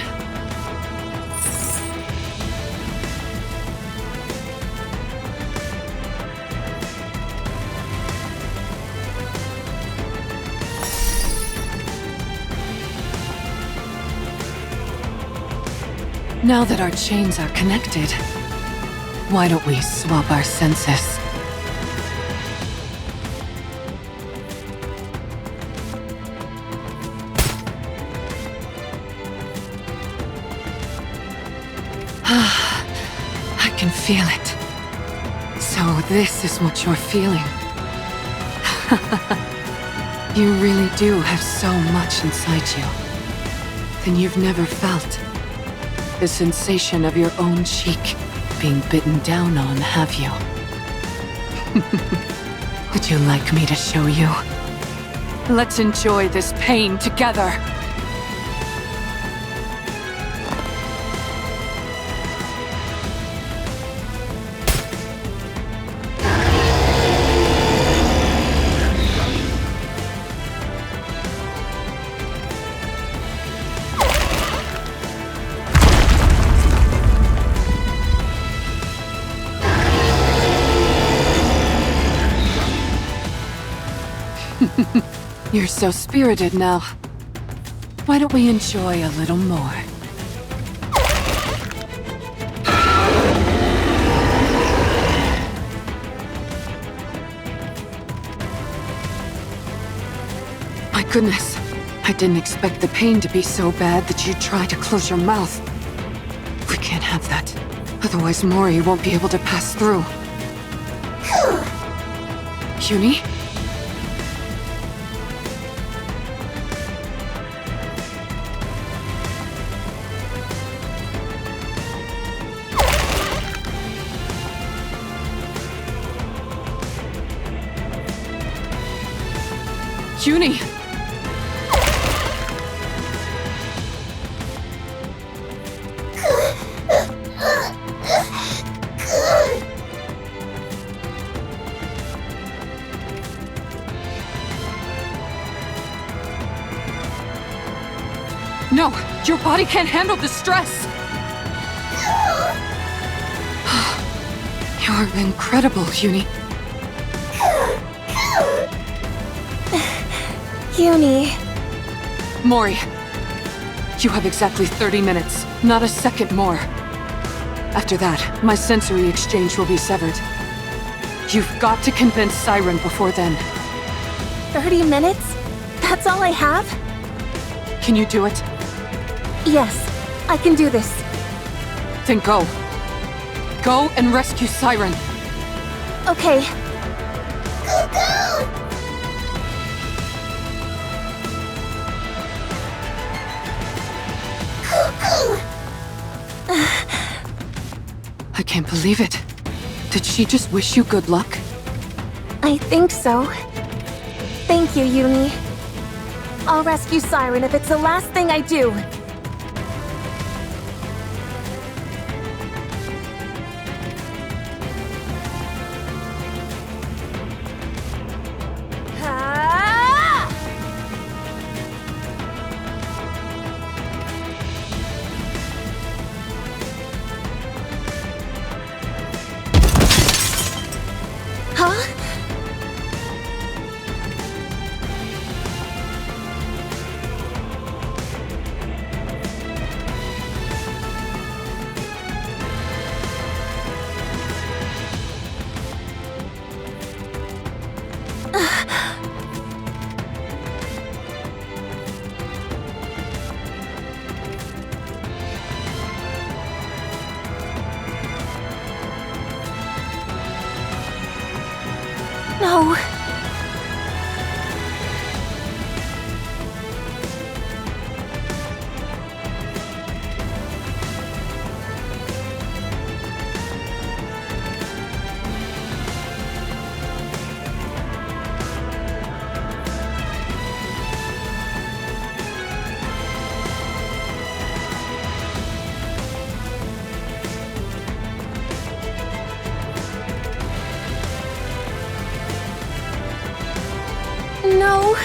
Now that our chains are connected, why don't we swap our senses? I can feel it. So this is what you're feeling. You really do have so much inside you. Then you've never felt the sensation of your own cheek being bitten down on, have you? Would you like me to show you? Let's enjoy this pain together. You're so spirited now. Why don't we enjoy a little more? goodness. I didn't expect the pain to be so bad that you'd try to close your mouth. We can't have that. Otherwise Mori won't be able to pass through. Uni? Uni! No! Your body can't handle the stress! You're incredible, Uni. Uni. Mori, you have exactly 30 minutes, not a second more. After that, my sensory exchange will be severed. You've got to convince Siren before then. 30 minutes? That's all I have? Can you do it? Yes, I can do this. Then go. Go and rescue Siren. Okay. I can't believe it. Did she just wish you good luck? I think so. Thank you, Uni. I'll rescue Siren if it's the last thing I do. No. No.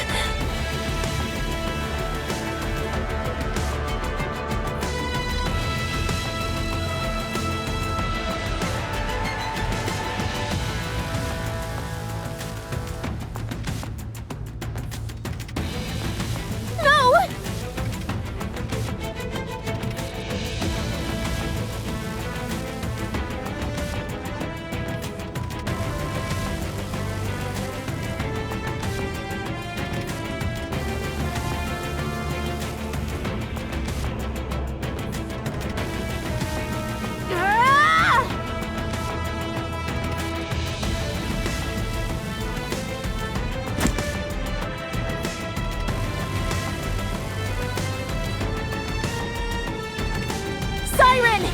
Siren!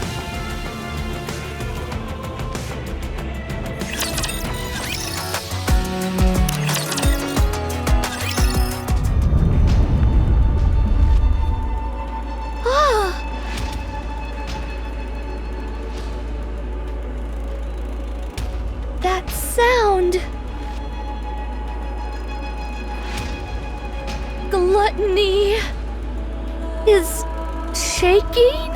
That sound. Gluttony is shaking?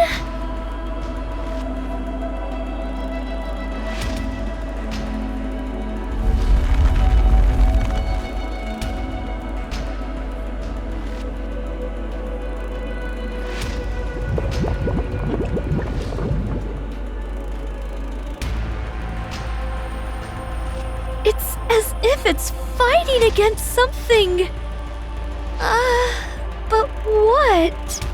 It's as if it's fighting against something. But what?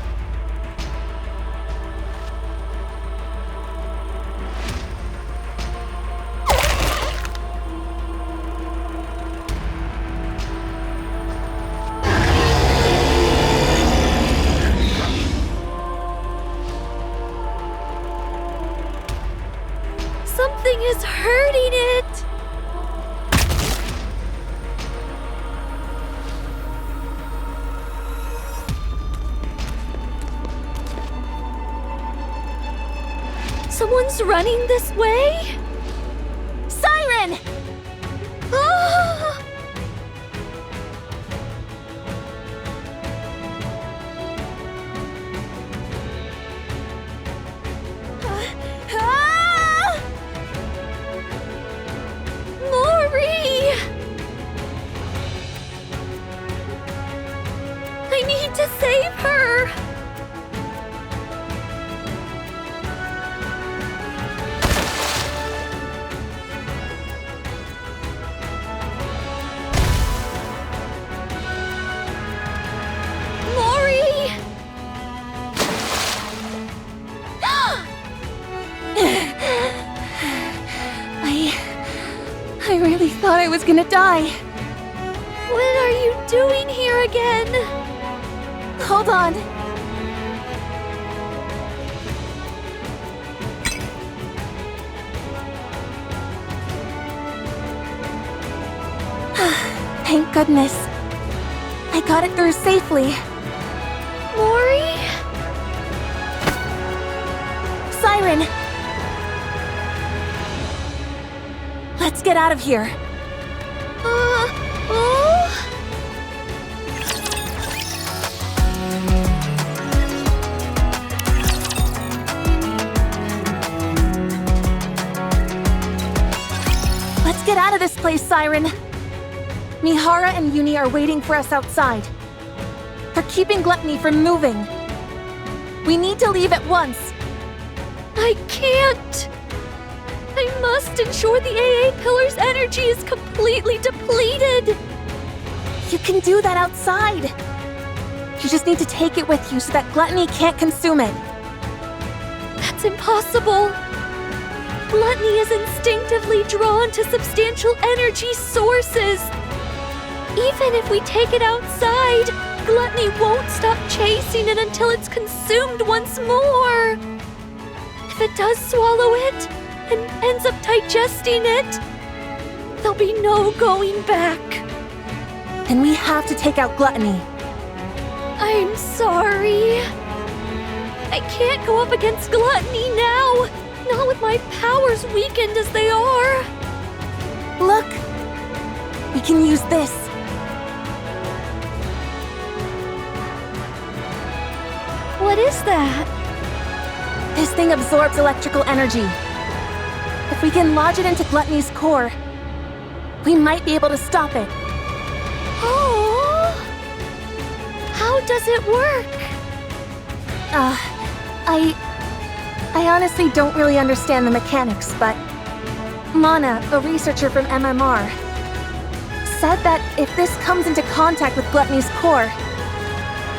Something is hurting it. Someone's running this way? Siren! Ah! Ah! Mori! I need to save her! I really thought I was gonna die. What are you doing here again? Hold on. Thank goodness. I got it through safely. Mori? Siren! Let's get out of here. Let's get out of this place, Siren. Mihara and Uni are waiting for us outside. They're keeping Gluttony from moving. We need to leave at once. I can't. I must ensure the AA Pillar's energy is completely depleted. You can do that outside. You just need to take it with you so that Gluttony can't consume it. That's impossible. Gluttony is instinctively drawn to substantial energy sources. Even if we take it outside, Gluttony won't stop chasing it until it's consumed once more. If it does swallow it, and ends up digesting it, there'll be no going back. Then we have to take out Gluttony. I'm sorry. I can't go up against Gluttony now, not with my powers weakened as they are. Look! We can use this. What is that? This thing absorbs electrical energy. If we can lodge it into Gluttony's core, we might be able to stop it. Oh! How does it work? I honestly don't really understand the mechanics, but Mana, a researcher from MMR, said that if this comes into contact with Gluttony's core,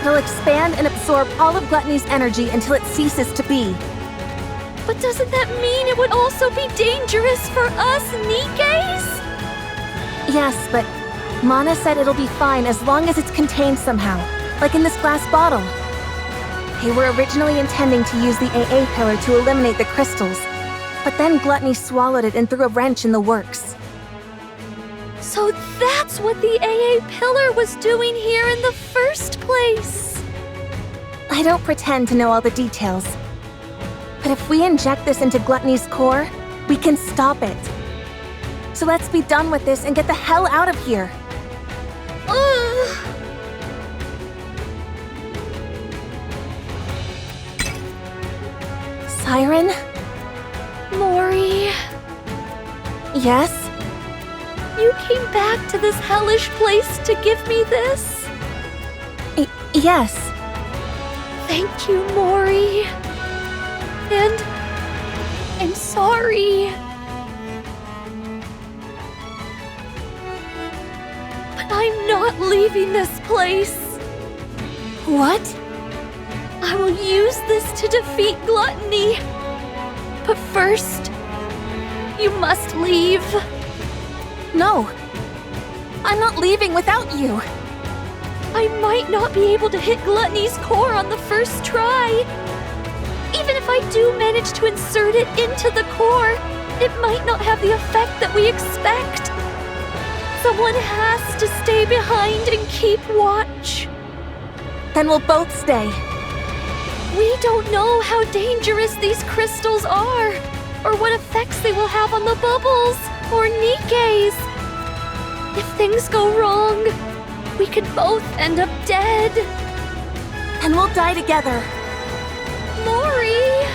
it'll expand and absorb all of Gluttony's energy until it ceases to be. But doesn't that mean it would also be dangerous for us Nikkes? Yes, but Mana said it'll be fine as long as it's contained somehow, like in this glass bottle. They were originally intending to use the AA pillar to eliminate the crystals, but then Gluttony swallowed it and threw a wrench in the works. So that's what the AA pillar was doing here in the first place. I don't pretend to know all the details. But if we inject this into Gluttony's core, we can stop it. So let's be done with this and get the hell out of here. Siren? Mori? Yes? You came back to this hellish place to give me this? Yes. Thank you, Mori. And I'm sorry. But I'm not leaving this place. What? I will use this to defeat gluttony. But first, you must leave. No. I'm not leaving without you. I might not be able to hit gluttony's core on the first try. Even if I do manage to insert it into the core, it might not have the effect that we expect. Someone has to stay behind and keep watch. Then we'll both stay. We don't know how dangerous these crystals are, or what effects they will have on the bubbles or Nikkes. If things go wrong, we could both end up dead. And we'll die together. Mori!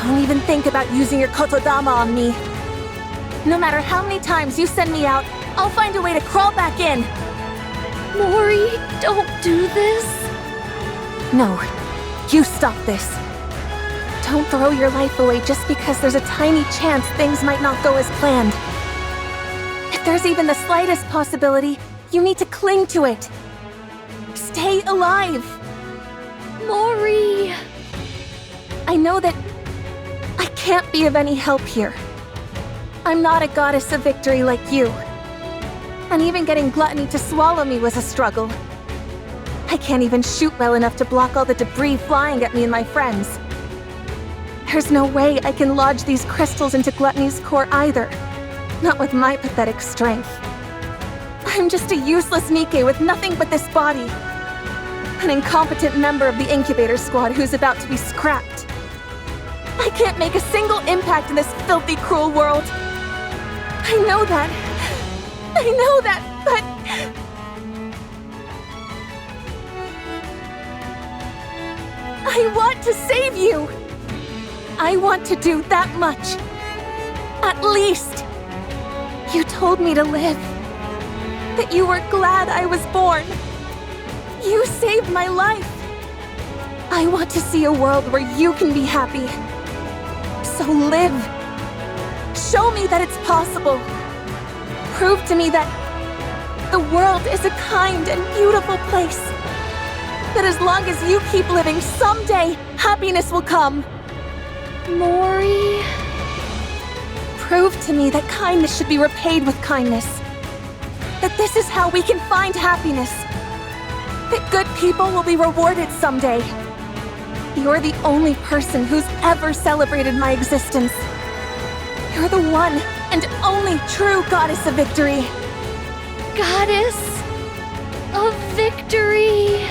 Don't even think about using your kotodama on me. No matter how many times you send me out, I'll find a way to crawl back in. Mori, don't do this. No, you stop this. Don't throw your life away just because there's a tiny chance things might not go as planned. If there's even the slightest possibility, you need to cling to it. Stay alive. Mori! I know that I can't be of any help here. I'm not a goddess of victory like you. And even getting gluttony to swallow me was a struggle. I can't even shoot well enough to block all the debris flying at me and my friends. There's no way I can lodge these crystals into gluttony's core either. Not with my pathetic strength. I'm just a useless Nikke with nothing but this body. An incompetent member of the incubator squad who's about to be scrapped. I can't make a single impact in this filthy, cruel world. I know that. But... I want to save you! I want to do that much. At least. You told me to live. That you were glad I was born. You saved my life. I want to see a world where you can be happy. So live. Show me that it's possible. Prove to me that the world is a kind and beautiful place. That as long as you keep living, someday happiness will come. Mori... Prove to me that kindness should be repaid with kindness. That this is how we can find happiness. That good people will be rewarded someday. You're the only person who's ever celebrated my existence. You're the one and only true goddess of victory. Goddess of victory.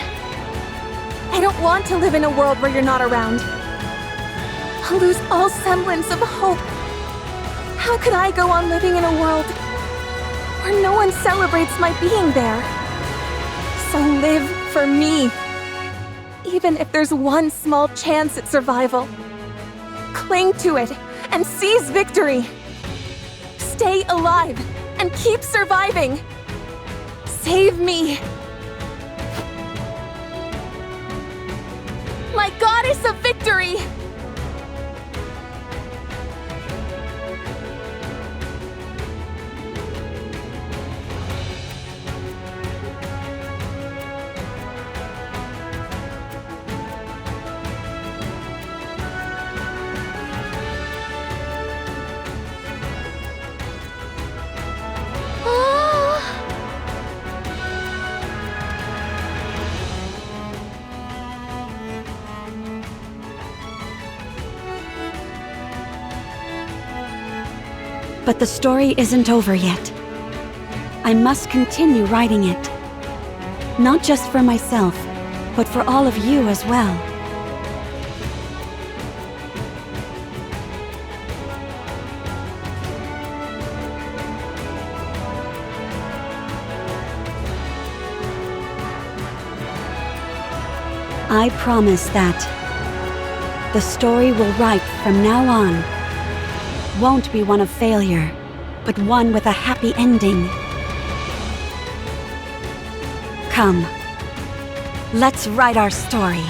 I don't want to live in a world where you're not around. I'll lose all semblance of hope. How could I go on living in a world where no one celebrates my being there? So live for me. Even if there's one small chance at survival. Cling to it and seize victory. Stay alive and keep surviving. Save me. My goddess of victory! But the story isn't over yet. I must continue writing it. Not just for myself, but for all of you as well. I promise that the story we'll write from now on won't be one of failure, but one with a happy ending. Come, let's write our story.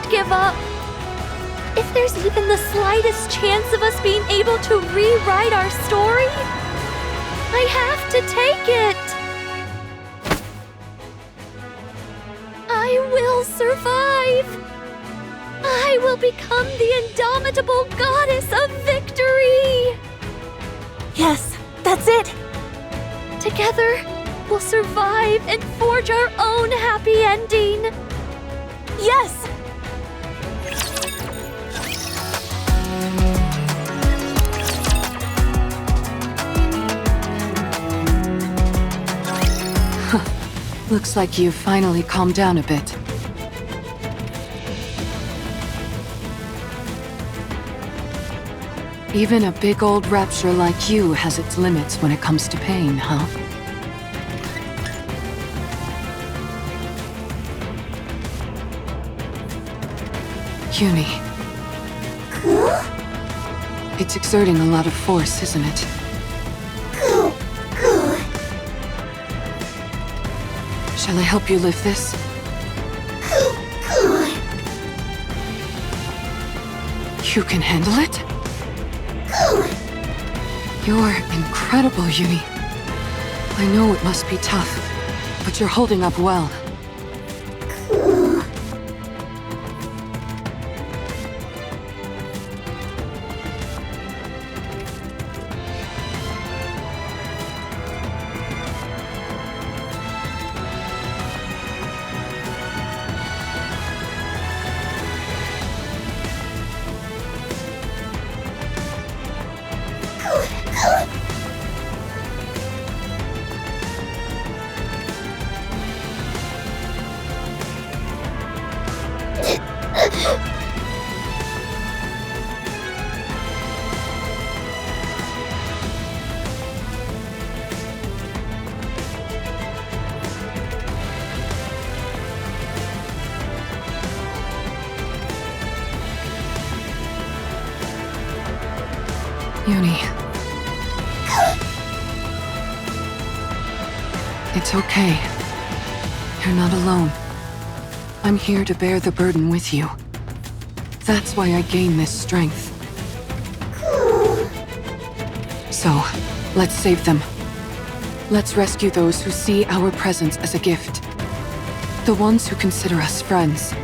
can't give up. If there's even the slightest chance of us being able to rewrite our story, I have to take it. I will survive. I will become the indomitable goddess of victory. Yes, that's it! Together, we'll survive and forge our own happy ending. Yes! Looks like you've finally calmed down a bit. Even a big old rapture like you has its limits when it comes to pain, huh? Uni. It's exerting a lot of force, isn't it? Shall I help you lift this? You can handle it? You're incredible, Uni. I know it must be tough, but you're holding up well. Uni. It's okay. You're not alone. I'm here to bear the burden with you. That's why I gain this strength. So, let's save them. Let's rescue those who see our presence as a gift. The ones who consider us friends.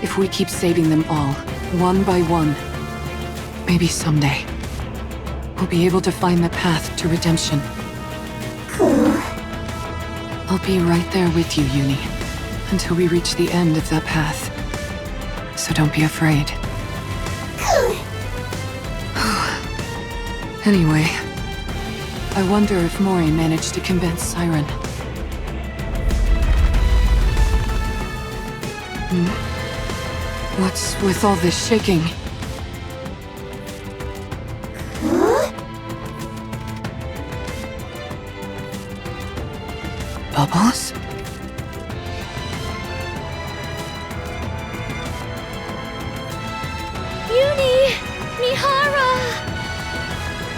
If we keep saving them all, one by one, maybe someday, we'll be able to find the path to redemption. I'll be right there with you, Uni, until we reach the end of that path. So don't be afraid. Anyway, I wonder if Mori managed to convince Siren. What's with all this shaking? Bubbles? Uni! Mihara!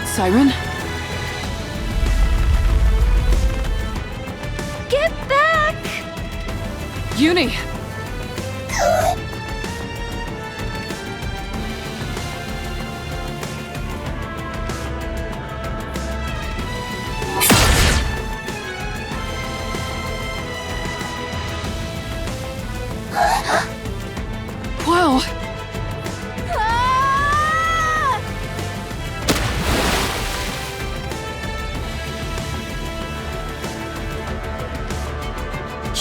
Siren? Get back! Uni! Wow!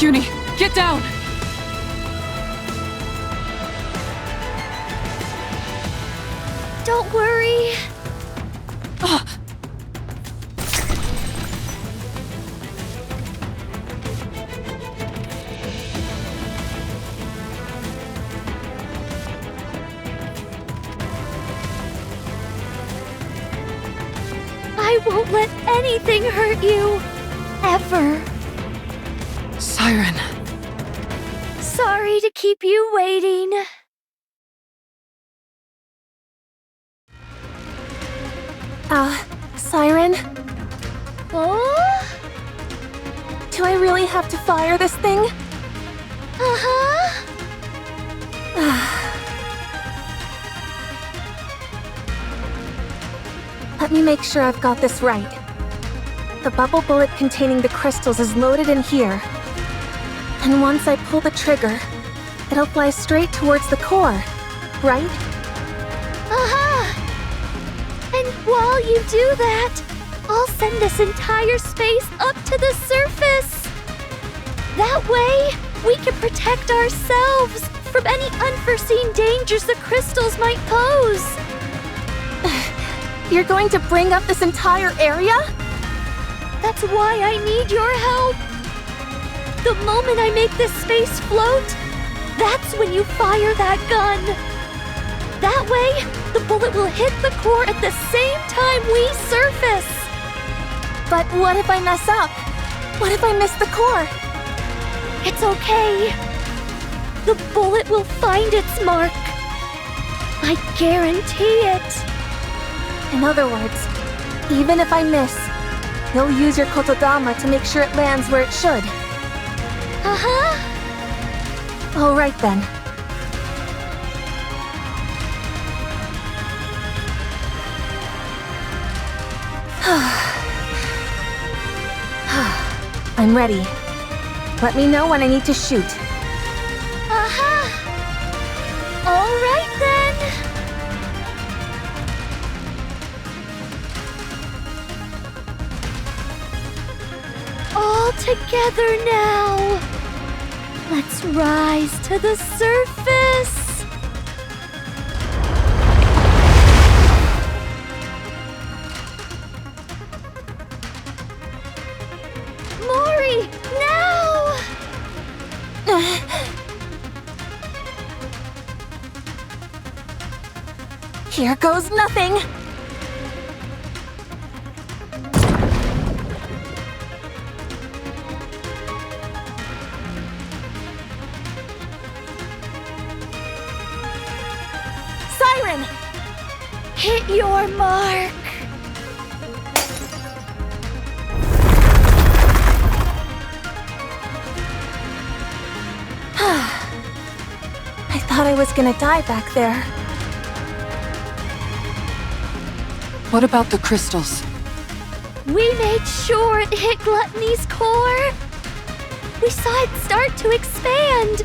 Uni, get down! Don't worry. I won't let anything hurt you. Ever. Siren. Sorry to keep you waiting. Siren? Oh? Do I really have to fire this thing? Uh-huh. Let me make sure I've got this right. The bubble bullet containing the crystals is loaded in here. And once I pull the trigger, it'll fly straight towards the core, right? Aha! And while you do that, I'll send this entire space up to the surface. That way, we can protect ourselves from any unforeseen dangers the crystals might pose. You're going to bring up this entire area? That's why I need your help. The moment I make this space float, that's when you fire that gun. That way, the bullet will hit the core at the same time we surface. But what if I mess up? What if I miss the core? It's okay. The bullet will find its mark. I guarantee it. In other words, even if I miss, you'll use your kotodama to make sure it lands where it should. Uh-huh. All right then. I'm ready. Let me know when I need to shoot. Uh-huh. All right then. All together now. Let's rise to the surface. Mori, now! Here goes nothing. Siren! Hit your mark. I thought I was gonna die back there. What about the crystals? We made sure it hit Gluttony's core. We saw it start to expand.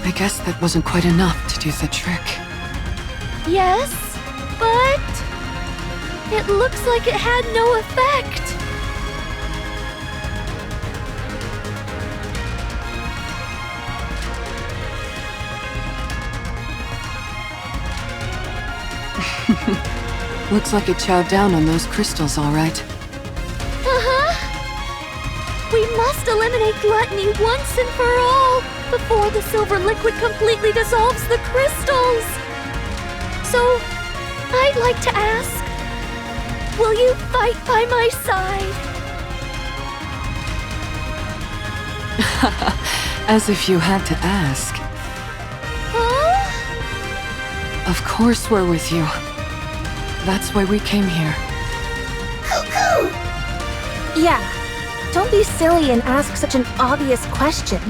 I guess that wasn't quite enough to do the trick. Yes, but it looks like it had no effect. Looks like it chowed down on those crystals, all right. Uh-huh. We must eliminate Gluttony once and for all before the silver liquid completely dissolves the crystals. So, I'd like to ask, will you fight by my side? As if you had to ask. Huh? Of course we're with you. That's why we came here. Cuckoo! Yeah, don't be silly and ask such an obvious question.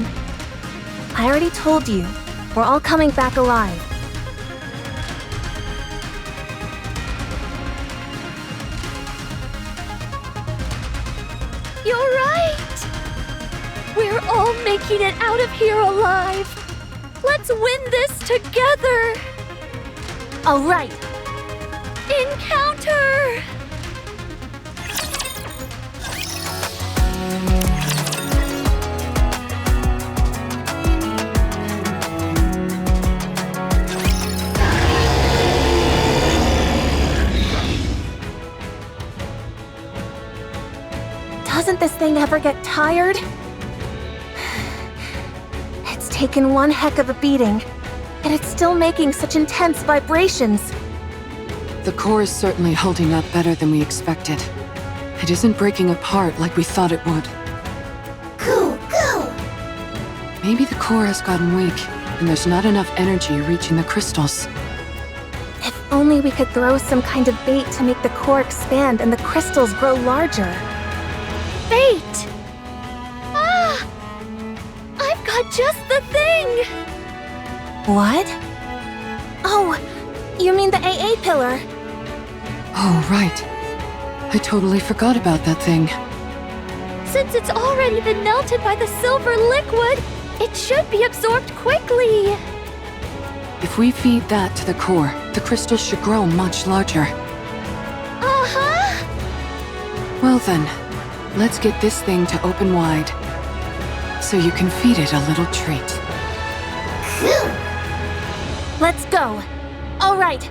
I already told you, we're all coming back alive. You're right! We're all making it out of here alive! Let's win this together! All right. Encounter! Doesn't this thing ever get tired? It's taken one heck of a beating, and it's still making such intense vibrations. The core is certainly holding up better than we expected. It isn't breaking apart like we thought it would. Go, go! Maybe the core has gotten weak, and there's not enough energy reaching the crystals. If only we could throw some kind of bait to make the core expand and the crystals grow larger. Bait! Ah! I've got just the thing! What? Oh, you mean the AA pillar? Oh, right. I totally forgot about that thing. Since it's already been melted by the silver liquid, it should be absorbed quickly. If we feed that to the core, the crystals should grow much larger. Uh-huh. Well then, let's get this thing to open wide, so you can feed it a little treat. Let's go. All right.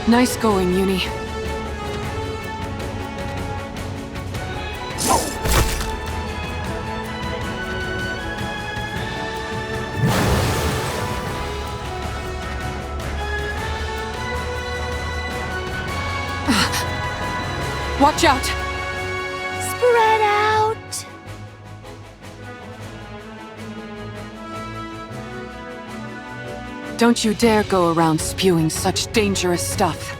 Nice going, Uni. Watch out! Spread out. Don't you dare go around spewing such dangerous stuff.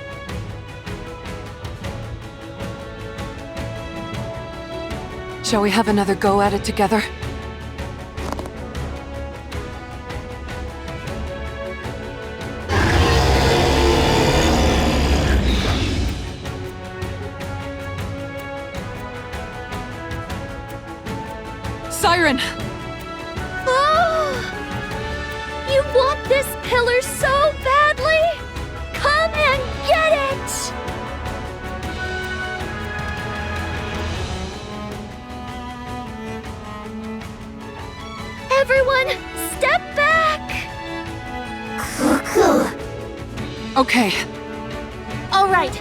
Shall we have another go at it together? Siren! Oh! You want this pillar so badly? Come and get it! Everyone, step back! Okay, All right.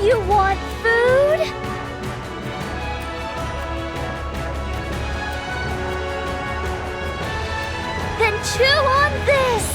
You want food? Then chew on this!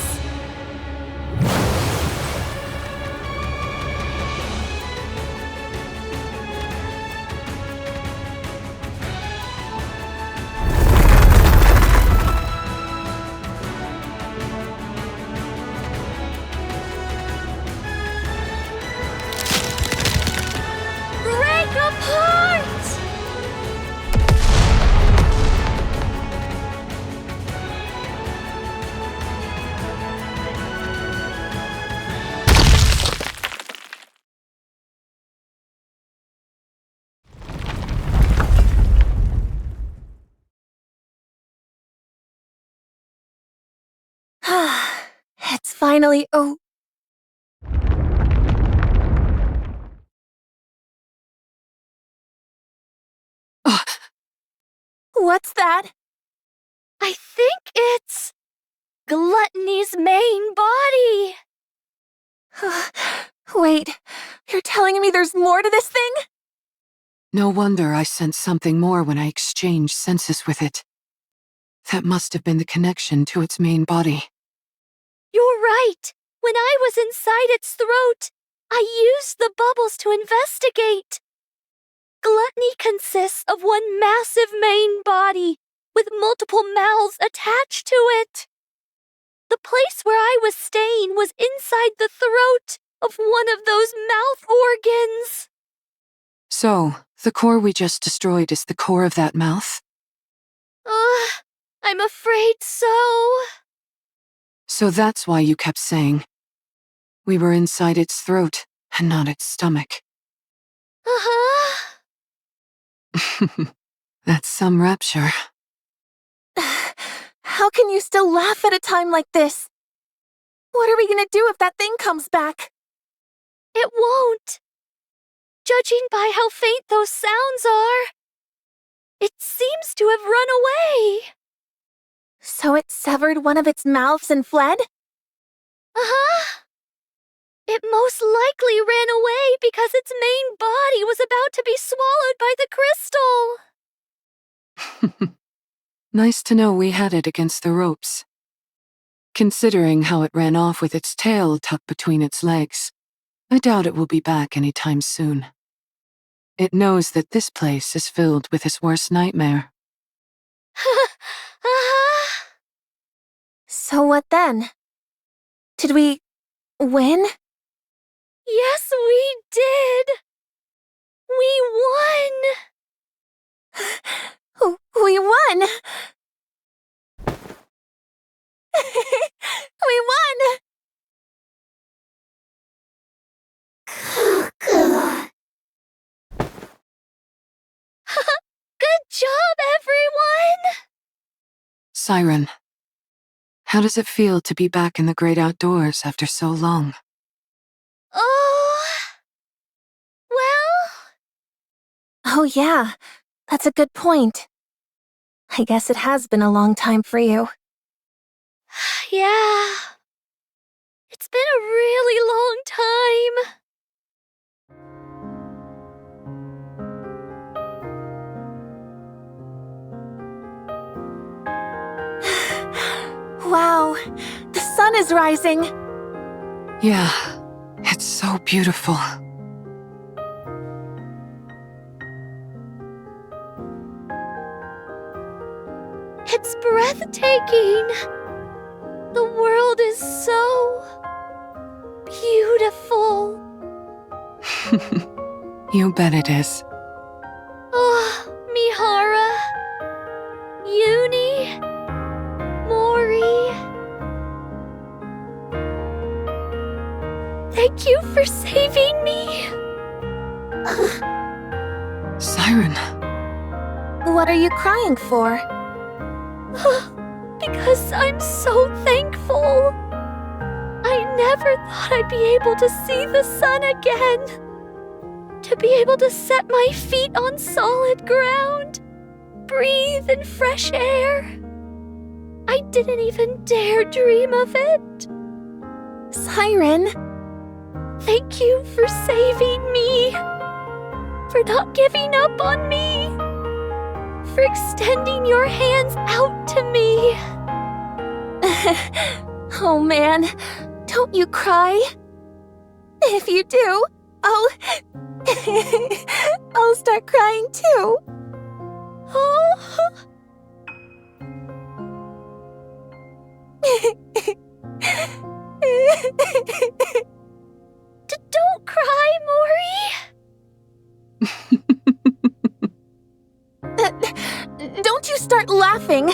Break apart! It's finally What's that? I think it's Gluttony's main body. Wait, you're telling me there's more to this thing? no wonder I sensed something more when I exchanged senses with it. That must have been the connection to its main body. You're right. When I was inside its throat, I used the bubbles to investigate. Gluttony consists of one massive main body with multiple mouths attached to it. The place where I was staying was inside the throat of one of those mouth organs. So, the core we just destroyed is the core of that mouth? I'm afraid so. So that's why you kept saying we were inside its throat and not its stomach. Uh-huh. That's some rapture. How can you still laugh at a time like this? What are we gonna do if that thing comes back? It won't. Judging by how faint those sounds are, it seems to have run away. So it severed one of its mouths and fled? Uh-huh. It most likely ran away because its main body was about to be swallowed by the crystal. Nice to know we had it against the ropes. Considering how it ran off with its tail tucked between its legs, I doubt it will be back anytime soon. It knows that this place is filled with his worst nightmare. So what then? Did we win? Yes, we did! We won! We won! We won! Good job, everyone! Siren, how does it feel to be back in the great outdoors after so long? Oh... well... Oh yeah, that's a good point. I guess it has been a long time for you. yeah... It's been a really long time. Wow, the sun is rising. Yeah, it's so beautiful. It's breathtaking. The world is so... beautiful. You bet it is. Oh, Mihara, Uni, Mori. Thank you for saving me. Siren. What are you crying for? Because I'm so thankful. I never thought I'd be able to see the sun again. To be able to set my feet on solid ground. Breathe in fresh air. I didn't even dare dream of it. Siren. Thank you for saving me. For not giving up on me. For extending your hands out to me. Oh man, don't you cry. If you do, I'll start crying too. Oh. Don't cry, Mori. Don't you start laughing.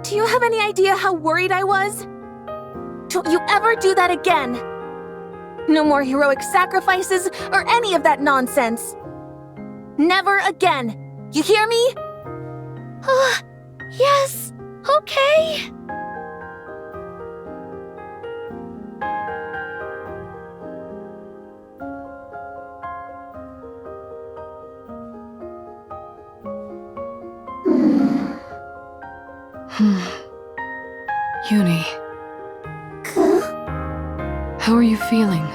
Do you have any idea how worried I was? Don't you ever do that again. No more heroic sacrifices or any of that nonsense. Never again. You hear me? Yes, okay. Uni. How are you feeling?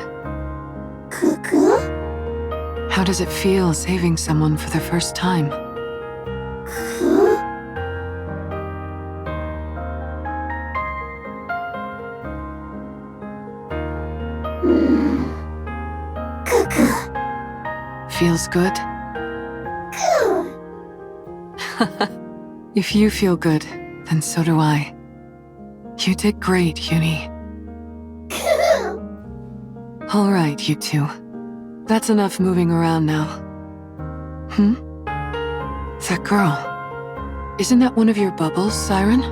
How does it feel saving someone for the first time? Feels good? If you feel good, then so do I. You did great, Uni. All right, you two. That's enough moving around now. That girl. Isn't that one of your bubbles, Siren?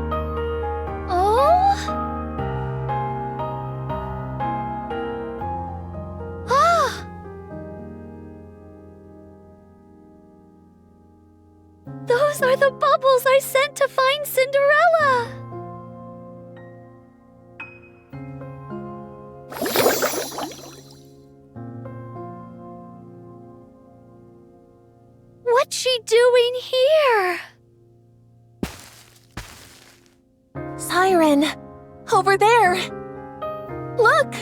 Oh? Ah! Those are the bubbles I sent to find Cinderella! What's she doing here? Siren, over there. Look.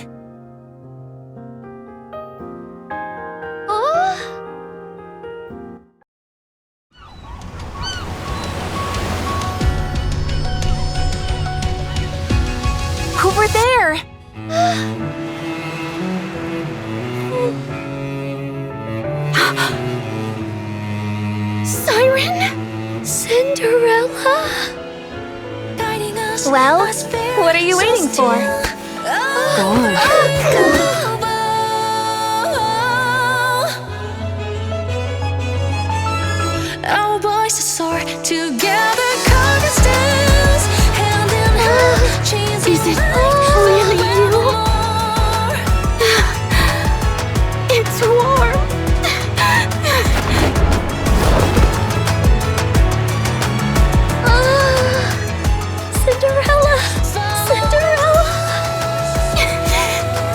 Siren? Cinderella? Well, what are you waiting for? Our voices soar together, carving stems, hand in hand, chains Is it really you? It's warm. Cinderella! Cinderella!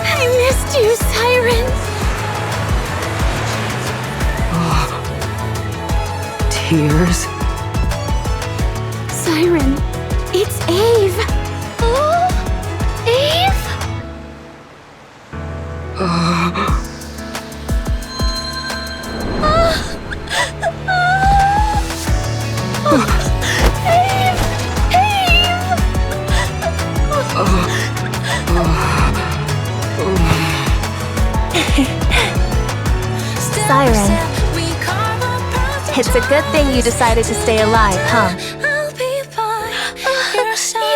I missed you, Siren! Tears? Siren, it's Ave! Oh, Ave? Ave! Ave! Siren. It's a good thing you decided to stay alive, huh? I'll be by your side.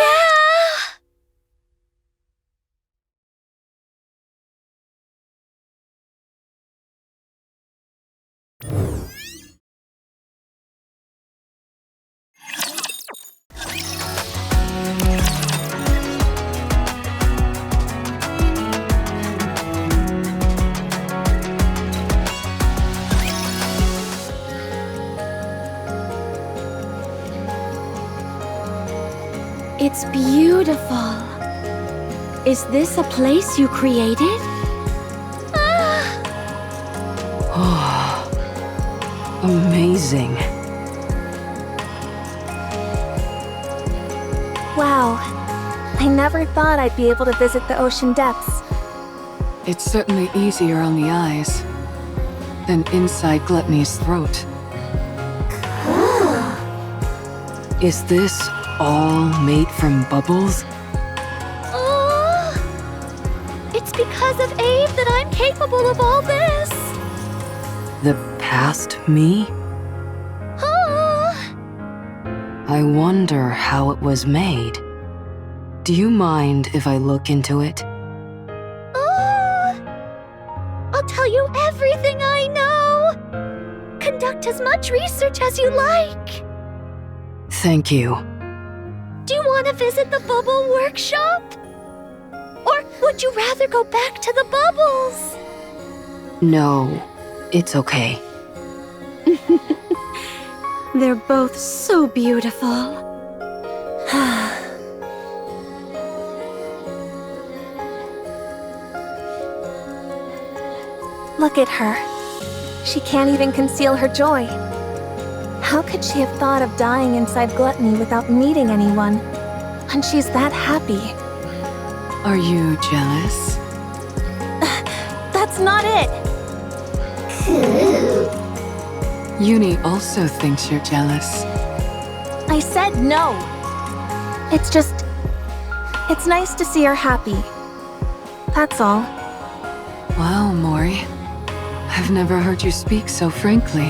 It's beautiful. Is this a place you created? Amazing. Wow. I never thought I'd be able to visit the ocean depths. It's certainly easier on the eyes than inside Gluttony's throat. Is this all made from bubbles? Oh, it's because of Ave that I'm capable of all this. The past me? Oh, I wonder how it was made. Do you mind if I look into it? oh, I'll tell you everything I know. Conduct as much research as you like. Thank you. Do you want to visit the bubble workshop? Or would you rather go back to the bubbles? No, it's okay. They're both so beautiful. Look at her. She can't even conceal her joy. How could she have thought of dying inside Gluttony without meeting anyone? And she's that happy. Are you jealous? That's not it! Uni also thinks you're jealous. I said no! It's just... it's nice to see her happy. That's all. Wow, Mori. I've never heard you speak so frankly.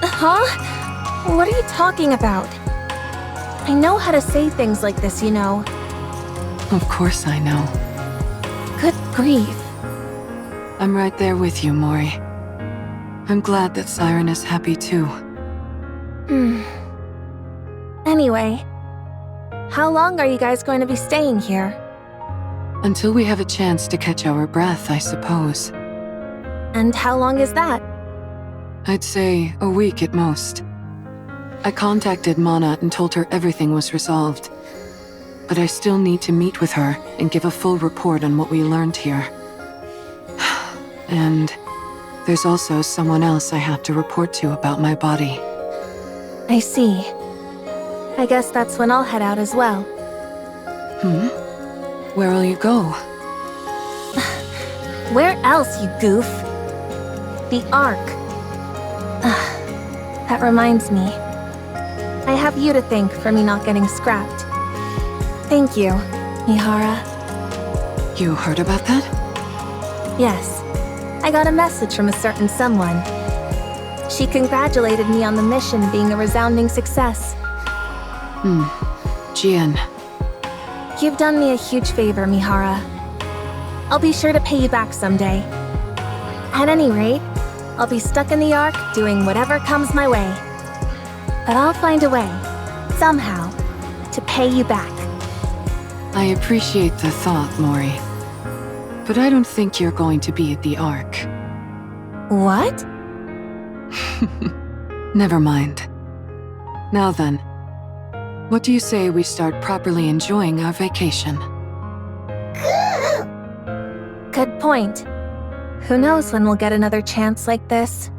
Huh? What are you talking about? I know how to say things like this, you know. Of course I know. Good grief. I'm right there with you, Mori. I'm glad that Siren is happy too. Anyway, how long are you guys going to be staying here? Until we have a chance to catch our breath, I suppose. And how long is that? I'd say a week at most. I contacted Mana and told her everything was resolved. But I still need to meet with her and give a full report on what we learned here. And there's also someone else I have to report to about my body. I see. I guess that's when I'll head out as well. Where will you go? Where else, you goof? The Ark. That reminds me. I have you to thank for me not getting scrapped. Thank you. Mihara. You heard about that? Yes. I got a message from a certain someone. She congratulated me on the mission being a resounding success. Jian. You've done me a huge favor, Mihara. I'll be sure to pay you back someday. At any rate, I'll be stuck in the Ark doing whatever comes my way. But I'll find a way, somehow, to pay you back. I appreciate the thought, Mori. But I don't think you're going to be at the Ark. What? Never mind. Now then, what do you say we start properly enjoying our vacation? Good point. Who knows when we'll get another chance like this?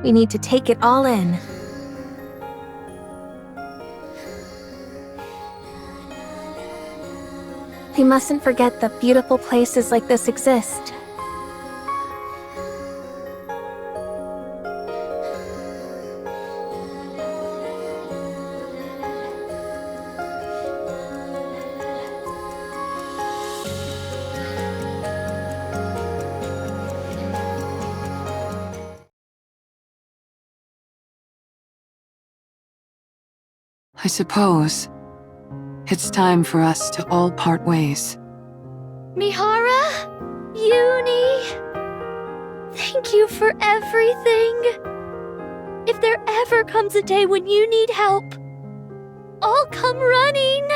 We need to take it all in. We mustn't forget that beautiful places like this exist. I suppose it's time for us to all part ways. Mihara? Uni? Thank you for everything. If there ever comes a day when you need help, I'll come running.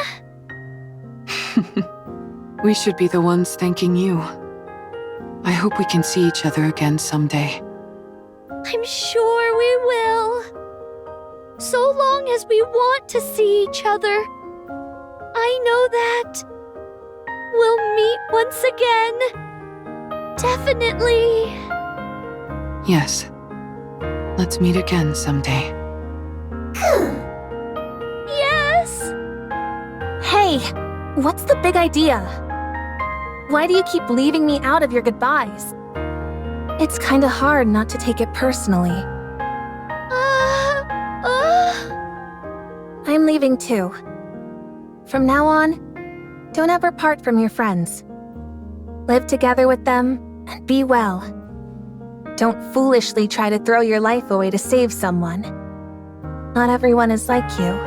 We should be the ones thanking you. I hope we can see each other again someday. I'm sure we will. So long as we want to see each other. I know that we'll meet once again. Definitely. Yes. Let's meet again someday. Yes! Hey, what's the big idea? Why do you keep leaving me out of your goodbyes? It's kinda hard not to take it personally. I'm leaving too. From now on, don't ever part from your friends. Live together with them and be well. Don't foolishly try to throw your life away to save someone. Not everyone is like you.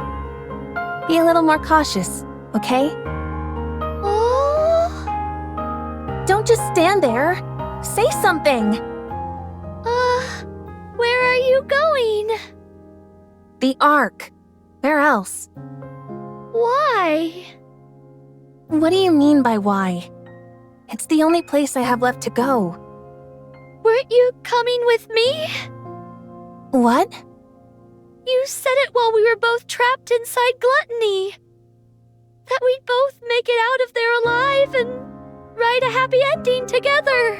Be a little more cautious, okay? Oh. Don't just stand there. Say something. Where are you going? The Ark. Where else? Why? What do you mean by why? It's the only place I have left to go. Weren't you coming with me? What? You said it while we were both trapped inside Gluttony. That we'd both make it out of there alive and write a happy ending together.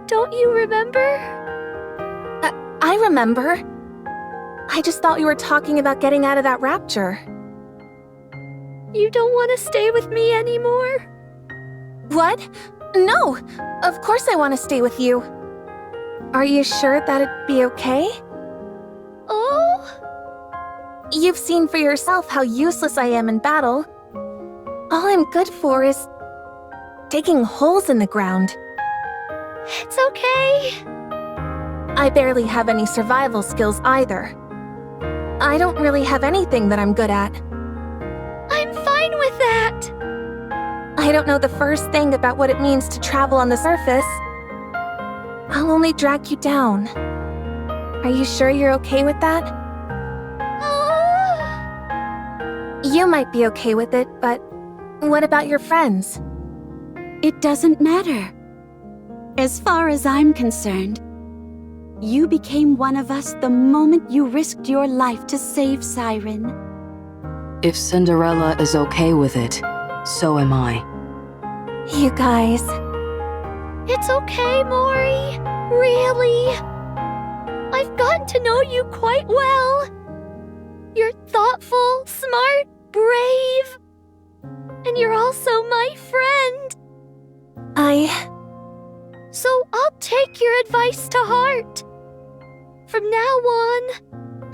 Don't you remember? I remember. I just thought you were talking about getting out of that rapture. You don't want to stay with me anymore? What? No! Of course I want to stay with you. Are you sure that'd be okay? Oh? You've seen for yourself how useless I am in battle. All I'm good for is digging holes in the ground. It's okay. I barely have any survival skills either. I don't really have anything that I'm good at. I'm fine with that. I don't know the first thing about what it means to travel on the surface. I'll only drag you down. Are you sure you're okay with that? You might be okay with it, but what about your friends? It doesn't matter. As far as I'm concerned, you became one of us the moment you risked your life to save Siren. If Cinderella is okay with it, so am I. You guys. It's okay, Mori. Really. I've gotten to know you quite well. You're thoughtful, smart, brave. And you're also my friend. So I'll take your advice to heart. From now on,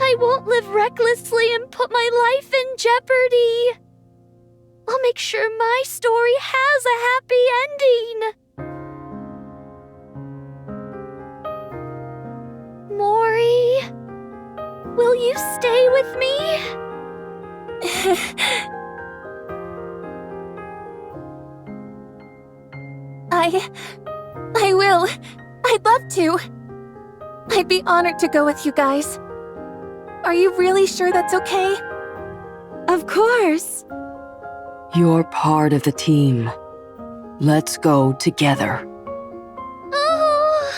I won't live recklessly and put my life in jeopardy. I'll make sure my story has a happy ending. Mori, will you stay with me? I will. I'd love to. I'd be honored to go with you guys. Are you really sure that's okay? Of course. You're part of the team. Let's go together. Oh.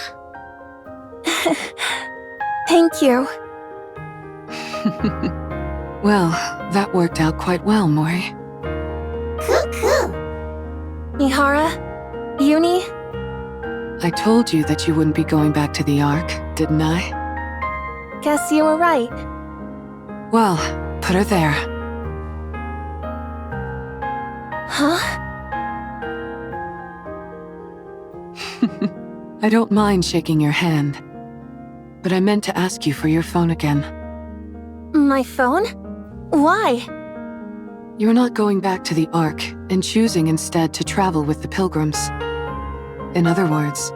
Thank you. Well, that worked out quite well, Mori. Cool. Mihara? Uni? I told you that you wouldn't be going back to the Ark, didn't I? Guess you were right. Well, put her there. Huh? I don't mind shaking your hand, but I meant to ask you for your phone again. My phone? Why? You're not going back to the Ark and choosing instead to travel with the Pilgrims. In other words,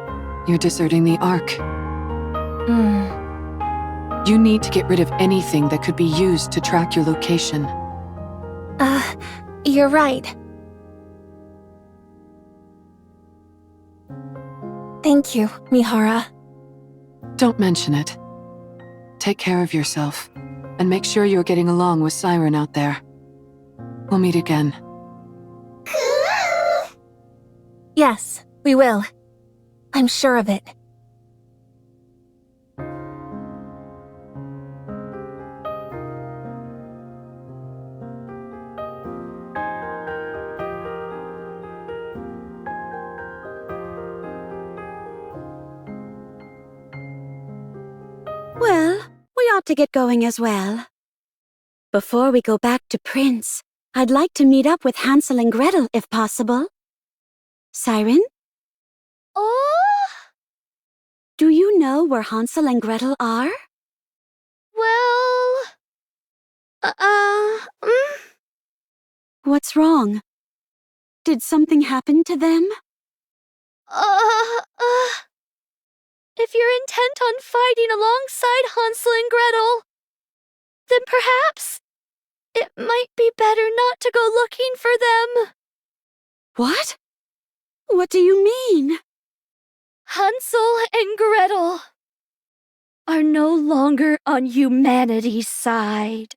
you're deserting the Ark. You need to get rid of anything that could be used to track your location. You're right. Thank you, Mihara. Don't mention it. Take care of yourself, and make sure you're getting along with Siren out there. We'll meet again. Yes, we will. I'm sure of it. Well, we ought to get going as well. Before we go back to Prince, I'd like to meet up with Hansel and Gretel if possible. Siren? Oh? Do you know where Hansel and Gretel are? Well... What's wrong? Did something happen to them? If you're intent on fighting alongside Hansel and Gretel, then perhaps it might be better not to go looking for them. What? What do you mean? Hansel and Gretel are no longer on humanity's side.